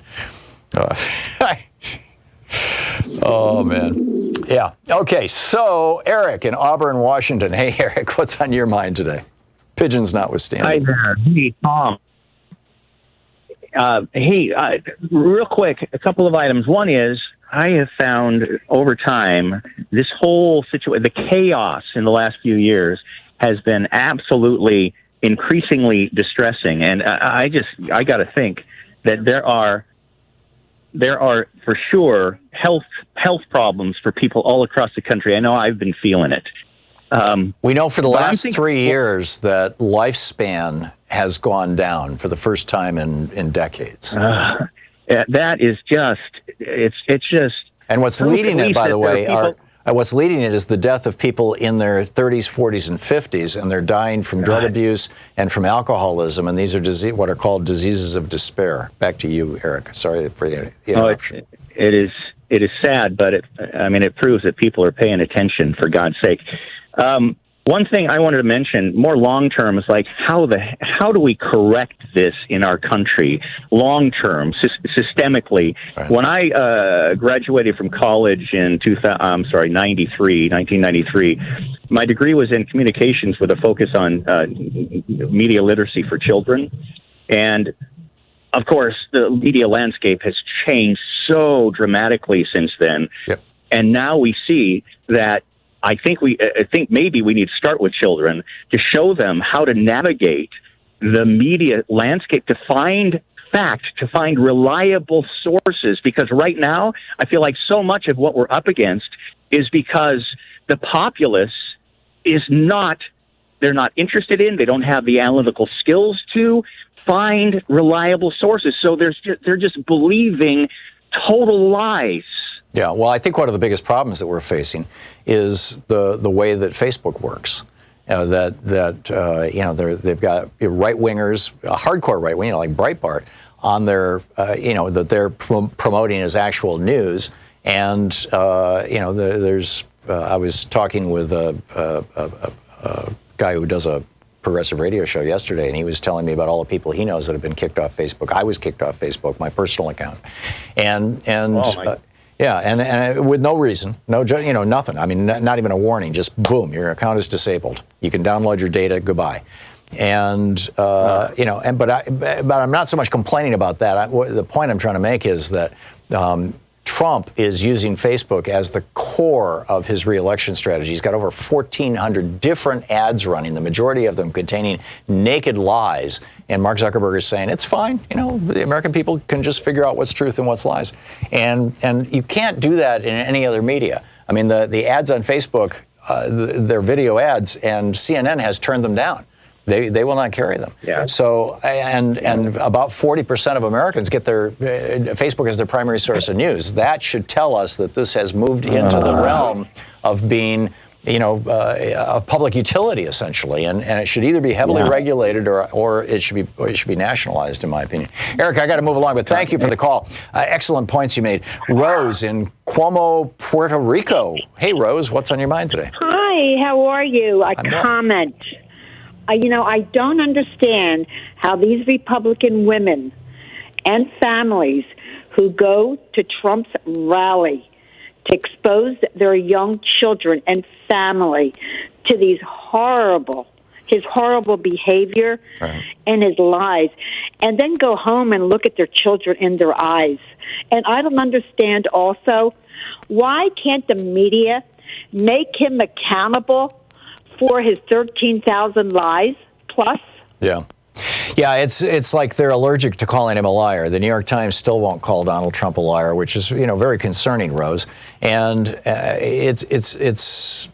Oh, man. Yeah. Okay, so Eric in Auburn, Washington. Hey, Eric, what's on your mind today? Pigeons notwithstanding. Hi there. Hey, Tom. Real quick, a couple of items. One is, I have found over time this whole situation, the chaos in the last few years has been absolutely increasingly distressing. And I got to think that there are for sure health problems for people all across the country. I know I've been feeling it. We know for the last 3 years that lifespan has gone down for the first time in decades. That is it's just. And what's leading it, by the way, what's leading it is the death of people in their 30s, 40s, and 50s, and they're dying from drug abuse and from alcoholism, and these are what are called diseases of despair. Back to you, Eric. Sorry for the interruption. It is sad, but it proves that people are paying attention, for God's sake. One thing I wanted to mention, more long term, is like how do we correct this in our country long term, systemically? Right. When I graduated from college in 1993, my degree was in communications with a focus on media literacy for children, and of course the media landscape has changed so dramatically since then. Yep. And now we see that. I think maybe we need to start with children to show them how to navigate the media landscape, to find fact, to find reliable sources. Because right now, I feel like so much of what we're up against is because the populace is not they're not interested in. They don't have the analytical skills to find reliable sources. So they're just believing total lies. Yeah, well, I think one of the biggest problems that we're facing is the way that Facebook works. They've got right wingers, hardcore right wing, like Breitbart, on their that they're promoting as actual news. And there's I was talking with a guy who does a progressive radio show yesterday, and he was telling me about all the people he knows that have been kicked off Facebook. I was kicked off Facebook, my personal account, and with no reason, nothing. I mean, not even a warning. Just boom, your account is disabled. You can download your data. Goodbye. And but I'm not so much complaining about that. The point I'm trying to make is that Trump is using Facebook as the core of his reelection strategy. He's got over 1,400 different ads running, the majority of them containing naked lies. And Mark Zuckerberg is saying, it's fine. The American people can just figure out what's truth and what's lies. And you can't do that in any other media. I mean, the ads on Facebook, they're video ads, and CNN has turned them down. They will not carry them. Yeah. So and about 40% of Americans get their Facebook as their primary source of news. That should tell us that this has moved into the realm of being, a public utility essentially, and it should either be heavily regulated or it should be nationalized, in my opinion. Eric, I got to move along, but thank you for the call. Excellent points you made. Rose in Cuomo, Puerto Rico. Hey, Rose, what's on your mind today? Hi, how are you? Comment. I don't understand how these Republican women and families who go to Trump's rally to expose their young children and family to his horrible behavior and his lies, and then go home and look at their children in their eyes. And I don't understand also, why can't the media make him accountable for his 13,000 lies plus? Yeah, it's like they're allergic to calling him a liar. The New York Times still won't call Donald Trump a liar, which is very concerning, Rose. And it's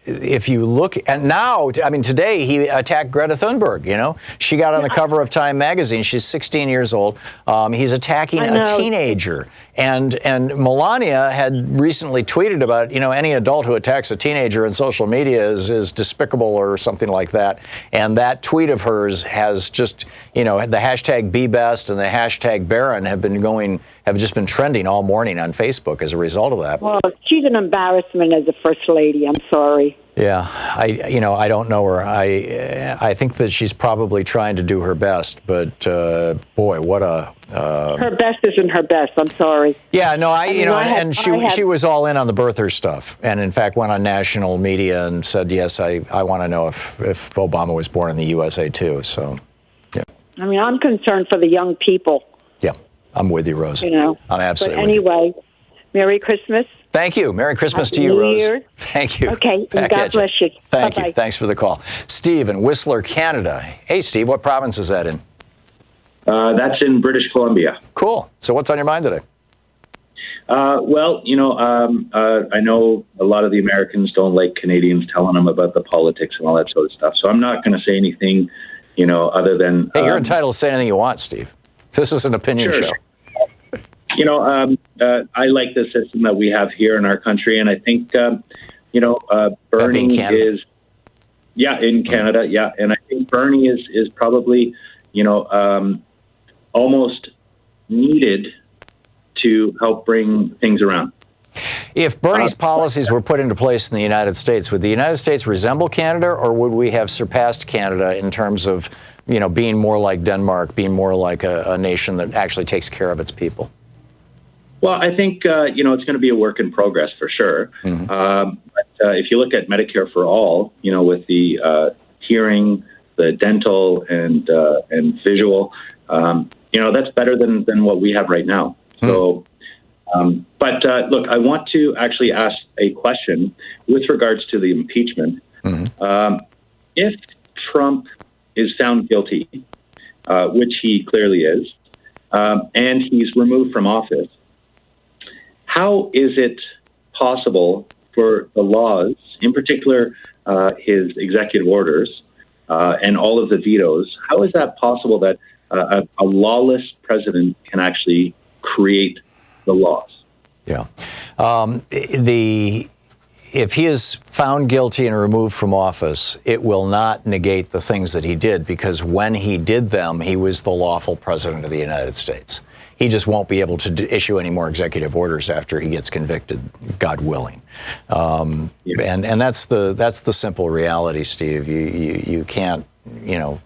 if you look at now, I mean, today he attacked Greta Thunberg. She got on the cover of Time magazine. She's 16 years old. He's attacking a teenager. And Melania had recently tweeted about, any adult who attacks a teenager in social media is despicable or something like that. And that tweet of hers has just, the hashtag #BeBest and the hashtag Barron have just been trending all morning on Facebook as a result of that. Well, she's an embarrassment as a first lady. I'm sorry. Yeah, I don't know her. I think that she's probably trying to do her best, but boy, what a her best isn't her best. I'm sorry. Yeah, no, she was all in on the birther stuff, and in fact went on national media and said, yes, I want to know if Obama was born in the USA too. So, yeah. I mean, I'm concerned for the young people. Yeah, I'm with you, Rose. I'm absolutely. But anyway, Merry Christmas. Thank you. Merry Christmas to you, Rose. Thank you. Okay, and God bless you. Thank you. Thanks for the call. Steve in Whistler, Canada. Hey, Steve, what province is that in? That's in British Columbia. Cool. So what's on your mind today? I know a lot of the Americans don't like Canadians telling them about the politics and all that sort of stuff. So I'm not going to say anything, other than... Hey, you're entitled to say anything you want, Steve. This is an opinion show. I like the system that we have here in our country, and I think, Bernie is, in Canada, and I think Bernie is probably, almost needed to help bring things around. If Bernie's policies were put into place in the United States, would the United States resemble Canada, or would we have surpassed Canada in terms of, being more like Denmark, being more like a nation that actually takes care of its people? Well, I think, it's going to be a work in progress for sure. Mm-hmm. But if you look at Medicare for All, with the hearing, the dental, and visual, that's better than what we have right now. Mm-hmm. So, look, I want to actually ask a question with regards to the impeachment. Mm-hmm. If Trump is found guilty, which he clearly is, and he's removed from office, how is it possible for the laws, in particular his executive orders and all of the vetoes, how is that possible that a lawless president can actually create the laws? Yeah. If he is found guilty and removed from office, it will not negate the things that he did, because when he did them, he was the lawful president of the United States. He just won't be able to issue any more executive orders after he gets convicted, God willing. And that's the simple reality, Steve. You can't,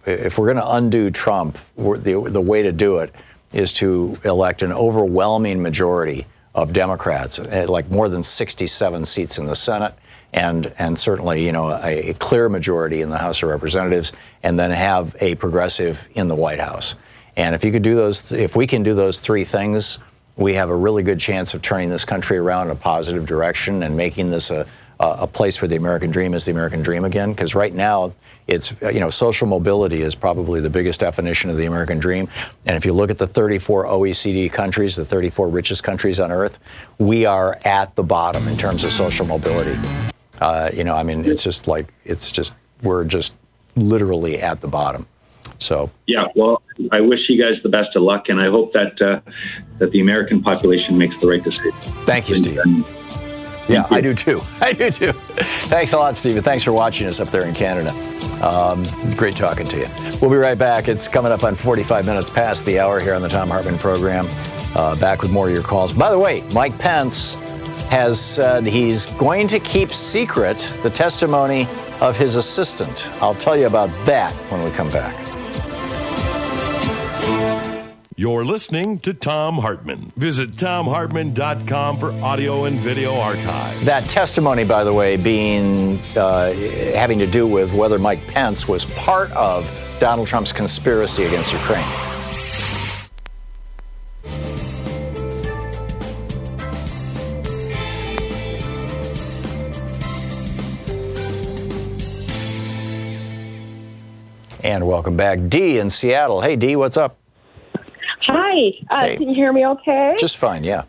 if we're going to undo Trump, the way to do it is to elect an overwhelming majority of Democrats, like more than 67 seats in the Senate, and certainly, a clear majority in the House of Representatives, and then have a progressive in the White House. And if we can do those three things, we have a really good chance of turning this country around in a positive direction and making this a place where the American dream is the American dream again. Because right now, it's, social mobility is probably the biggest definition of the American dream. And if you look at the 34 OECD countries, the 34 richest countries on earth, we are at the bottom in terms of social mobility. We're just literally at the bottom. So yeah, well, I wish you guys the best of luck, and I hope that the American population makes the right decision. Thank you, Steve. Yeah, I do too. Thanks a lot, Stephen. Thanks for watching us up there in Canada. It's great talking to you. We'll be right back. It's coming up on 45 minutes past the hour here on the Thom Hartmann Program. Back with more of your calls. By the way, Mike Pence has said he's going to keep secret the testimony of his assistant. I'll tell you about that when we come back. You're listening to Thom Hartmann. Visit thomhartmann.com for audio and video archive. That testimony, by the way, being having to do with whether Mike Pence was part of Donald Trump's conspiracy against Ukraine. And welcome back. Dee in Seattle. Hey, Dee, what's up? Hi. Hey. Can you hear me okay? Just fine, yeah.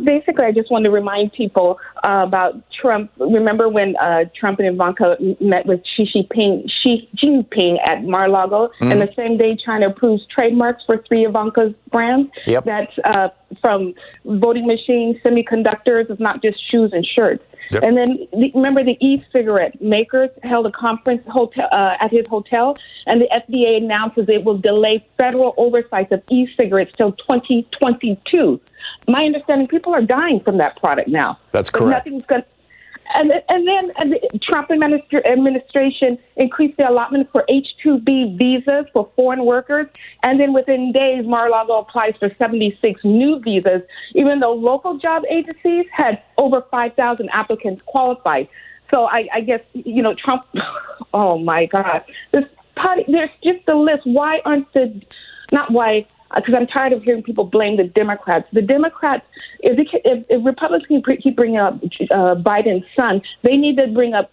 Basically, I just wanted to remind people about Trump. Remember when Trump and Ivanka met with Xi Jinping at Mar-a-Lago, and the same day China approves trademarks for 3 Ivanka's brands? Yep. That's from voting machines, semiconductors, it's not just shoes and shirts. Yep. And then remember the e-cigarette makers held a conference at his hotel, and the FDA announces it will delay federal oversight of e-cigarettes till 2022. My understanding, people are dying from that product now. That's correct. Nothing's going. And then the Trump administration increased the allotment for H-2B visas for foreign workers, and then within days, Mar-a-Lago applies for 76 new visas, even though local job agencies had over 5,000 applicants qualified. So I guess, Trump, oh my God, there's just a list. Why aren't because I'm tired of hearing people blame the Democrats. The Democrats, if Republicans keep bringing up Biden's son, they need to bring up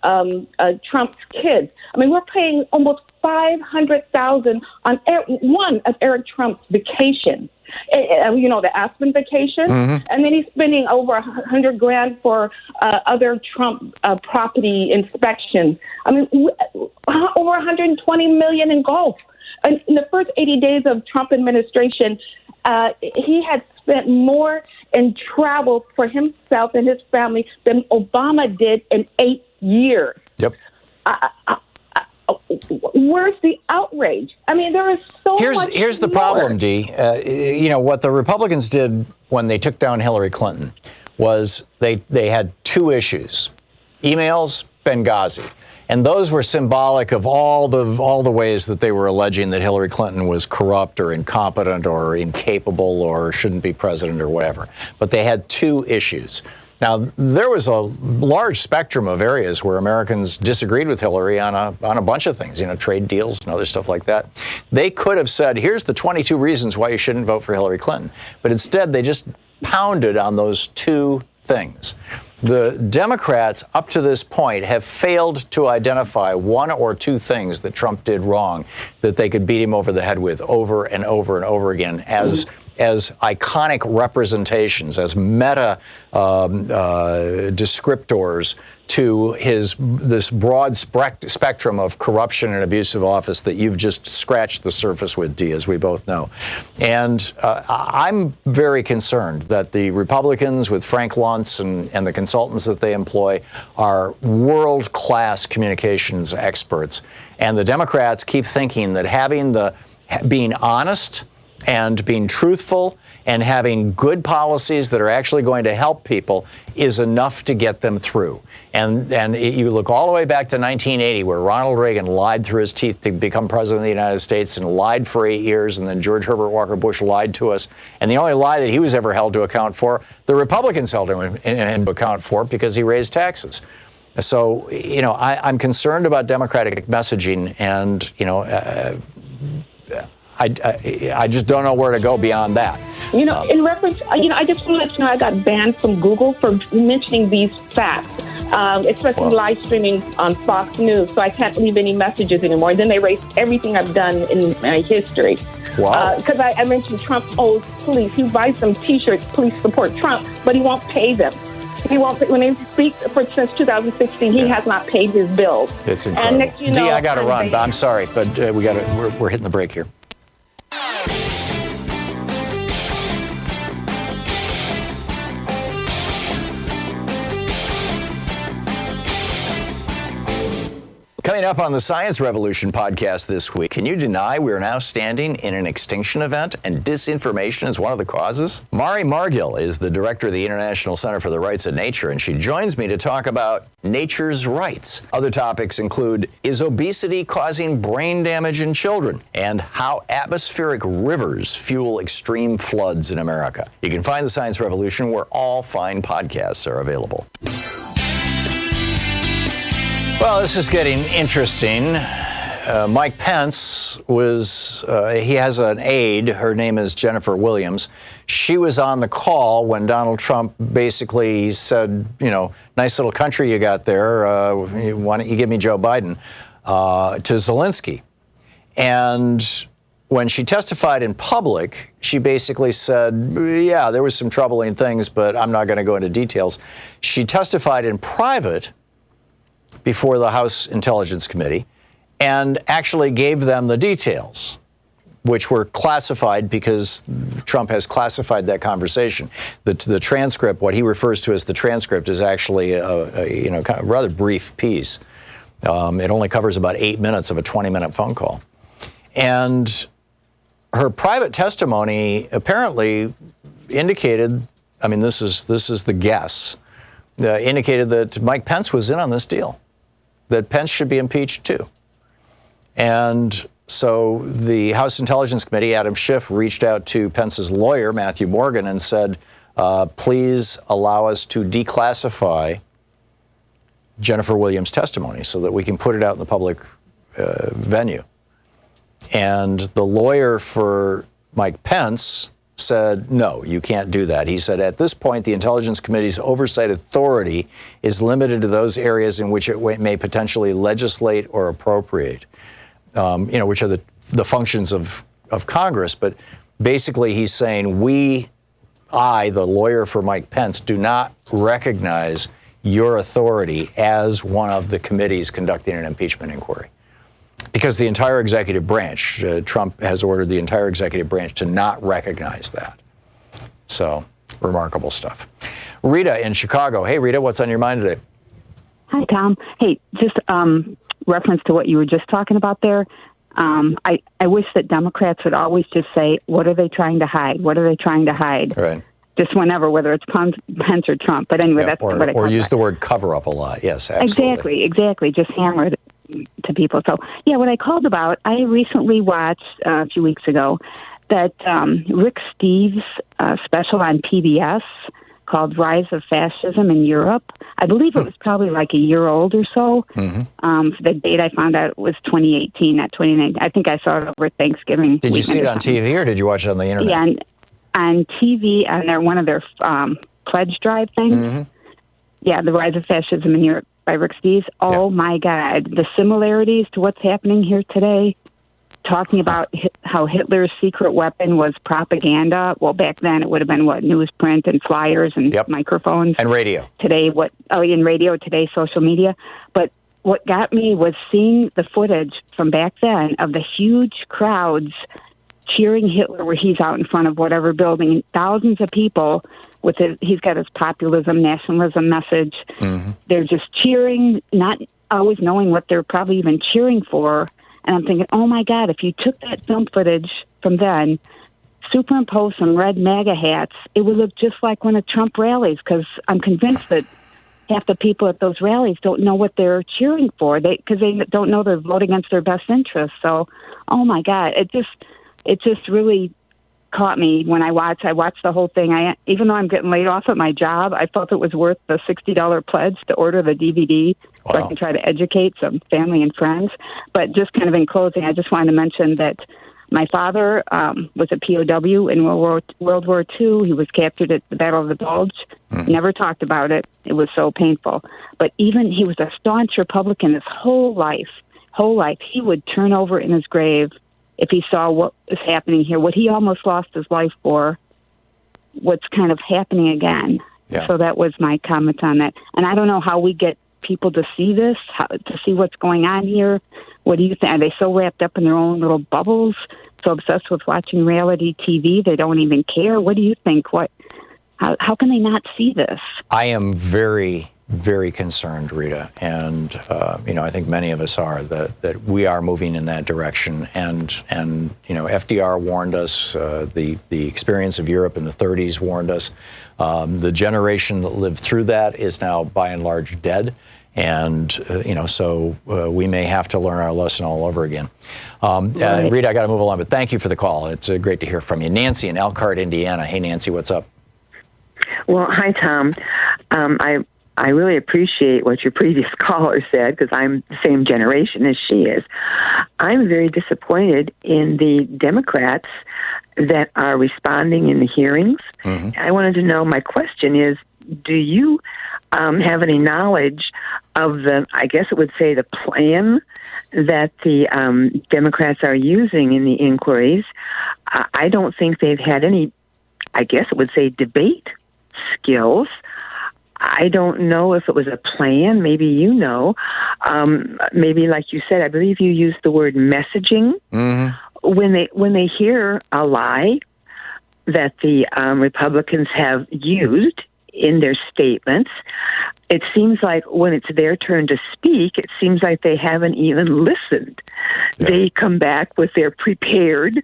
Trump's kids. I mean, we're paying almost $500,000 on one of Eric Trump's vacations. The Aspen vacation, and then he's spending over $100,000 for other Trump property inspections. I mean, over $120 million in golf. In the first 80 days of Trump administration, he had spent more in travel for himself and his family than Obama did in 8 years. Yep. Where's the outrage? I mean, there is so much. Here's the problem, Dee. What the Republicans did when they took down Hillary Clinton was they had 2 issues: emails, Benghazi. And those were symbolic of all the ways that they were alleging that Hillary Clinton was corrupt or incompetent or incapable or shouldn't be president or whatever. But they had 2 issues. Now, there was a large spectrum of areas where Americans disagreed with Hillary on a bunch of things, trade deals and other stuff like that. They could have said, here's the 22 reasons why you shouldn't vote for Hillary Clinton. But instead, they just pounded on those 2 things. The Democrats, up to this point, have failed to identify 1 or 2 things that Trump did wrong that they could beat him over the head with over and over and over again as iconic representations, as meta descriptors to this broad spectrum of corruption and abuse of office that you've just scratched the surface with, Dee, as we both know. And I'm very concerned that the Republicans with Frank Luntz and the consultants that they employ are world-class communications experts. And the Democrats keep thinking that being honest and being truthful and having good policies that are actually going to help people is enough to get them through. And you look all the way back to 1980, where Ronald Reagan lied through his teeth to become president of the United States and lied for 8 years, and then George Herbert Walker Bush lied to us. And the only lie that he was ever held to account for, the Republicans held him to account for because he raised taxes. So, I'm concerned about Democratic messaging, and, I just don't know where to go beyond that. In reference, I just want to let you know I got banned from Google for mentioning these facts, especially live streaming on Fox News, so I can't leave any messages anymore. Then they erased everything I've done in my history. Wow. Because I mentioned Trump owes police. He buys some T-shirts, police support Trump, but he won't pay them. He won't. When they speak since 2016, he has not paid his bills. It's incredible. And next, Dee, I got to run. I'm sorry, but we're hitting the break here. Coming up on the Science Revolution podcast this week, can you deny we are now standing in an extinction event and disinformation is one of the causes? Mari Margil is the director of the International Center for the Rights of Nature, and she joins me to talk about nature's rights. Other topics include, is obesity causing brain damage in children? And how atmospheric rivers fuel extreme floods in America. You can find the Science Revolution where all fine podcasts are available. Well, this is getting interesting. Mike Pence he has an aide. Her name is Jennifer Williams. She was on the call when Donald Trump basically said, nice little country you got there. Why don't you give me Joe Biden to Zelensky? And when she testified in public, she basically said, yeah, there was some troubling things, but I'm not going to go into details. She testified in private before the House Intelligence Committee and actually gave them the details, which were classified because Trump has classified that conversation. The transcript, what he refers to as the transcript, is actually a kind of rather brief piece. It only covers about 8 minutes of a 20-minute phone call. And her private testimony apparently indicated, this is the guess, indicated that Mike Pence was in on this deal, that Pence should be impeached too. And so the House Intelligence Committee, Adam Schiff, reached out to Pence's lawyer, Matthew Morgan, and said, please allow us to declassify Jennifer Williams' testimony so that we can put it out in the public venue. And the lawyer for Mike Pence said, no, you can't do that. He said, at this point, the Intelligence Committee's oversight authority is limited to those areas in which it may potentially legislate or appropriate, which are the functions of Congress. But basically, he's saying, the lawyer for Mike Pence, do not recognize your authority as one of the committees conducting an impeachment inquiry. Because the entire executive branch, Trump has ordered the entire executive branch to not recognize that. So, remarkable stuff. Rita in Chicago. Hey, Rita, what's on your mind today? Hi, Tom. Hey, just reference to what you were just talking about there. I wish that Democrats would always just say, what are they trying to hide? What are they trying to hide? Right. Just whenever, whether it's Pence or Trump. But anyway, that's what I Or use the word cover up a lot. Yes, absolutely. Exactly. Just hammer it to people. So, yeah, what I called about, I recently watched a few weeks ago that Rick Steves special on PBS called Rise of Fascism in Europe. I believe it was probably like a year old or so. Mm-hmm. The date I found out was 2018, not 2019. I think I saw it over Thanksgiving. Did you see it on TV or did you watch it on the internet? Yeah, on TV, on one of their pledge drive things. Mm-hmm. Yeah, The Rise of Fascism in Europe by Rick Steves. Oh, my God. The similarities to what's happening here today, talking about how Hitler's secret weapon was propaganda. Well, back then it would have been newsprint and flyers and microphones and radio. Today, in radio today, social media. But what got me was seeing the footage from back then of the huge crowds cheering Hitler where he's out in front of whatever building, thousands of people he's got his populism, nationalism message. Mm-hmm. They're just cheering, not always knowing what they're probably even cheering for. And I'm thinking, oh my God, if you took that film footage from then, superimpose some red MAGA hats, it would look just like one of Trump rallies, because I'm convinced that half the people at those rallies don't know what they're cheering for, because they don't know they're voting against their best interests. So, oh my God, it just really caught me when I watched the whole thing. Even though I'm getting laid off at my job, I felt it was worth the $60 pledge to order the DVD so I can try to educate some family and friends. But just kind of in closing, I just wanted to mention that my father was a POW in World War II. He was captured at the Battle of the Bulge. Never talked about it. It was so painful. But even he was a staunch Republican his whole life. He would turn over in his grave if he saw what was happening here, what he almost lost his life for, what's kind of happening again. Yeah. So that was my comment on that. And I don't know how we get people to see this, to see what's going on here. What do you think? Are they so wrapped up in their own little bubbles, so obsessed with watching reality TV they don't even care? What do you think? How can they not see this? I am very, very concerned, Rita, and I think many of us are that we are moving in that direction. And FDR warned us. The experience of Europe in the 30s warned us. The generation that lived through that is now by and large dead. And, so we may have to learn our lesson all over again. Right. Rita, I got to move along, but thank you for the call. It's great to hear from you. Nancy in Elkhart, Indiana. Hey, Nancy, what's up? Well, hi, Tom. I really appreciate what your previous caller said, because I'm the same generation as she is. I'm very disappointed in the Democrats that are responding in the hearings. Mm-hmm. I wanted to know, my question is, do you have any knowledge of I guess it would say the plan that the Democrats are using in the inquiries? I don't think they've had any, I guess it would say, debate skills. I don't know if it was a plan. Maybe you know. Maybe, like you said, I believe you used the word messaging. Mm-hmm. When they hear a lie that the Republicans have used in their statements, it seems like when it's their turn to speak, it seems like they haven't even listened. Yeah. They come back with their prepared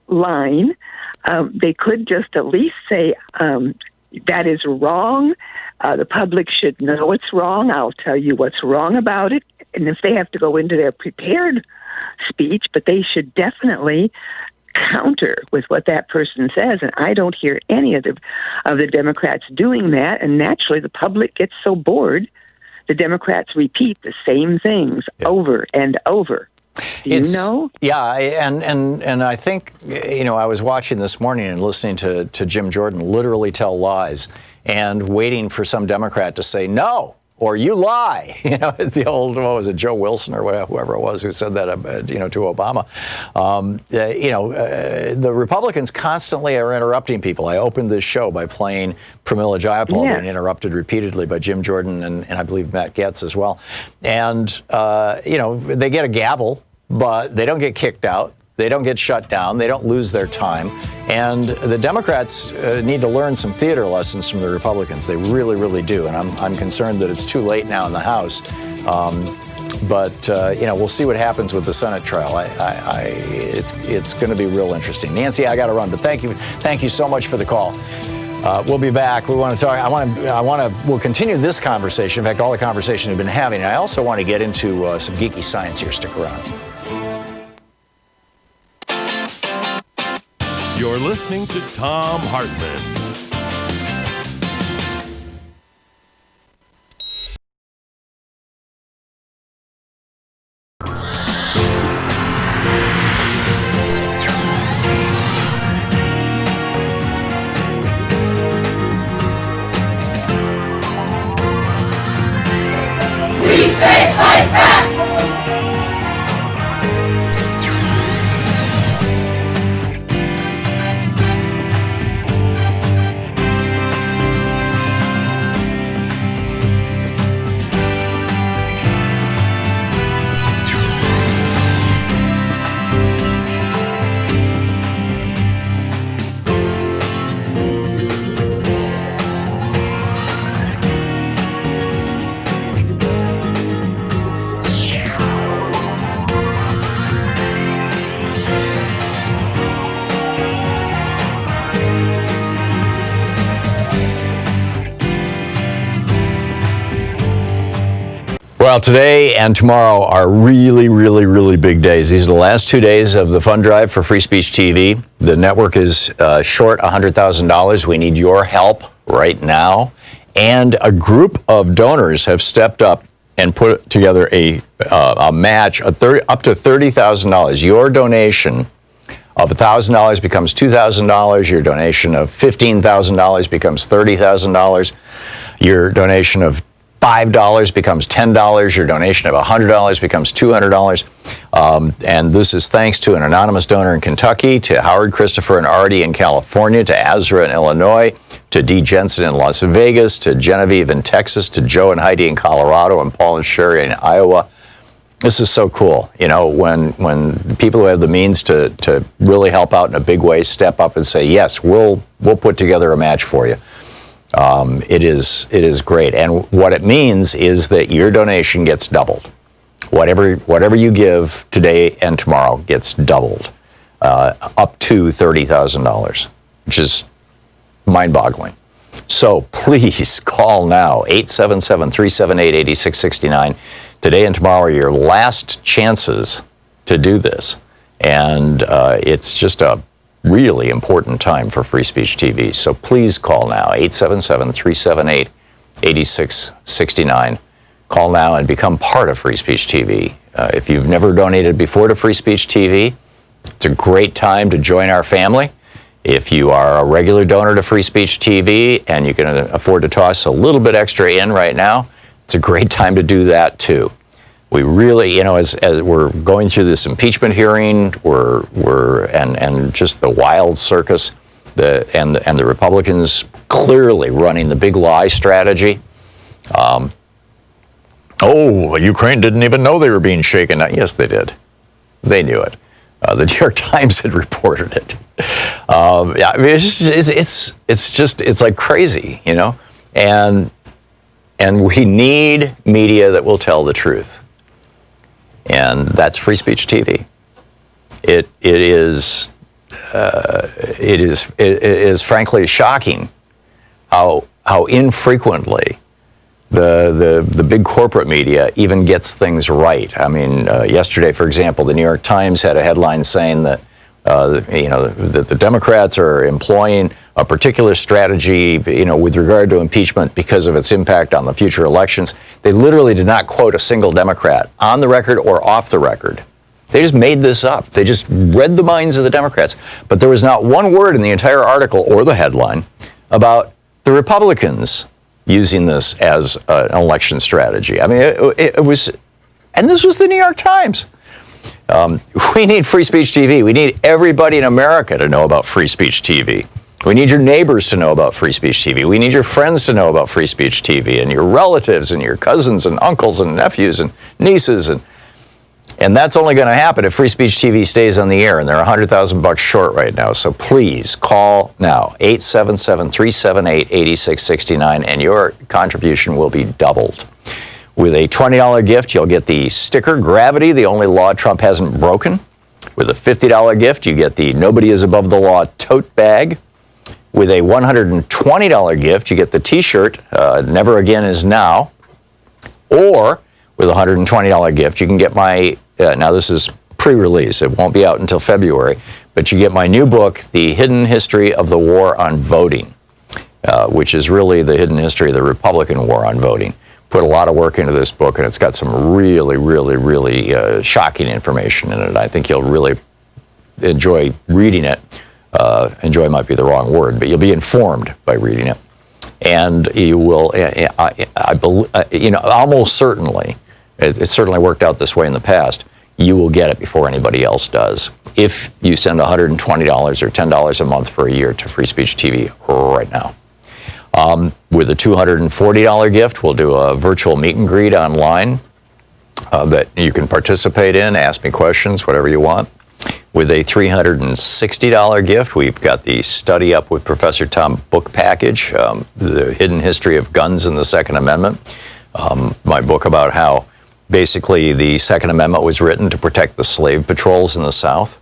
line. They could just at least say, that is wrong. The public should know it's wrong. I'll tell you what's wrong about it. And if they have to go into their prepared speech, but they should definitely counter with what that person says. And I don't hear any of the Democrats doing that. And naturally, the public gets so bored, the Democrats repeat the same things over and over. Do you know? Yeah, and I think, I was watching this morning and listening to Jim Jordan literally tell lies and waiting for some Democrat to say no, or you lie. It's the old, what was it, Joe Wilson or whoever it was who said that, to Obama. The Republicans constantly are interrupting people. I opened this show by playing Pramila Jayapal being interrupted repeatedly by Jim Jordan and I believe Matt Gaetz as well. And, they get a gavel, but they don't get kicked out. They don't get shut down. They don't lose their time. And the Democrats need to learn some theater lessons from the Republicans. They really, really do. And I'm concerned that it's too late now in the House. But we'll see what happens with the Senate trial. It's going to be real interesting. Nancy, I got to run, but thank you so much for the call. We'll be back. We want to talk. We'll continue this conversation. In fact, all the conversation we've been having. And I also want to get into some geeky science here. Stick around. You're listening to Thom Hartmann. Well, today and tomorrow are really, really, really big days. These are the last 2 days of the fund drive for Free Speech TV. The network is short $100,000. We need your help right now. And a group of donors have stepped up and put together a match up to $30,000. Your donation of $1,000 becomes $2,000. Your donation of $15,000 becomes $30,000. Your donation of $5 becomes $10. Your donation of $100 becomes $200. And this is thanks to an anonymous donor in Kentucky, to Howard, Christopher, and Artie in California, to Azra in Illinois, to Dee Jensen in Las Vegas, to Genevieve in Texas, to Joe and Heidi in Colorado, and Paul and Sherry in Iowa. This is so cool. You know, when people who have the means to really help out in a big way step up and say, yes, we'll put together a match for you. It is great. And what it means is that your donation gets doubled. Whatever you give today and tomorrow gets doubled, up to $30,000, which is mind-boggling. So please call now, 877-378-8669. Today and tomorrow are your last chances to do this. And it's just a really important time for Free Speech TV. So please call now, 877-378-8669. Call now and become part of Free Speech TV. If you've never donated before to Free Speech TV, it's a great time to join our family. If you are a regular donor to Free Speech TV and you can afford to toss a little bit extra in right now, it's a great time to do that too. We really, you know, as we're going through this impeachment hearing, and just the wild circus, the Republicans clearly running the big lie strategy. Ukraine didn't even know they were being shaken. Yes, they did. They knew it. The New York Times had reported it. Yeah, I mean, it's like crazy, you know, and we need media that will tell the truth. And that's Free Speech TV. It is frankly shocking how infrequently the big corporate media even gets things right. I mean, yesterday, for example, the New York Times had a headline saying that that the Democrats are employing a particular strategy, with regard to impeachment because of its impact on the future elections. They literally did not quote a single Democrat on the record or off the record. They just made this up. They just read the minds of the Democrats. But there was not one word in the entire article or the headline about the Republicans using this as an election strategy. I mean, it was, and this was the New York Times. We need Free Speech TV. We need everybody in America to know about Free Speech TV. We need your neighbors to know about Free Speech TV. We need your friends to know about Free Speech TV, and your relatives and your cousins and uncles and nephews and nieces. And that's only going to happen if Free Speech TV stays on the air, and they're $100,000 short right now. So please call now, 877-378-8669, and your contribution will be doubled. With a $20 gift, you'll get the sticker Gravity, the only law Trump hasn't broken. With a $50 gift, you get the Nobody is Above the Law tote bag. With a $120 gift, you get the t-shirt, Never Again Is Now. Or with a $120 gift, you can get my, now this is pre-release, it won't be out until February, but you get my new book, The Hidden History of the War on Voting, which is really the hidden history of the Republican war on voting. Put a lot of work into this book, and it's got some really, really, really shocking information in it. I think you'll really enjoy reading it. Enjoy might be the wrong word, but you'll be informed by reading it. And you will, almost certainly, it certainly worked out this way in the past, you will get it before anybody else does. If you send $120 or $10 a month for a year to Free Speech TV right now. With a $240 gift, we'll do a virtual meet and greet online that you can participate in, ask me questions, whatever you want. With a $360 gift, we've got the Study Up with Professor Tom book package, The Hidden History of Guns and the Second Amendment, my book about how basically the Second Amendment was written to protect the slave patrols in the South,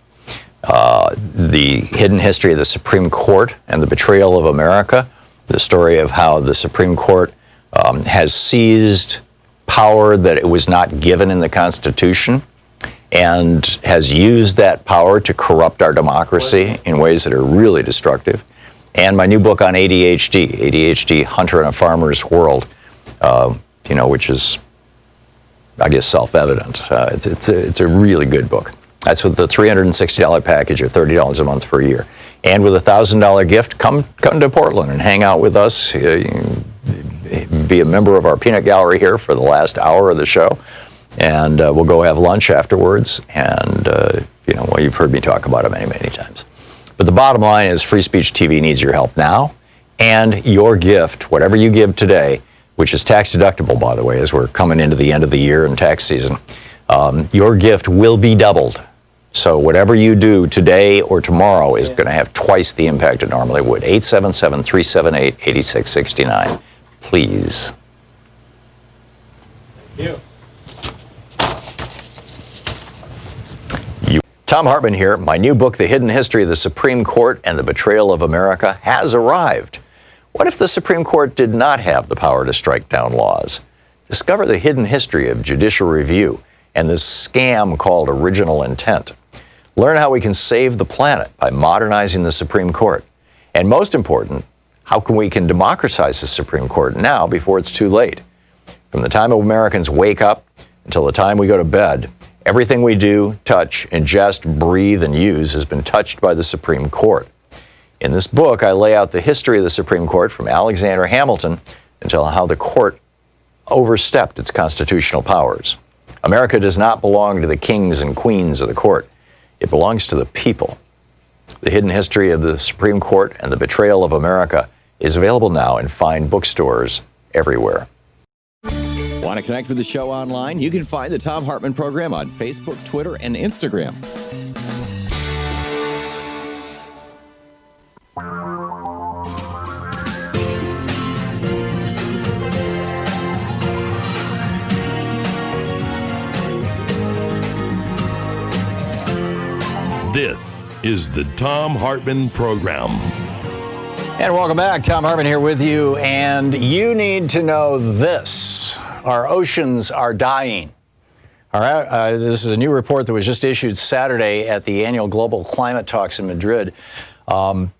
the hidden history of the Supreme Court and the betrayal of America, the story of how the Supreme Court has seized power that it was not given in the Constitution, and has used that power to corrupt our democracy in ways that are really destructive. And my new book on ADHD, Hunter in a Farmer's World, which is, I guess, self-evident. It's a really good book. That's with the $360 package or $30 a month for a year. And with a $1,000 gift, come to Portland and hang out with us. Be a member of our peanut gallery here for the last hour of the show. And we'll go have lunch afterwards. And, you've heard me talk about it many, many times. But the bottom line is Free Speech TV needs your help now. And your gift, whatever you give today, which is tax deductible, by the way, as we're coming into the end of the year and tax season, your gift will be doubled. So whatever you do today or tomorrow is going to have twice the impact it normally would. 877-378-8669. Please. Thank you. Thom Hartmann here. My new book, The Hidden History of the Supreme Court and the Betrayal of America, has arrived. What if the Supreme Court did not have the power to strike down laws? Discover the hidden history of judicial review and this scam called original intent. Learn how we can save the planet by modernizing the Supreme Court. And most important, how we can democratize the Supreme Court now before it's too late. From the time Americans wake up until the time we go to bed, everything we do, touch, ingest, breathe, and use has been touched by the Supreme Court. In this book, I lay out the history of the Supreme Court from Alexander Hamilton until how the court overstepped its constitutional powers. America does not belong to the kings and queens of the court. It belongs to the people. The Hidden History of the Supreme Court and the Betrayal of America is available now in fine bookstores everywhere. Want to connect with the show online? You can find the Thom Hartmann Program on Facebook, Twitter, and Instagram. This is the Thom Hartmann Program. And welcome back. Thom Hartmann here with you. And you need to know this. Our oceans are dying. All right. This is a new report that was just issued Saturday at the annual Global Climate Talks in Madrid.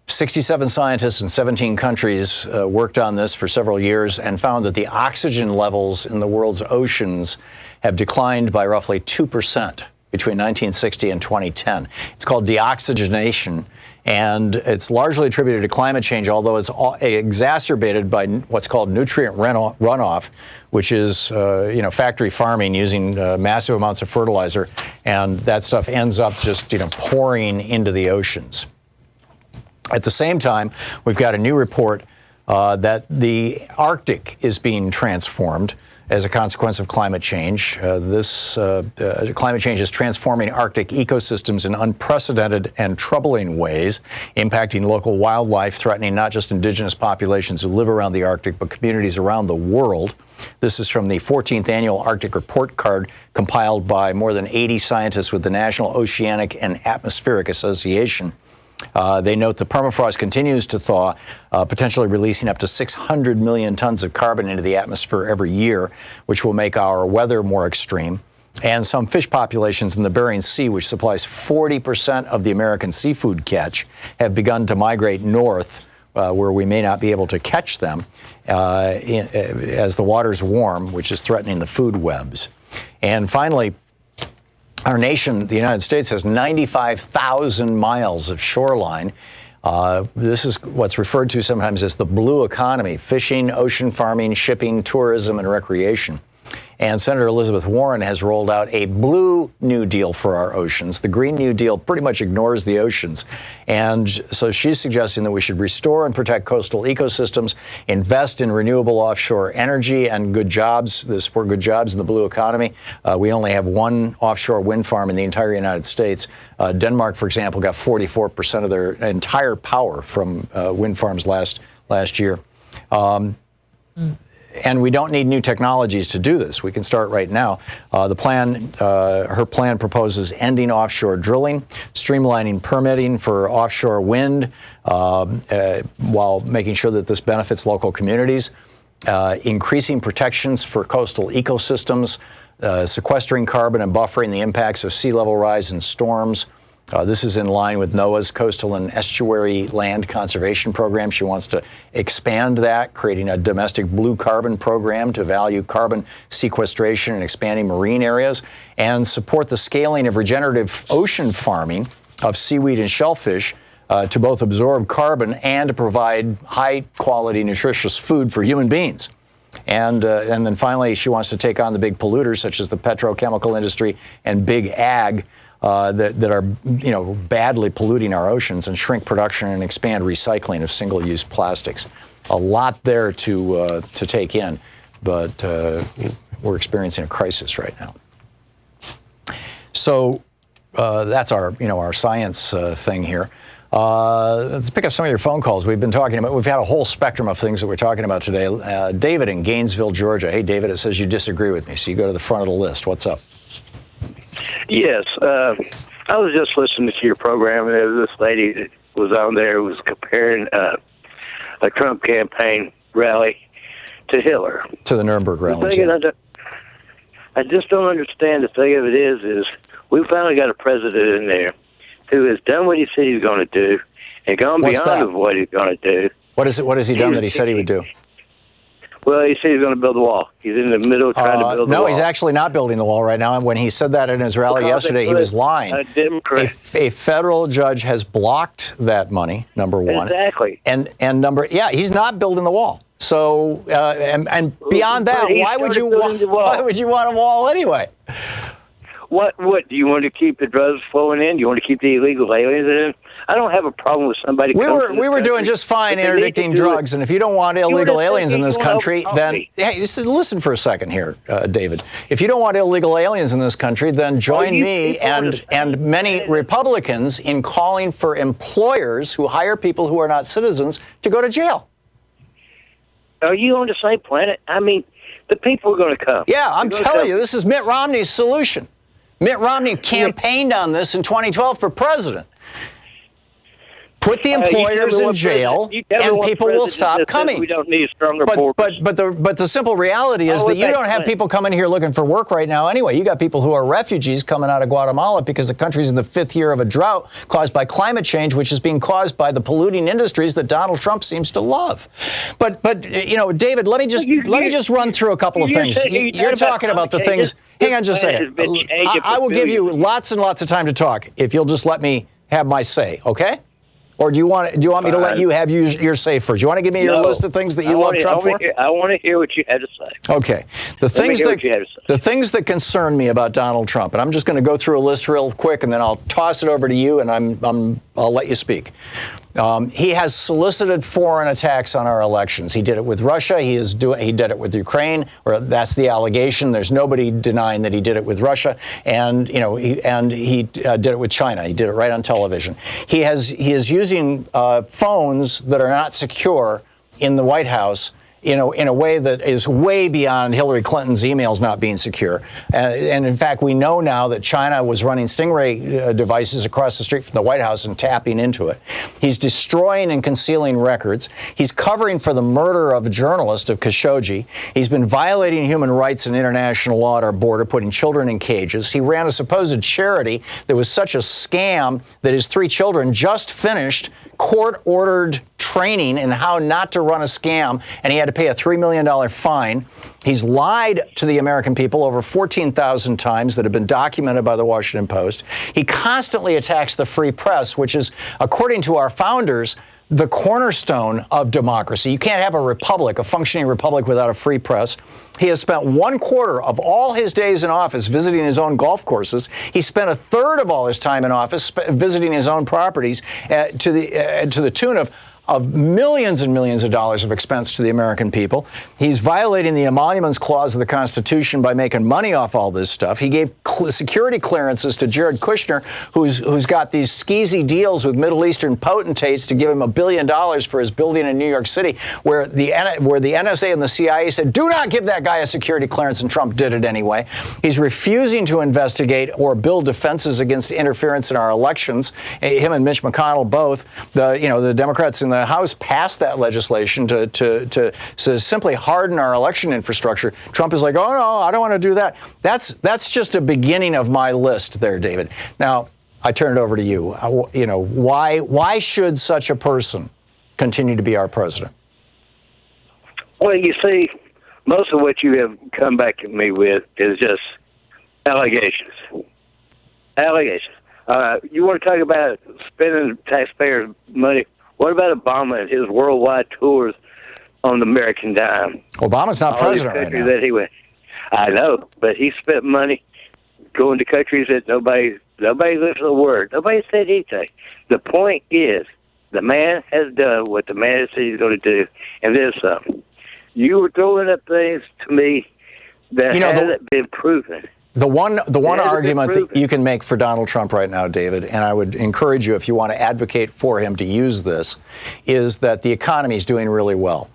67 scientists in 17 countries worked on this for several years and found that the oxygen levels in the world's oceans have declined by roughly 2%. Between 1960 and 2010. It's called deoxygenation, and it's largely attributed to climate change, although it's exacerbated by what's called nutrient runoff, which is factory farming using massive amounts of fertilizer, and that stuff ends up just pouring into the oceans. At the same time, we've got a new report that the Arctic is being transformed as a consequence of climate change. Climate change is transforming Arctic ecosystems in unprecedented and troubling ways, impacting local wildlife, threatening not just indigenous populations who live around the Arctic, but communities around the world. This is from the 14th Annual Arctic Report Card, compiled by more than 80 scientists with the National Oceanic and Atmospheric Association. They note the permafrost continues to thaw, potentially releasing up to 600 million tons of carbon into the atmosphere every year, which will make our weather more extreme. And some fish populations in the Bering Sea, which supplies 40% of the American seafood catch, have begun to migrate north, where we may not be able to catch them as the waters warm, which is threatening the food webs. And finally, our nation, the United States, has 95,000 miles of shoreline. This is what's referred to sometimes as the blue economy: fishing, ocean farming, shipping, tourism, and recreation. And Senator Elizabeth Warren has rolled out a blue New Deal for our oceans. The Green New Deal pretty much ignores the oceans. And so she's suggesting that we should restore and protect coastal ecosystems, invest in renewable offshore energy and good jobs, support good jobs in the blue economy. We only have one offshore wind farm in the entire United States. Denmark, for example, got 44% of their entire power from wind farms last year. And we don't need new technologies to do this. We can start right now. Her plan proposes ending offshore drilling, streamlining permitting for offshore wind, while making sure that this benefits local communities. increasing protections for coastal ecosystems, sequestering carbon and buffering the impacts of sea level rise and storms. This is in line with NOAA's Coastal and Estuary Land Conservation Program. She wants to expand that, creating a domestic blue carbon program to value carbon sequestration and expanding marine areas, and support the scaling of regenerative ocean farming of seaweed and shellfish to both absorb carbon and to provide high-quality, nutritious food for human beings. And then finally, she wants to take on the big polluters, such as the petrochemical industry and big ag, that are, badly polluting our oceans, and shrink production and expand recycling of single-use plastics. A lot there to take in, but we're experiencing a crisis right now. So that's our science thing here. Let's pick up some of your phone calls. We've had a whole spectrum of things that we're talking about today. David in Gainesville, Georgia. Hey, David, it says you disagree with me, so you go to the front of the list. What's up? Yes, I was just listening to your program, and there was this lady that was on there who was comparing a Trump campaign rally to Hitler. To the Nuremberg rallies. I just don't understand. The thing of it is we finally got a president in there who has done what he said he was going to do and gone beyond of what he's going to do. What has he done that he said he would do? Well, he said he's going to build a wall. He's in the middle trying to build a wall. No, he's actually not building the wall right now. And when he said that in his rally yesterday, he was lying. A federal judge has blocked that money, number one. Exactly. And he's not building the wall. So, and beyond that, why would you want a wall anyway? What do you want to keep the drugs flowing in? Do you want to keep the illegal aliens in? I don't have a problem with somebody. We were doing just fine interdicting drugs, and if you don't want illegal aliens in this country, then listen for a second here, David. If you don't want illegal aliens in this country, then join me and many Republicans in calling for employers who hire people who are not citizens to go to jail. Are you on the same planet? I mean, the people are going to come. Yeah, I'm telling you, this is Mitt Romney's solution. Mitt Romney campaigned on this in 2012 for president. Put the employers in jail, and people will stop coming. We don't need a stronger border. But the simple reality is that you don't have people coming here looking for work right now anyway. You got people who are refugees coming out of Guatemala because the country's in the 5th year of a drought caused by climate change, which is being caused by the polluting industries that Donald Trump seems to love. But David, let me just run through a couple of things. You're talking about the things. Hang on just a second. I will give you lots and lots of time to talk if you'll just let me have my say, okay? Or do you want me to let you have your say first? Do you want to give me your list of things that you love Trump for? I want to hear what you had to say. Okay. The things that concern me about Donald Trump, and I'm just going to go through a list real quick, and then I'll toss it over to you, and I'll let you speak. He has solicited foreign attacks on our elections. He did it with Russia. He did it with Ukraine, or that's the allegation. There's nobody denying that he did it with Russia, and he did it with China. He did it right on television. He is using phones that are not secure in the White House in a way that is way beyond Hillary Clinton's emails not being secure. And in fact, we know now that China was running Stingray devices across the street from the White House and tapping into it. He's destroying and concealing records. He's covering for the murder of a journalist, of Khashoggi. He's been violating human rights and international law at our border, putting children in cages. He ran a supposed charity that was such a scam that his 3 children just finished court-ordered training in how not to run a scam, and he had to pay a $3 million fine. He's lied to the American people over 14,000 times that have been documented by the Washington Post. He constantly attacks the free press, which is, according to our founders, the cornerstone of democracy. You can't have a functioning republic without a free press. He has spent 1/4 of all his days in office visiting his own golf courses. He spent 1/3 of all his time in office visiting his own properties to the tune of millions and millions of dollars of expense to the American people. He's violating the emoluments clause of the Constitution by making money off all this stuff. He gave security clearances to Jared Kushner, who's got these skeezy deals with Middle Eastern potentates to give him $1 billion for his building in New York City, where the NSA and the CIA said, do not give that guy a security clearance, and Trump did it anyway. He's refusing to investigate or build defenses against interference in our elections. Him and Mitch McConnell both, the Democrats in the House passed that legislation to simply harden our election infrastructure, Trump is like, oh, no, I don't want to do that. That's just a beginning of my list there, David. Now, I turn it over to you. Why should such a person continue to be our president? Well, you see, most of what you have come back at me with is just allegations. Allegations. You want to talk about spending taxpayers' money? What about Obama and his worldwide tours on the American dime? Obama's not president right now. That he went. I know, but he spent money going to countries that nobody listened to a word. Nobody said anything. The point is, the man has done what the man said he's going to do, and then some. You were throwing up things to me that hasn't been proven. The one argument that you can make for Donald Trump right now, David, and I would encourage you, if you want to advocate for him, to use this, is that the economy is doing really well.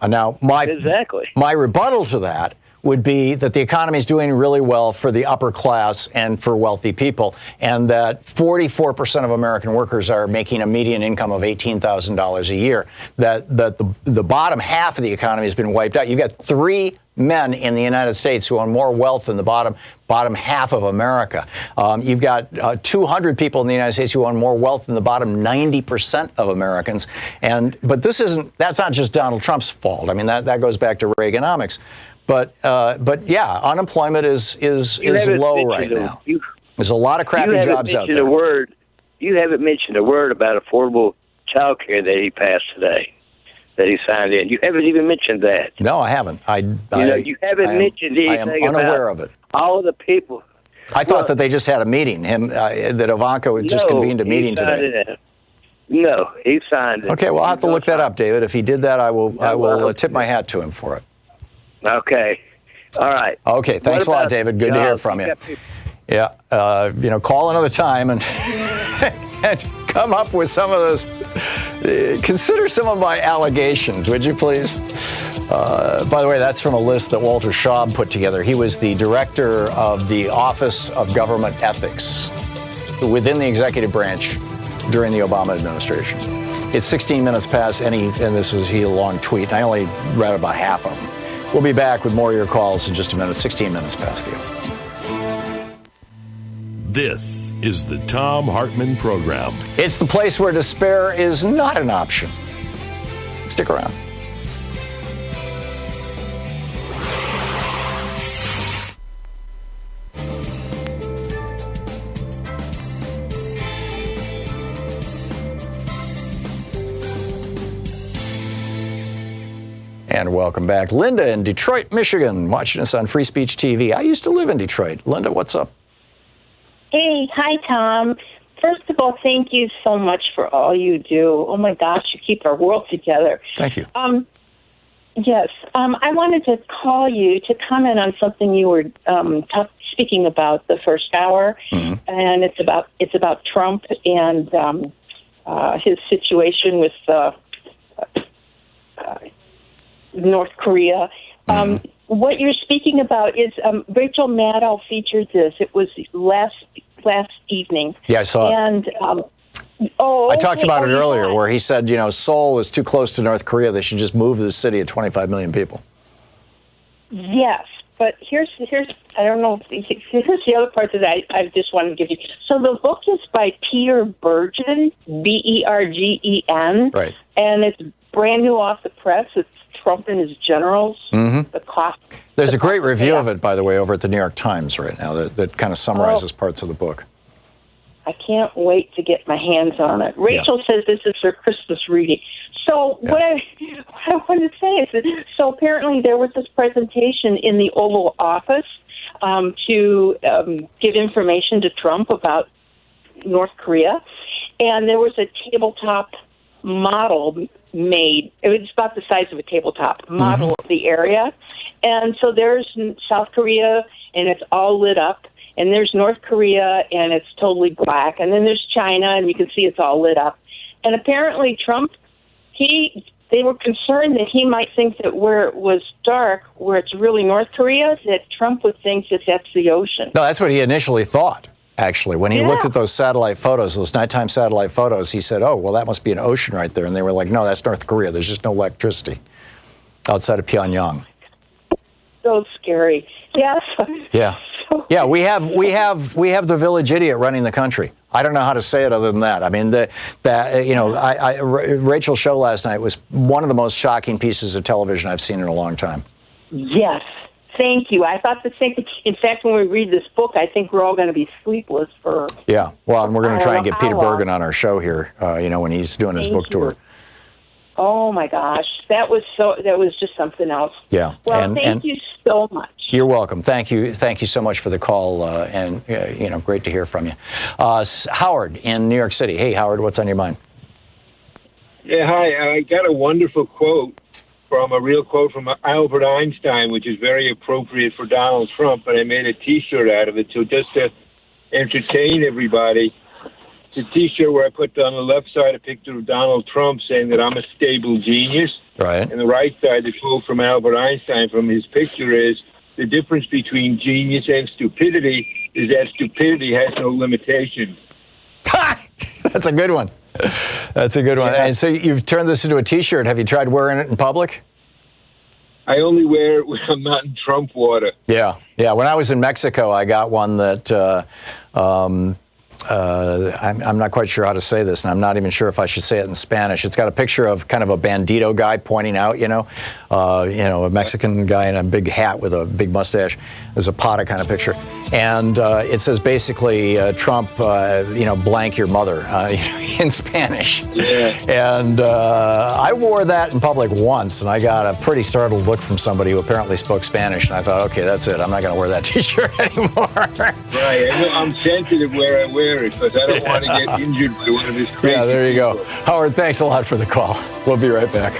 Now, my rebuttal to that would be that the economy is doing really well for the upper class and for wealthy people, and that 44% of American workers are making a median income of $18,000 a year, that the bottom half of the economy has been wiped out. You've got 3 men in the United States who own more wealth than the bottom half of America. You've got 200 people in the United States who own more wealth than the bottom 90% of Americans. But that's not just Donald Trump's fault. I mean, that goes back to Reaganomics. But yeah, unemployment is low right now. There's a lot of crappy jobs out there. You haven't mentioned a word about affordable child care that he passed today, that he signed in. You haven't even mentioned that. No, I haven't. You haven't mentioned anything. I am unaware of it. All of the people. I thought that they just had a meeting. That Ivanka just convened a meeting today. No, he signed it. Okay, well, I'll have to look that up, David. If he did that, I will tip my hat to him for it. Okay. All right. Okay. Thanks a lot, David. Good to hear from you. Yeah. Call another time and come up with some of those. Consider some of my allegations, would you please? By the way, that's from a list that Walter Schaub put together. He was the director of the Office of Government Ethics within the executive branch during the Obama administration. It's 16 minutes past and this was a long tweet. I only read about half of them. We'll be back with more of your calls in just a minute, 16 minutes past the hour. This is the Thom Hartmann Program. It's the place where despair is not an option. Stick around. And welcome back. Linda in Detroit, Michigan, watching us on Free Speech TV. I used to live in Detroit. Linda, what's up? Hey, hi, Tom. First of all, thank you so much for all you do. Oh, my gosh, you keep our world together. Thank you. Yes, I wanted to call you to comment on something you were speaking about the first hour, and it's about Trump and his situation with North Korea. What you're speaking about is Rachel Maddow featured this. It was last evening. Yeah, I saw it. And I talked about it earlier, where he said, Seoul is too close to North Korea. They should just move to the city of 25 million people. Yes, but here's I don't know. Here's the other part that I just wanted to give you. So the book is by Peter Bergen, Bergen, right? And it's brand new off the press. It's Trump and his generals. The cost. There's a great review of it, by the way, over at the New York Times right now that kind of summarizes parts of the book. I can't wait to get my hands on it. Rachel says this is her Christmas reading. So what I wanted to say is that, so apparently there was this presentation in the Oval Office to give information to Trump about North Korea, and there was a tabletop model made. It was about the size of a tabletop model of the area. And so there's South Korea, and it's all lit up. And there's North Korea, and it's totally black. And then there's China, and you can see it's all lit up. And apparently Trump, they were concerned that he might think that where it was dark, where it's really North Korea, that Trump would think that that's the ocean. No, that's what he initially thought. Actually, when he looked at those satellite photos, those nighttime satellite photos, he said, "Oh, well, that must be an ocean right there." And they were like, "No, that's North Korea. There's just no electricity outside of Pyongyang." So scary. Yes. Yeah. Yeah, we have the village idiot running the country. I don't know how to say it other than that. I mean, Rachel's show last night was one of the most shocking pieces of television I've seen in a long time. Yes. Thank you. I thought the same thing. In fact, when we read this book, I think we're all going to be sleepless for. Yeah. Well, and we're going to try and get Peter Bergen on our show here, when he's doing his book tour. Oh my gosh, that was just something else. Yeah. Well, thank you so much. You're welcome. Thank you so much for the call, and great to hear from you. Howard in New York City. Hey, Howard, what's on your mind? Yeah, hi. I got a wonderful quote a real quote from Albert Einstein, which is very appropriate for Donald Trump, but I made a T-shirt out of it. So just to entertain everybody, it's a T-shirt where I put on the left side a picture of Donald Trump saying that I'm a stable genius. Right. And the right side, the quote from Albert Einstein from his picture is, the difference between genius and stupidity is that stupidity has no limitations. That's a good one. That's a good one. And so you've turned this into a T-shirt. Have you tried wearing it in public? I only wear it when I'm not in Trump water. Yeah. When I was in Mexico, I got one that I'm not quite sure how to say this, and I'm not even sure if I should say it in Spanish. It's got a picture of kind of a bandito guy pointing out, a Mexican guy in a big hat with a big mustache. There's a Zapata kind of picture. And it says basically, Trump, blank your mother, in Spanish. Yeah. And I wore that in public once, and I got a pretty startled look from somebody who apparently spoke Spanish. And I thought, okay, that's it. I'm not going to wear that T-shirt anymore. Right. I know I'm sensitive where I wear it, because I don't want to get injured by one of his crazy Yeah, there you people. go. Howard, thanks a lot for the call. We'll be right back.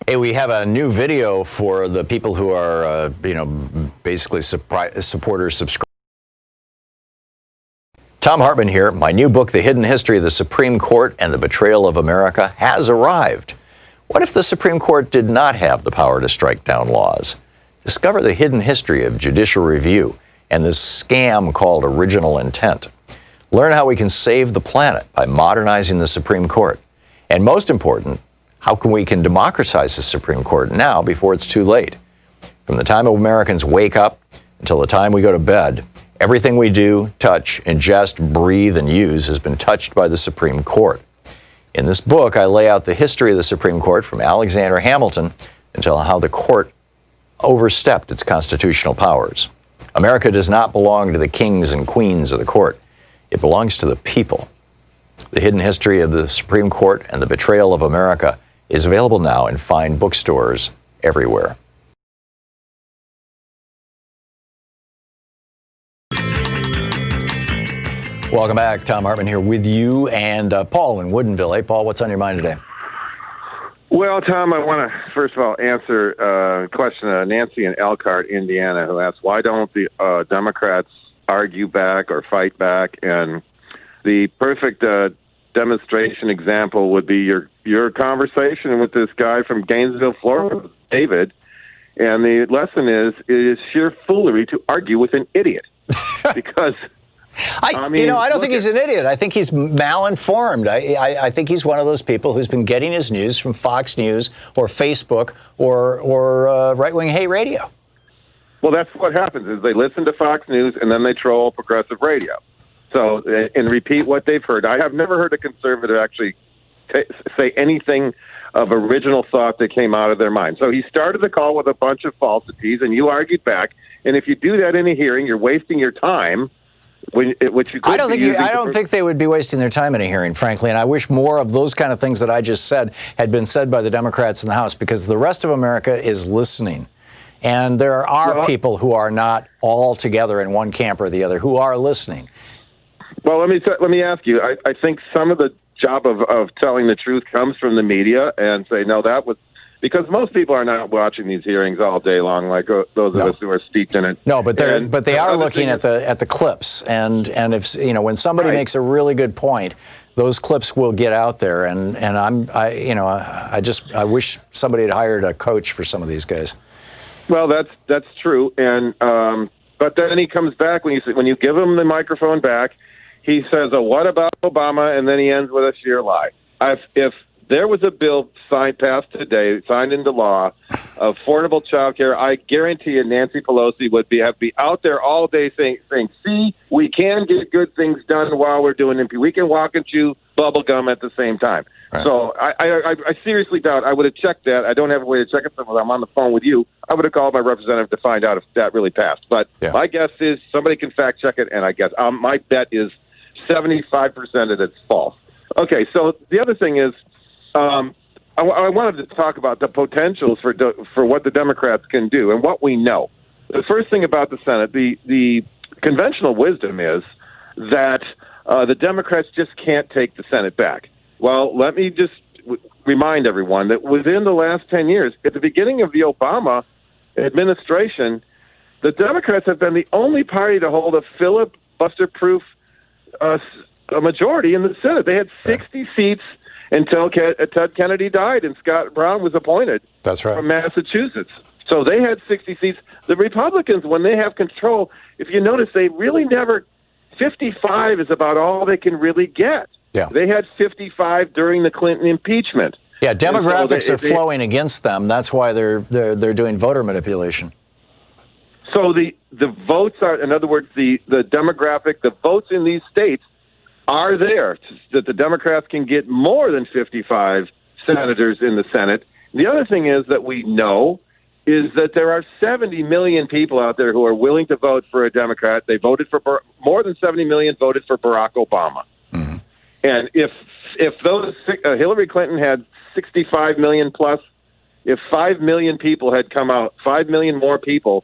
Hey, we have a new video for the people who are, basically supporters, subscribers. Thom Hartmann here. My new book, The Hidden History of the Supreme Court and the Betrayal of America, has arrived. What if the Supreme Court did not have the power to strike down laws? Discover the hidden history of judicial review and this scam called original intent. Learn how we can save the planet by modernizing the Supreme Court. And most important, how we can democratize the Supreme Court now before it's too late. From the time Americans wake up until the time we go to bed, everything we do, touch, ingest, breathe, and use has been touched by the Supreme Court. In this book, I lay out the history of the Supreme Court from Alexander Hamilton until how the court overstepped its constitutional powers. America does not belong to the kings and queens of the court. It belongs to the people. The Hidden History of the Supreme Court and the Betrayal of America is available now in fine bookstores everywhere. Welcome back. Thom Hartmann here with you and Paul in Woodinville. Hey, Paul, what's on your mind today? Well, Tom, I want to, first of all, answer a question of Nancy in Elkhart, Indiana, who asked, why don't the Democrats argue back or fight back? And the perfect demonstration example would be your conversation with this guy from Gainesville, Florida, David. And the lesson is, it is sheer foolery to argue with an idiot. Because... I don't think he's an idiot. I think he's malinformed. I think he's one of those people who's been getting his news from Fox News or Facebook or right-wing hate radio. Well, that's what happens is they listen to Fox News and then they troll progressive radio. So, and repeat what they've heard. I have never heard a conservative actually say anything of original thought that came out of their mind. So he started the call with a bunch of falsities and you argued back. And if you do that in a hearing, you're wasting your time. I don't think they would be wasting their time in a hearing, frankly, and I wish more of those kind of things that I just said had been said by the Democrats in the House, because the rest of America is listening. And there are people who are not all together in one camp or the other, who are listening. Well, let me ask you, I think some of the job of telling the truth comes from the media and say, no, that was because most people are not watching these hearings all day long, like those of us who are steeped in it. No, but they are looking at the clips, and if when somebody makes a really good point, those clips will get out there, and I wish somebody had hired a coach for some of these guys. Well, that's true, and but then he comes back when you give him the microphone back, he says, "Oh, what about Obama?" And then he ends with a sheer lie. If there was a bill passed today, signed into law, affordable child care, I guarantee you Nancy Pelosi would be out there all day saying, see, we can get good things done while we're doing impeachment. We can walk and chew bubble gum at the same time. Right. So I seriously doubt I would have checked that. I don't have a way to check it, so I'm on the phone with you. I would have called my representative to find out if that really passed. But my guess is somebody can fact check it, and I guess my bet is 75% that it's false. Okay, so the other thing is, I wanted to talk about the potentials for what the Democrats can do and what we know. The first thing about the Senate, the conventional wisdom is that the Democrats just can't take the Senate back. Well, let me just remind everyone that within the last 10 years, at the beginning of the Obama administration, the Democrats have been the only party to hold a filibuster-proof a majority in the Senate. They had 60 seats until Ted Kennedy died and Scott Brown was appointed. That's right. From Massachusetts. So they had 60 seats. The Republicans, when they have control, if you notice, they really never, 55 is about all they can really get. Yeah. They had 55 during the Clinton impeachment. Yeah, demographics are flowing against them. That's why they're doing voter manipulation. So the votes are, in other words, the demographic, the votes in these states are there that the Democrats can get more than 55 senators in the Senate. The other thing is that we know is that there are 70 million people out there who are willing to vote for a Democrat. They voted for more than 70 million voted for Barack Obama. Mm-hmm. And if those Hillary Clinton had 65 million plus, if 5 million people had come out, 5 million more people,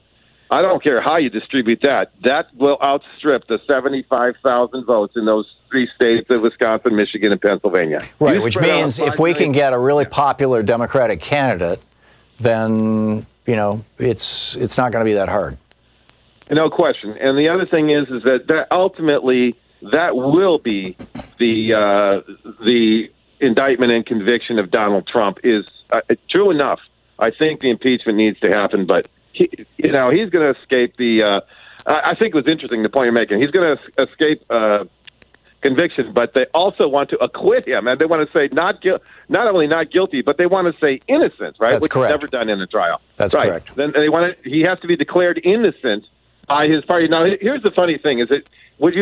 I don't care how you distribute that, that will outstrip the 75,000 votes in those three states of Wisconsin, Michigan, and Pennsylvania. Right, which means if we can get a really popular Democratic candidate, then, it's not going to be that hard. No question. And the other thing is that ultimately that will be the indictment and conviction of Donald Trump is true enough. I think the impeachment needs to happen, but he's going to escape the. I think it was interesting the point you're making. He's going to escape conviction, but they also want to acquit him, and they want to say not only not guilty, but they want to say innocent, right? That's which correct. is never done in a trial. That's right. correct. Then they want he has to be declared innocent by his party. Now, here's the funny thing: is that when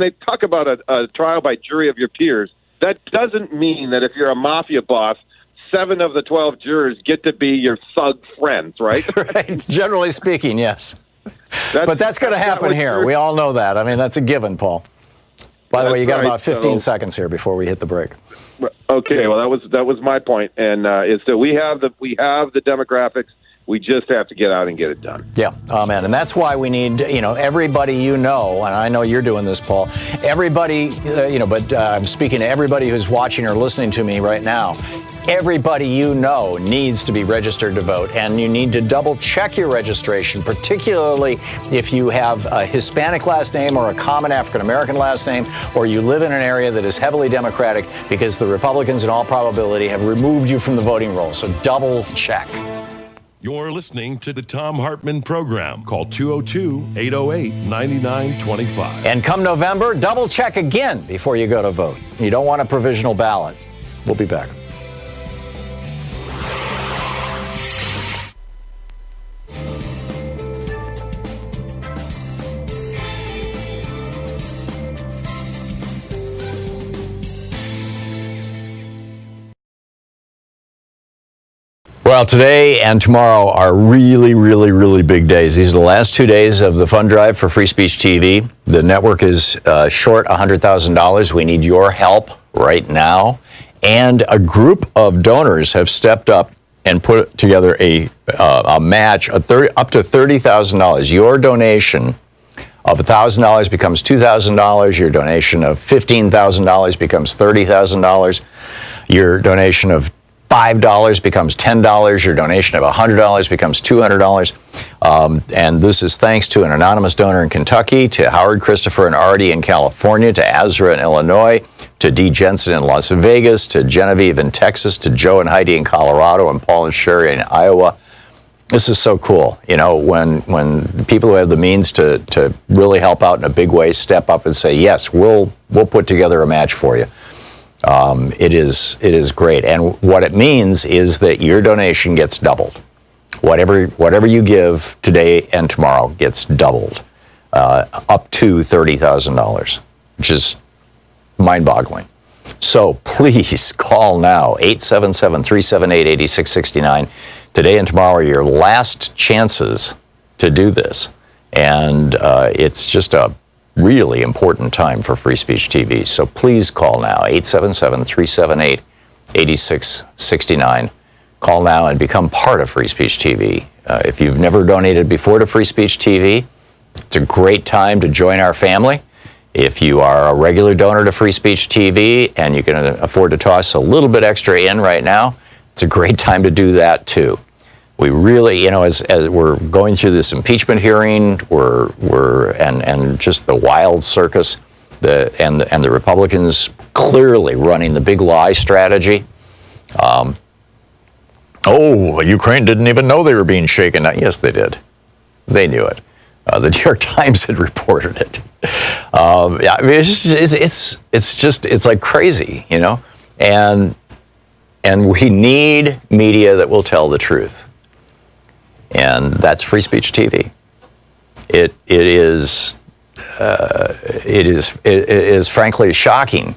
they talk about a trial by jury of your peers, that doesn't mean that if you're a mafia boss, 7 of the 12 jurors get to be your thug friends, right? Right. Generally speaking, yes. But that's going to happen here. We all know that. I mean, that's a given, Paul. By the way, you got about 15 seconds here before we hit the break. Okay. Well, that was my point, and is that we have the demographics. We just have to get out and get it done. Yeah, amen. And that's why we need, everybody and I know you're doing this, Paul. Everybody, but I'm speaking to everybody who's watching or listening to me right now. Everybody needs to be registered to vote, and you need to double check your registration, particularly if you have a Hispanic last name or a common African-American last name, or you live in an area that is heavily Democratic, because the Republicans in all probability have removed you from the voting roll. So double check. You're listening to the Thom Hartmann Program. Call 202-808-9925. And come November, double check again before you go to vote. You don't want a provisional ballot. We'll be back. Well, today and tomorrow are really, really, really big days. These are the last 2 days of the fund drive for Free Speech TV. The network is short $100,000. We need your help right now. And a group of donors have stepped up and put together a match up to $30,000. Your donation of $1,000 becomes $2,000. Your donation of $15,000 becomes $30,000. Your donation of $5 becomes $10. Your donation of $100 becomes $200. And this is thanks to an anonymous donor in Kentucky, to Howard, Christopher, and Artie in California, to Azra in Illinois, to Dee Jensen in Las Vegas, to Genevieve in Texas, to Joe and Heidi in Colorado, and Paul and Sherry in Iowa. This is so cool. You know, when people who have the means to really help out in a big way step up and say, yes, we'll put together a match for you. It is great. And what it means is that your donation gets doubled. Whatever you give today and tomorrow gets doubled, up to $30,000, which is mind-boggling. So please call now, 877-378-8669. Today and tomorrow are your last chances to do this. And it's just a really important time for Free Speech TV. So please call now, 877-378-8669. Call now and become part of Free Speech TV. If you've never donated before to Free Speech TV, it's a great time to join our family. If you are a regular donor to Free Speech TV and you can afford to toss a little bit extra in right now, it's a great time to do that too. We really, you know, as we're going through this impeachment hearing, and just the wild circus, and the Republicans clearly running the big lie strategy. Ukraine didn't even know they were being shaken. Yes, they did. They knew it. The New York Times had reported it. Yeah, I mean, it's like crazy, you know, and we need media that will tell the truth, and that's Free Speech TV. It is frankly shocking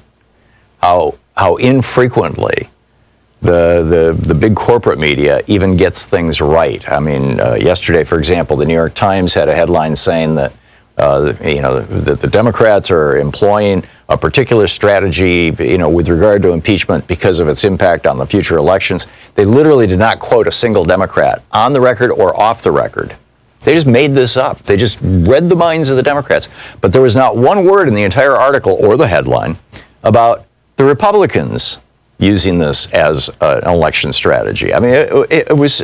how infrequently the big corporate media even gets things right. I mean, yesterday, for example, the New York Times had a headline saying that that the Democrats are employing a particular strategy, with regard to impeachment because of its impact on the future elections. They literally did not quote a single Democrat on the record or off the record. They just made this up. They just read the minds of the Democrats. But there was not one word in the entire article or the headline about the Republicans using this as an election strategy. I mean, it was,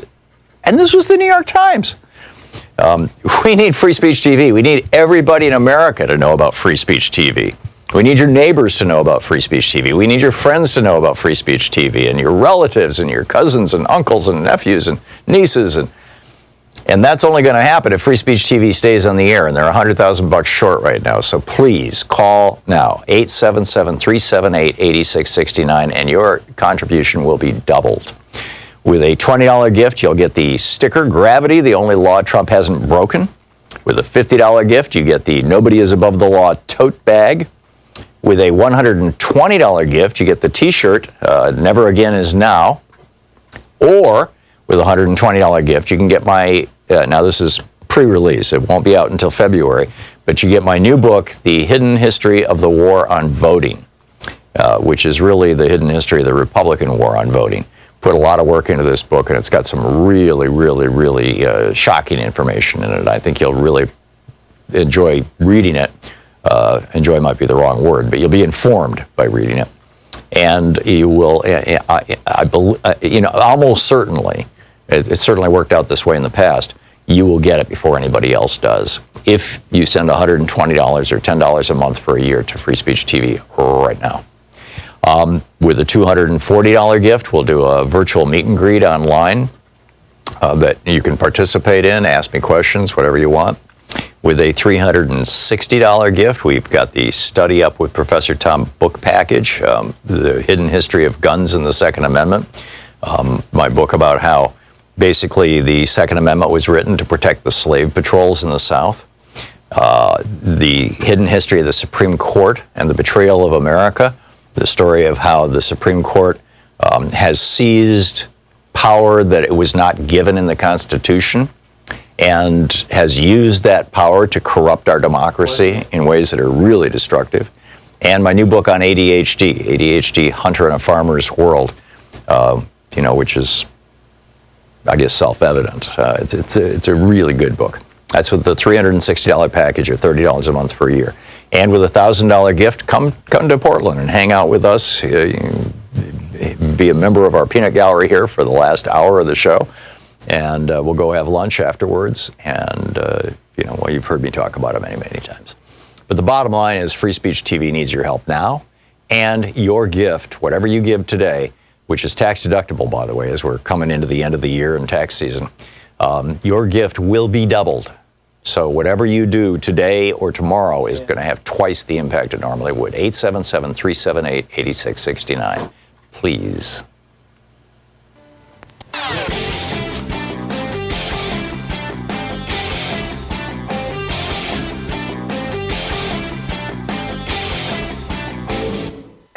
and this was the New York Times. We need Free Speech TV. We need everybody in America to know about Free Speech TV. We need your neighbors to know about Free Speech TV. We need your friends to know about Free Speech TV, and your relatives and your cousins and uncles and nephews and nieces. And that's only going to happen if Free Speech TV stays on the air, and they're $100,000 short right now. So please call now, 877-378-8669, and your contribution will be doubled. With a $20 gift, you'll get the sticker Gravity, the only law Trump hasn't broken. With a $50 gift, you get the Nobody is Above the Law tote bag. With a $120 gift, you get the T-shirt, Never Again Is Now. Or with a $120 gift, you can get my, now this is pre-release, it won't be out until February, but you get my new book, The Hidden History of the War on Voting, which is really the hidden history of the Republican war on voting. Put a lot of work into this book, and it's got some really, really, really shocking information in it. I think you'll really enjoy reading it. Enjoy might be the wrong word, but you'll be informed by reading it. And you will, I believe, almost certainly, it's certainly worked out this way in the past, you will get it before anybody else does if you send $120 or $10 a month for a year to Free Speech TV right now. With a $240 gift, we'll do a virtual meet and greet online that you can participate in, ask me questions, whatever you want. With a $360 gift, we've got the Study Up with Professor Tom book package, The Hidden History of Guns and the Second Amendment, my book about how basically the Second Amendment was written to protect the slave patrols in the South. The Hidden History of the Supreme Court and the Betrayal of America, the story of how the Supreme Court has seized power that it was not given in the Constitution and has used that power to corrupt our democracy in ways that are really destructive. And my new book on ADHD, Hunter and a Farmer's World, which is, I guess, self-evident. It's a really good book. That's with the $360 package or $30 a month for a year. And with a $1,000 gift, come to Portland and hang out with us. Be be a member of our peanut gallery here for the last hour of the show. And we'll go have lunch afterwards. And, well, you've heard me talk about it many, many times. But the bottom line is Free Speech TV needs your help now. And your gift, whatever you give today, which is tax deductible, by the way, as we're coming into the end of the year and tax season, your gift will be doubled. So whatever you do today or tomorrow is going to have twice the impact it normally would. 877-378-8669. Please.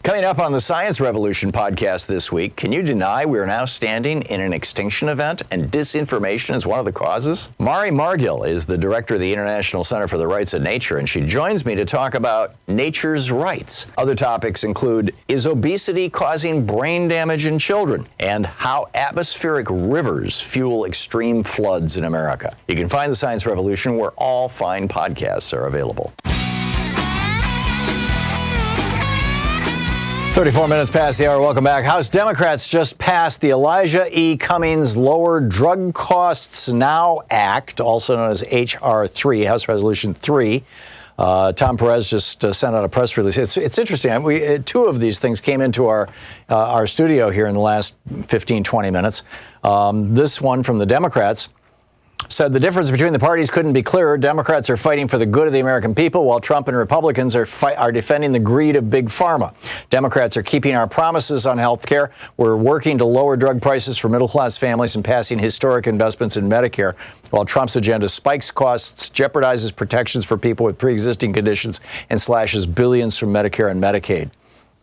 Coming up on the Science Revolution podcast this week, can you deny we are now standing in an extinction event and disinformation is one of the causes? Mari Margill is the director of the International Center for the Rights of Nature, and she joins me to talk about nature's rights. Other topics include, is obesity causing brain damage in children? And how atmospheric rivers fuel extreme floods in America. You can find the Science Revolution where all fine podcasts are available. 34 minutes past the hour. Welcome back. House Democrats just passed the Elijah E. Cummings Lower Drug Costs Now Act, also known as H.R. 3, House Resolution 3. Tom Perez just sent out a press release. It's interesting. Two of these things came into our studio here in the last 15, 20 minutes. This one from the Democrats said the difference between the parties couldn't be clearer. Democrats are fighting for the good of the American people, while Trump and Republicans are defending the greed of big pharma. Democrats are keeping our promises on health care. We're working to lower drug prices for middle-class families and passing historic investments in Medicare, while Trump's agenda spikes costs, jeopardizes protections for people with pre-existing conditions, and slashes billions from Medicare and Medicaid.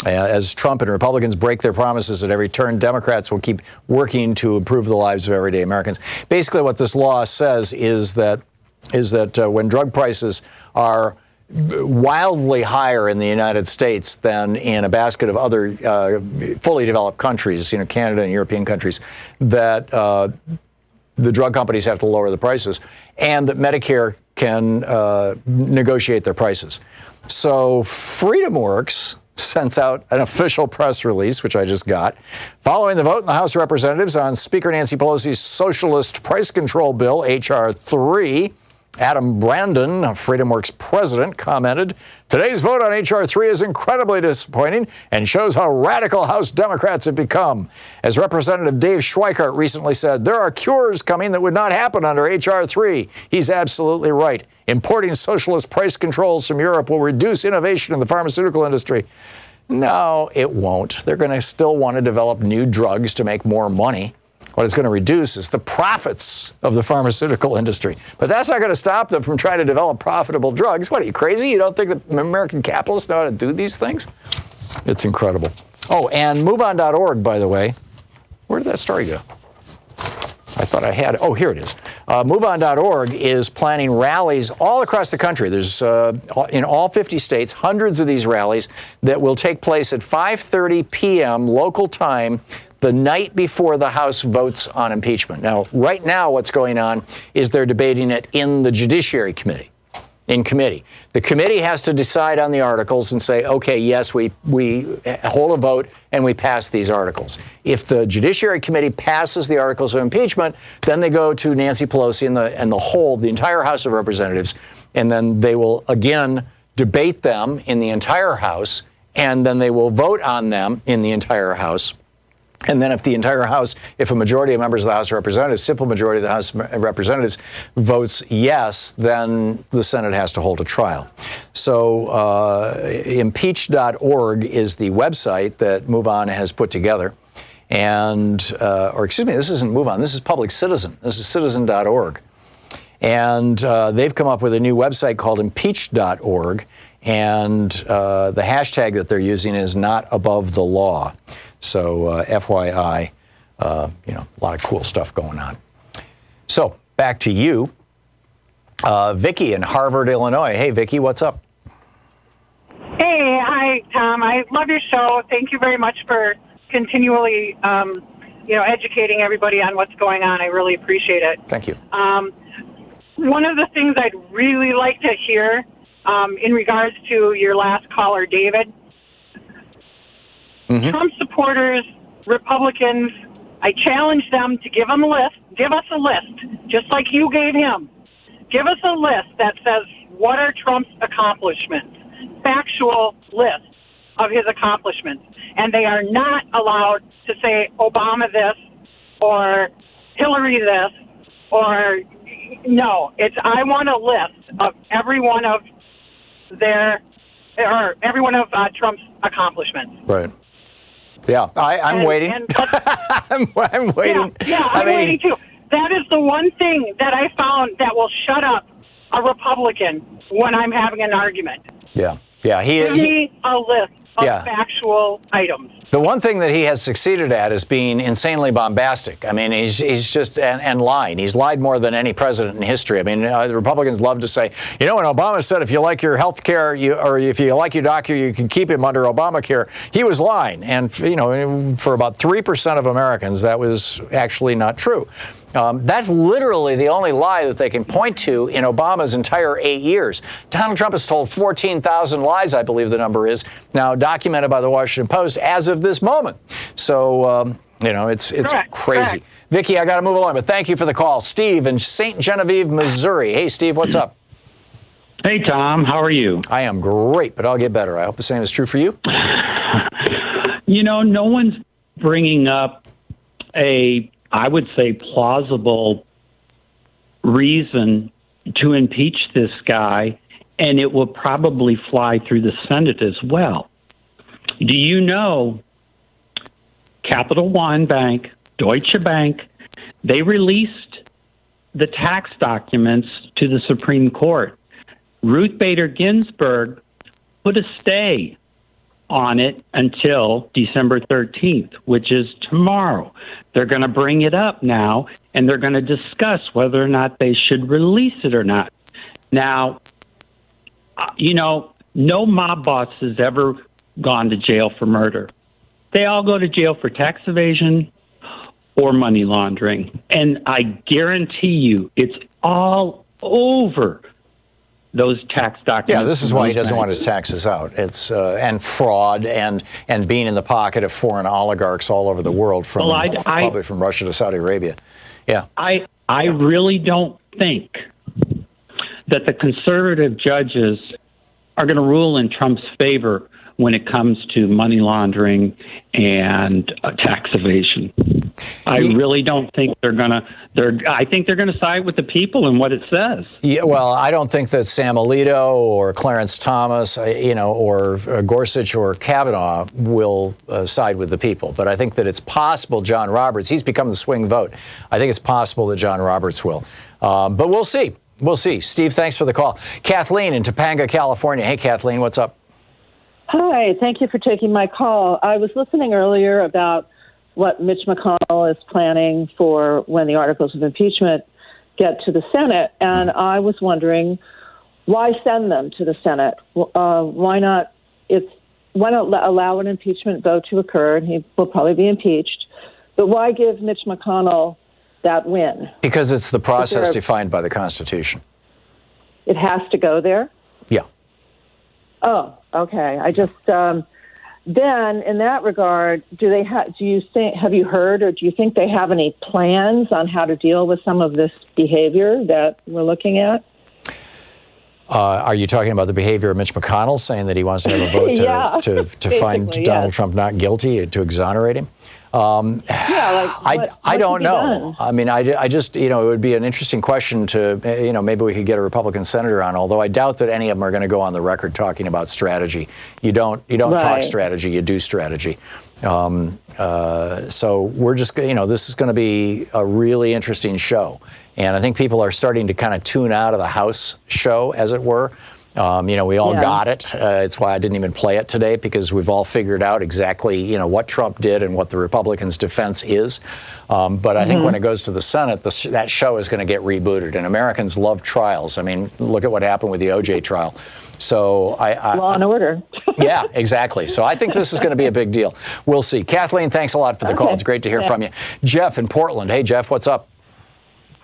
As Trump and Republicans break their promises at every turn, Democrats will keep working to improve the lives of everyday Americans. Basically, what this law says is that when drug prices are wildly higher in the United States than in a basket of other fully developed countries, Canada and European countries, that the drug companies have to lower the prices, and that Medicare can negotiate their prices. So FreedomWorks sends out an official press release, which I just got. Following the vote in the House of Representatives on Speaker Nancy Pelosi's socialist price control bill, H.R. 3, Adam Brandon, FreedomWorks president, commented, "Today's vote on H.R. 3 is incredibly disappointing and shows how radical House Democrats have become. As Representative Dave Schweikart recently said, there are cures coming that would not happen under H.R. 3. He's absolutely right. Importing socialist price controls from Europe will reduce innovation in the pharmaceutical industry." No, it won't. They're going to still want to develop new drugs to make more money. What it's going to reduce is the profits of the pharmaceutical industry. But that's not going to stop them from trying to develop profitable drugs. What, are you crazy? You don't think that American capitalists know how to do these things? It's incredible. Oh, and MoveOn.org, by the way. Where did that story go? I thought I had it. Oh, here it is. MoveOn.org is planning rallies all across the country. There's, in all 50 states, hundreds of these rallies that will take place at 5:30 p.m. local time the night before the House votes on impeachment. Now, right now, what's going on is they're debating it in the Judiciary Committee. In committee. The committee has to decide on the articles and say, okay, yes, we hold a vote and we pass these articles. If the Judiciary Committee passes the articles of impeachment, then they go to Nancy Pelosi and the entire House of Representatives, and then they will again debate them in the entire House, and then they will vote on them in the entire House. And then if a majority of members of the House of Representatives, simple majority of the House of Representatives votes yes, then the Senate has to hold a trial. So impeach.org is the website that MoveOn has put together. And, or excuse me, this isn't MoveOn, this is Public Citizen. This is citizen.org. And they've come up with a new website called impeach.org. And the hashtag that they're using is not above the law. So FYI, a lot of cool stuff going on. So back to you, Vicki in Harvard, Illinois. Hey, Vicki, what's up? Hey, hi, Tom. I love your show. Thank you very much for continually, educating everybody on what's going on. I really appreciate it. Thank you. One of the things I'd really like to hear in regards to your last caller, David, Trump supporters Republicans, I challenge them to give us a list, just like you gave him. Give us a list that says, what are Trump's accomplishments? Factual list of his accomplishments. And they are not allowed to say Obama this or Hillary this or no. I want a list of every one of Trump's accomplishments. Right. Yeah, I'm waiting. I'm waiting. Yeah, I'm waiting too. That is the one thing that I found that will shut up a Republican when I'm having an argument. Yeah. Give me a list of factual items. The one thing that he has succeeded at is being insanely bombastic. I mean, he's just and lying. He's lied more than any president in history. I mean, the Republicans love to say, when Obama said if you like your health care or if you like your doctor, you can keep him under Obamacare, he was lying. And, for about 3% of Americans, that was actually not true. That's literally the only lie that they can point to in Obama's entire 8 years. Donald Trump has told 14,000 lies, I believe the number is, now documented by the Washington Post as of this moment. So, it's crazy. Correct. Vicki, I got to move along, but thank you for the call. Steve in St. Genevieve, Missouri. Hey, Steve, what's up? Hey, Tom. How are you? I am great, but I'll get better. I hope the same is true for you. No one's bringing up I would say, plausible reason to impeach this guy, and it will probably fly through the Senate as well. Do you know Capital One Bank, Deutsche Bank, they released the tax documents to the Supreme Court. Ruth Bader Ginsburg put a stay on it until December 13th, which is tomorrow. They're going to bring it up now, and they're going to discuss whether or not they should release it or not. Now, no mob boss has ever gone to jail for murder. They all go to jail for tax evasion or money laundering. And I guarantee you, it's all over those tax documents. Yeah, this is why he doesn't want his taxes out. It's and fraud and being in the pocket of foreign oligarchs all over the world, probably from Russia to Saudi Arabia. Yeah, I really don't think that the conservative judges are going to rule in Trump's favor when it comes to money laundering and tax evasion. I really don't think they're going to. I think they're going to side with the people and what it says. Yeah, well, I don't think that Sam Alito or Clarence Thomas, or Gorsuch or Kavanaugh will side with the people. But I think that it's possible John Roberts. He's become the swing vote. I think it's possible that John Roberts will. But we'll see. We'll see. Steve, thanks for the call. Kathleen in Topanga, California. Hey, Kathleen, what's up? Hi, thank you for taking my call. I was listening earlier about what Mitch McConnell is planning for when the articles of impeachment get to the Senate, and I was wondering, why send them to the Senate? Why not allow an impeachment vote to occur, and he will probably be impeached, but why give Mitch McConnell that win? Because it's the process defined by the Constitution. It has to go there? Yeah. Oh, okay. I just then in that regard, have you heard or do you think they have any plans on how to deal with some of this behavior that we're looking at? Are you talking about the behavior of Mitch McConnell saying that he wants to have a vote to find Donald Trump not guilty, to exonerate him? I don't know. I mean, I just, it would be an interesting question to, maybe we could get a Republican senator on, although I doubt that any of them are going to go on the record talking about strategy. You don't talk strategy, you do strategy. So we're just, this is going to be a really interesting show. And I think people are starting to kind of tune out of the House show, as it were. We all got it. It's why I didn't even play it today, because we've all figured out exactly, what Trump did and what the Republicans' defense is. But I think when it goes to the Senate, that show is going to get rebooted. And Americans love trials. I mean, look at what happened with the OJ trial. So Law and order. Yeah, exactly. So I think this is going to be a big deal. We'll see. Kathleen, thanks a lot for the call. It's great to hear from you. Jeff in Portland. Hey, Jeff, what's up?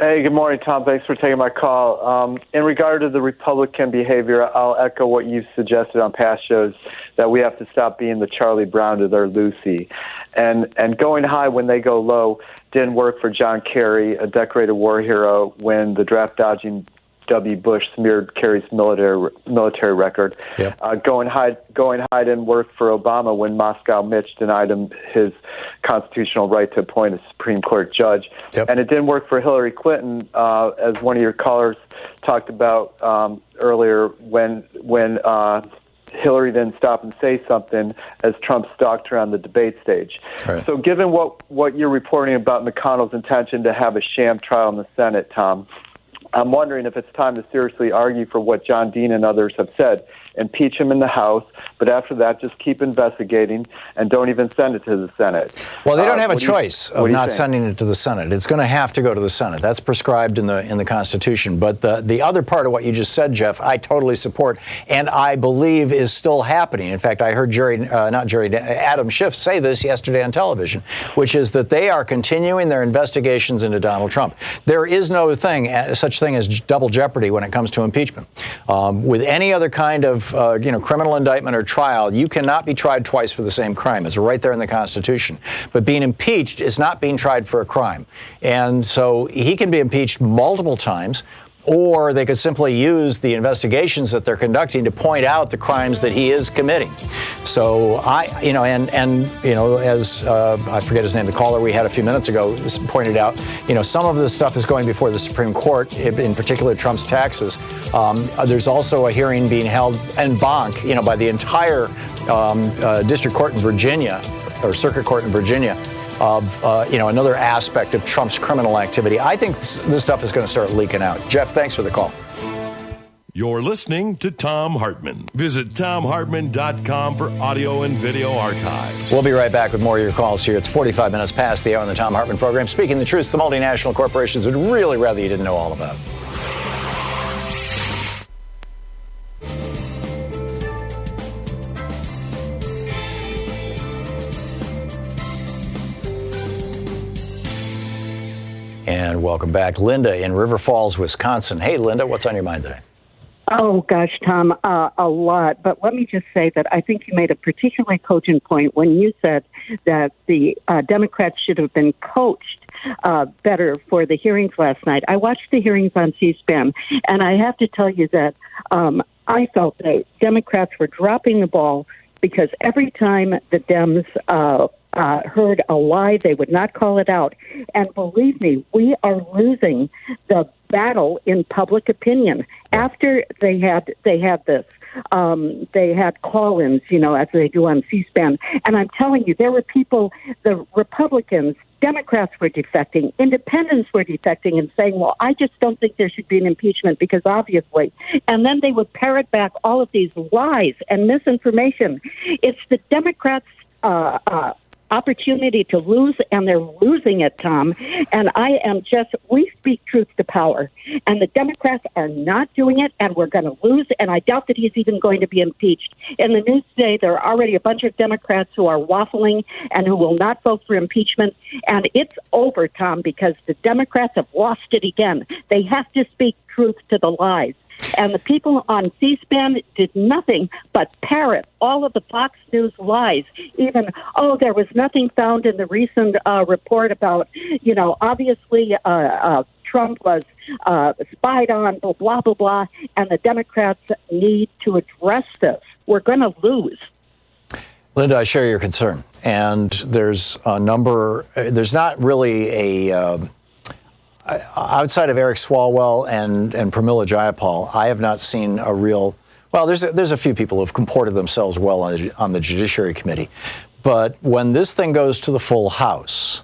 Hey, good morning, Tom. Thanks for taking my call. In regard to the Republican behavior, I'll echo what you suggested on past shows. that we have to stop being the Charlie Brown to their Lucy. And going high when they go low didn't work for John Kerry, a decorated war hero, when the draft-dodging W. Bush smeared Kerry's military record. Yep. Going high didn't work for Obama when Moscow Mitch denied him his constitutional right to appoint a Supreme Court judge. Yep. And it didn't work for Hillary Clinton, as one of your callers talked about earlier, when Hillary didn't stop and say something as Trump stalked her on the debate stage. Right. So given what you're reporting about McConnell's intention to have a sham trial in the Senate, Tom, I'm wondering if it's time to seriously argue for what John Dean and others have said. Impeach him in the House, but after that, just keep investigating and don't even send it to the Senate. Well, they don't have a choice of not sending it to the Senate. It's going to have to go to the Senate. That's prescribed in the Constitution. But the other part of what you just said, Jeff, I totally support, and I believe is still happening. In fact, I heard Adam Schiff say this yesterday on television, which is that they are continuing their investigations into Donald Trump. There is no such thing as double jeopardy when it comes to impeachment. With any other kind of criminal indictment or trial, you cannot be tried twice for the same crime. It's right there in the Constitution. But being impeached is not being tried for a crime. And so he can be impeached multiple times, or they could simply use the investigations that they're conducting to point out the crimes that he is committing. So as I forget his name, the caller we had a few minutes ago pointed out, some of this stuff is going before the Supreme Court, in particular Trump's taxes. There's also a hearing being held en banc, by the entire district court in Virginia, or circuit court in Virginia, of another aspect of Trump's criminal activity. I think this stuff is going to start leaking out. Jeff, thanks for the call. You're listening to Thom Hartmann. Visit ThomHartmann.com for audio and video archives. We'll be right back with more of your calls here. It's 45 minutes past the hour on the Thom Hartmann Program. Speaking the truth, the multinational corporations would really rather you didn't know all about. And welcome back. Linda in River Falls, Wisconsin. Hey, Linda, what's on your mind today? Oh, gosh, Tom, a lot. But let me just say that I think you made a particularly cogent point when you said that the Democrats should have been coached better for the hearings last night. I watched the hearings on C-SPAN, and I have to tell you that I felt that Democrats were dropping the ball because every time the Dems heard a lie, they would not call it out. And believe me, we are losing the battle in public opinion. After they had this, they had call-ins, as they do on C-SPAN. And I'm telling you, there were people, the Republicans, Democrats were defecting, independents were defecting and saying, well, I just don't think there should be an impeachment because obviously. And then they would parrot back all of these lies and misinformation. It's the Democrats' opportunity to lose, and they're losing it, Tom. And we speak truth to power, and the Democrats are not doing it, and we're going to lose, and I doubt that he's even going to be impeached. In the news today, there are already a bunch of Democrats who are waffling and who will not vote for impeachment, and it's over, Tom, because the Democrats have lost it again. They have to speak truth to the lies. And the people on C-SPAN did nothing but parrot all of the Fox News lies. Even, there was nothing found in the recent report about, obviously Trump was spied on, blah, blah, blah. And the Democrats need to address this. We're going to lose. Linda, I share your concern. And there's not really outside of Eric Swalwell and Pramila Jayapal, I have not seen a real. Well, there's a few people who have comported themselves well on the Judiciary Committee, but when this thing goes to the full House,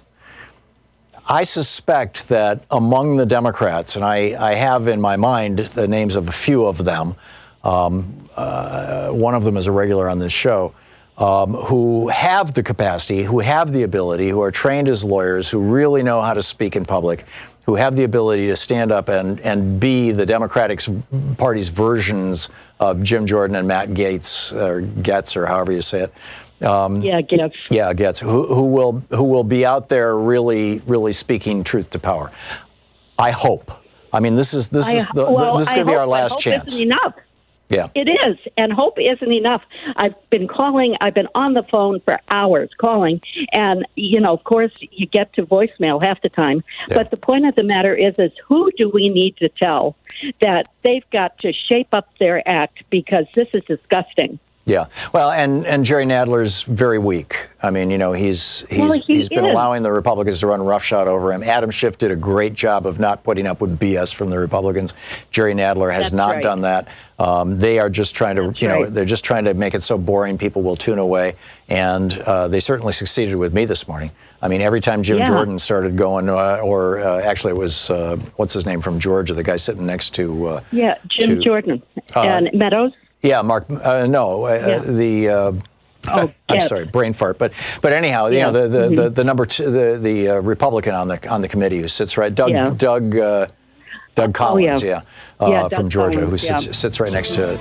I suspect that among the Democrats, and I have in my mind the names of a few of them. One of them is a regular on this show. Who have the capacity, who have the ability, who are trained as lawyers, who really know how to speak in public, who have the ability to stand up and be the Democratic Party's versions of Jim Jordan and Matt Gaetz, or Getz, or however you say it. Getz. Yeah, Getz. Who will be out there really, really speaking truth to power. I hope. I mean, this is going to be our last chance. Isn't enough. Yeah. It is, and hope isn't enough. I've been calling. I've been on the phone for hours calling, and, of course, you get to voicemail half the time. Yeah. But the point of the matter is who do we need to tell that they've got to shape up their act, because this is disgusting. Yeah, well, and Jerry Nadler's very weak. I mean, he's been allowing the Republicans to run roughshod over him. Adam Schiff did a great job of not putting up with BS from the Republicans. Jerry Nadler has not done that. They are just trying to, they're just trying to make it so boring people will tune away. And they certainly succeeded with me this morning. I mean, every time Jim Jordan started going, actually it was, what's his name from Georgia, the guy sitting next to. Jim Jordan and Meadows. Yeah, Mark. I'm sorry, brain fart. But anyhow, the number two, the Republican on the committee who sits right, Doug Collins, from Georgia, who sits right next to.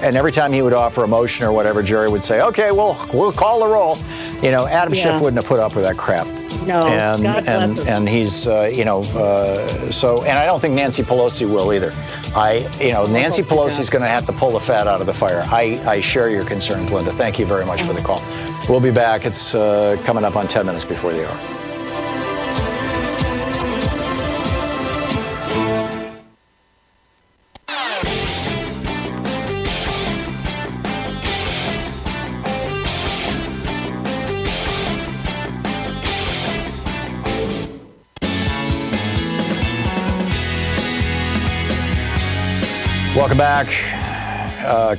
And every time he would offer a motion or whatever, Jerry would say, "Okay, we'll call the roll." Adam Schiff wouldn't have put up with that crap. No, and he's so, and I don't think Nancy Pelosi will either. Nancy Pelosi's going to have to pull the fat out of the fire. I share your concerns, Linda. Thank you very much for the call. We'll be back. It's coming up on 10 minutes before the hour. Welcome back.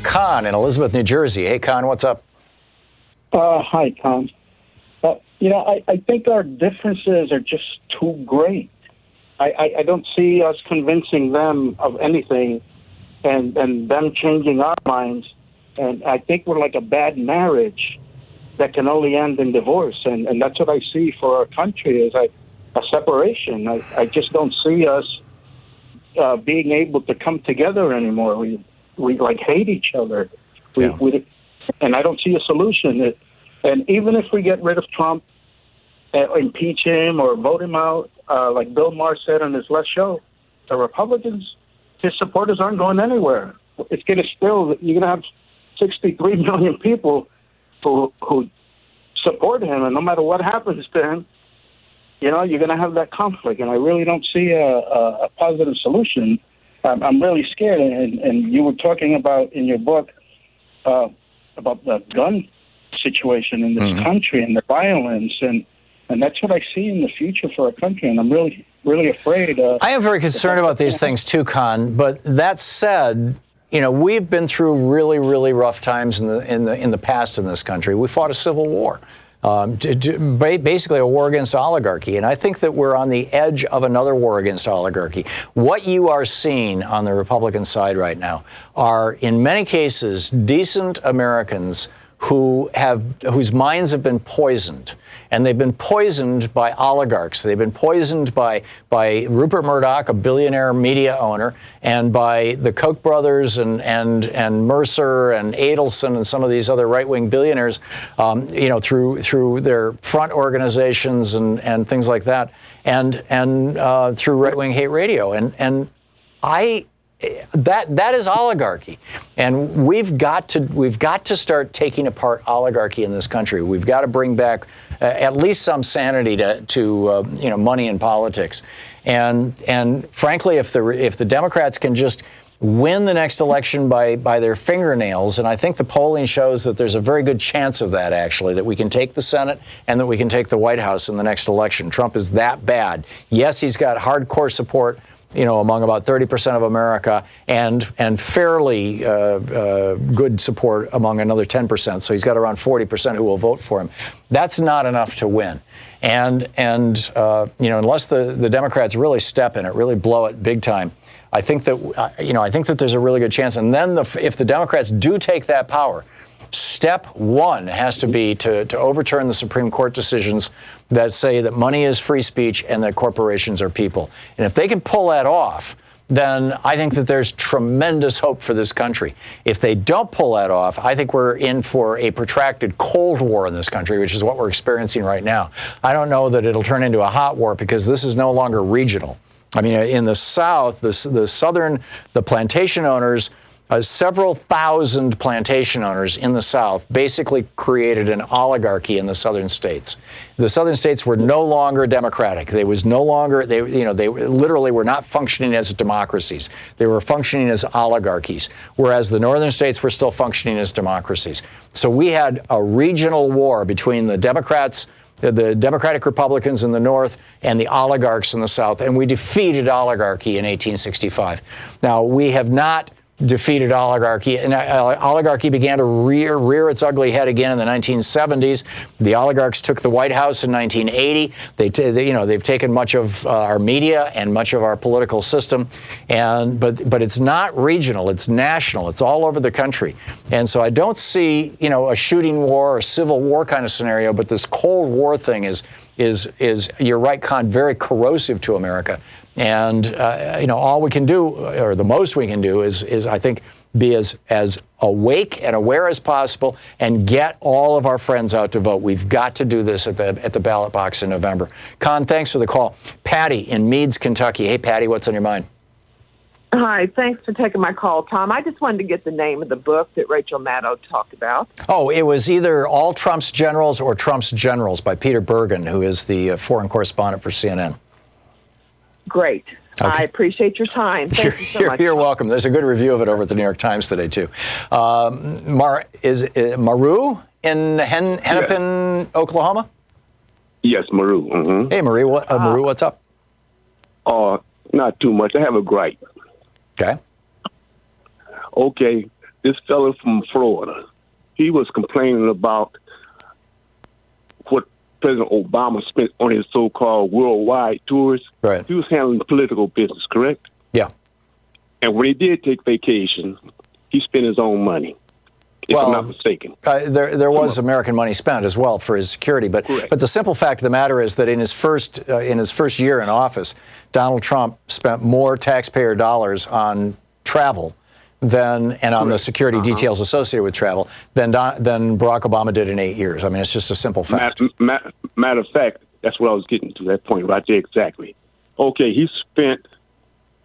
Con in Elizabeth, New Jersey. Hey, Con, what's up? Hi, Tom. I think our differences are just too great. I don't see us convincing them of anything and them changing our minds. And I think we're like a bad marriage that can only end in divorce. And that's what I see for our country is a separation. I just don't see us being able to come together anymore. We like hate each other. And I don't see a solution. And even if we get rid of Trump, impeach him or vote him out, like Bill Maher said on his last show, the Republicans, his supporters aren't going anywhere. It's going to you're going to have 63 million people who support him, and no matter what happens to him, you're going to have that conflict, and I really don't see a positive solution. I'm really scared, and you were talking about in your book about the gun situation in this country and the violence, and that's what I see in the future for our country, and I'm really, really afraid. I am very concerned about these things too, Con, but that said, we've been through really, really rough times in the past in this country. We fought a civil war. Basically a war against oligarchy. And I think that we're on the edge of another war against oligarchy. What you are seeing on the Republican side right now are, in many cases, decent Americans whose minds have been poisoned. And they've been poisoned by oligarchs. They've been poisoned by Rupert Murdoch, a billionaire media owner, and by the Koch brothers and Mercer and Adelson and some of these other right-wing billionaires, through their front organizations and things like that, and through right-wing hate radio. That is oligarchy, and we've got to start taking apart oligarchy in this country. We've got to bring back at least some sanity to money in politics, and frankly, if the Democrats can just win the next election by their fingernails, and I think the polling shows that there's a very good chance of that, actually, that we can take the Senate and that we can take the White House in the next election. Trump is that bad. Yes, he's got hardcore support, among about 30% of America, and fairly good support among another 10%. So he's got around 40% who will vote for him. That's not enough to win. And unless the Democrats really step in it, really blow it big time, I think that there's a really good chance. And then if the Democrats do take that power, step one has to be to overturn the Supreme Court decisions that say that money is free speech and that corporations are people. And if they can pull that off, then I think that there's tremendous hope for this country. If they don't pull that off, I think we're in for a protracted Cold War in this country, which is what we're experiencing right now. I don't know that it'll turn into a hot war because this is no longer regional. I mean, in the South, the plantation owners several thousand plantation owners in the South basically created an oligarchy in the southern states. The southern states were no longer democratic. They literally were not functioning as democracies. They were functioning as oligarchies, whereas the northern states were still functioning as democracies. So we had a regional war between the Democrats, the Democratic Republicans in the North, and the oligarchs in the South, and we defeated oligarchy in 1865. Now, we have not defeated oligarchy, and oligarchy began to rear its ugly head again in the 1970s. The oligarchs took the White House in 1980. They've taken much of our media and much of our political system, but it's not regional. It's national. It's all over the country, and so I don't see a shooting war or civil war kind of scenario. But this Cold War thing is you're right, Con, very corrosive to America. And all we can do, or the most we can do, is I think be as awake and aware as possible, and get all of our friends out to vote. We've got to do this at the ballot box in November. Con, thanks for the call. Patty in Meads, Kentucky. Hey, Patty, what's on your mind? Hi, thanks for taking my call, Tom. I just wanted to get the name of the book that Rachel Maddow talked about. Oh, it was either All Trump's Generals or Trump's Generals by Peter Bergen, who is the foreign correspondent for CNN. Great. Okay. I appreciate your time. Thank you so much. You're welcome. There's a good review of it over at the New York Times today, too. Maru in Hennepin, Oklahoma? Yes, Maru. Mm-hmm. Hey, Maru, what's up? Not too much. I have a gripe. Okay, this fellow from Florida, he was complaining about what President Obama spent on his so-called worldwide tours. Right. He was handling political business, correct? Yeah. And when he did take vacation, he spent his own money, if I'm not mistaken. There was American money spent as well for his security, but the simple fact of the matter is that in his first year in office, Donald Trump spent more taxpayer dollars on travel on the security details associated with travel than Barack Obama did in 8 years. I mean, it's just a simple fact. Matter of fact, that's what I was getting to, that point right there exactly. Okay, he spent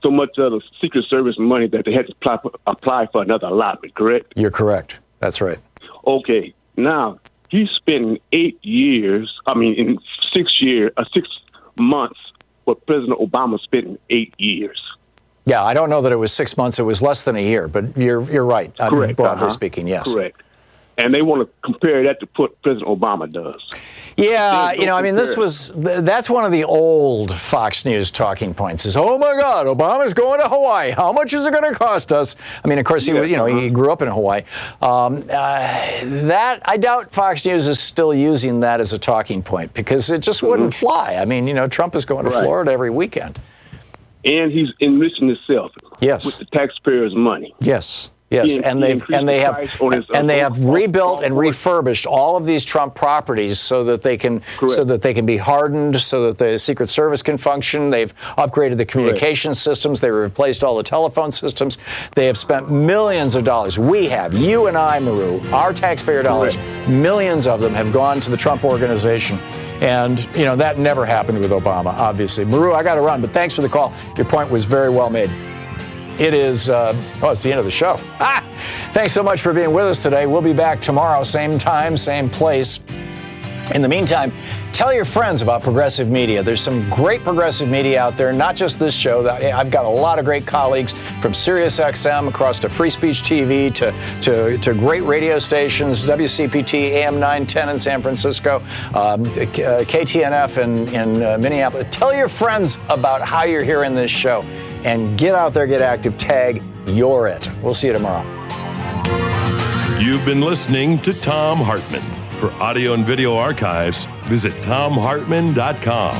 so much of the Secret Service money that they had to apply for another allotment, correct? You're correct. That's right. Okay, now he's spending 8 years, in 6 months, what President Obama spent in 8 years. Yeah, I don't know that it was 6 months. It was less than a year, but you're right. Correct. Broadly speaking, yes. Correct. And they want to compare that to what President Obama does. Yeah, that's one of the old Fox News talking points is, oh my God, Obama's going to Hawaii. How much is it going to cost us? I mean, of course, he grew up in Hawaii. That I doubt Fox News is still using that as a talking point because it just wouldn't fly. I mean, Trump is going to Florida every weekend. And he's enriching himself with the taxpayers' money. Yes. And they have rebuilt and refurbished all of these Trump properties so that they can be hardened, so that the Secret Service can function. They've upgraded the communication systems. They've replaced all the telephone systems. They have spent millions of dollars. We have, you and I, Maru, our taxpayer dollars. Millions of them have gone to the Trump organization. And, that never happened with Obama, obviously. Maru, I got to run, but thanks for the call. Your point was very well made. It is, it's the end of the show. Thanks so much for being with us today. We'll be back tomorrow, same time, same place. In the meantime, tell your friends about progressive media. There's some great progressive media out there, not just this show. I've got a lot of great colleagues from SiriusXM across to Free Speech TV to great radio stations, WCPT, AM 910 in San Francisco, KTNF in Minneapolis. Tell your friends about how you're hearing this show and get out there, get active, tag You're It. We'll see you tomorrow. You've been listening to Thom Hartmann. For audio and video archives, visit thomhartmann.com.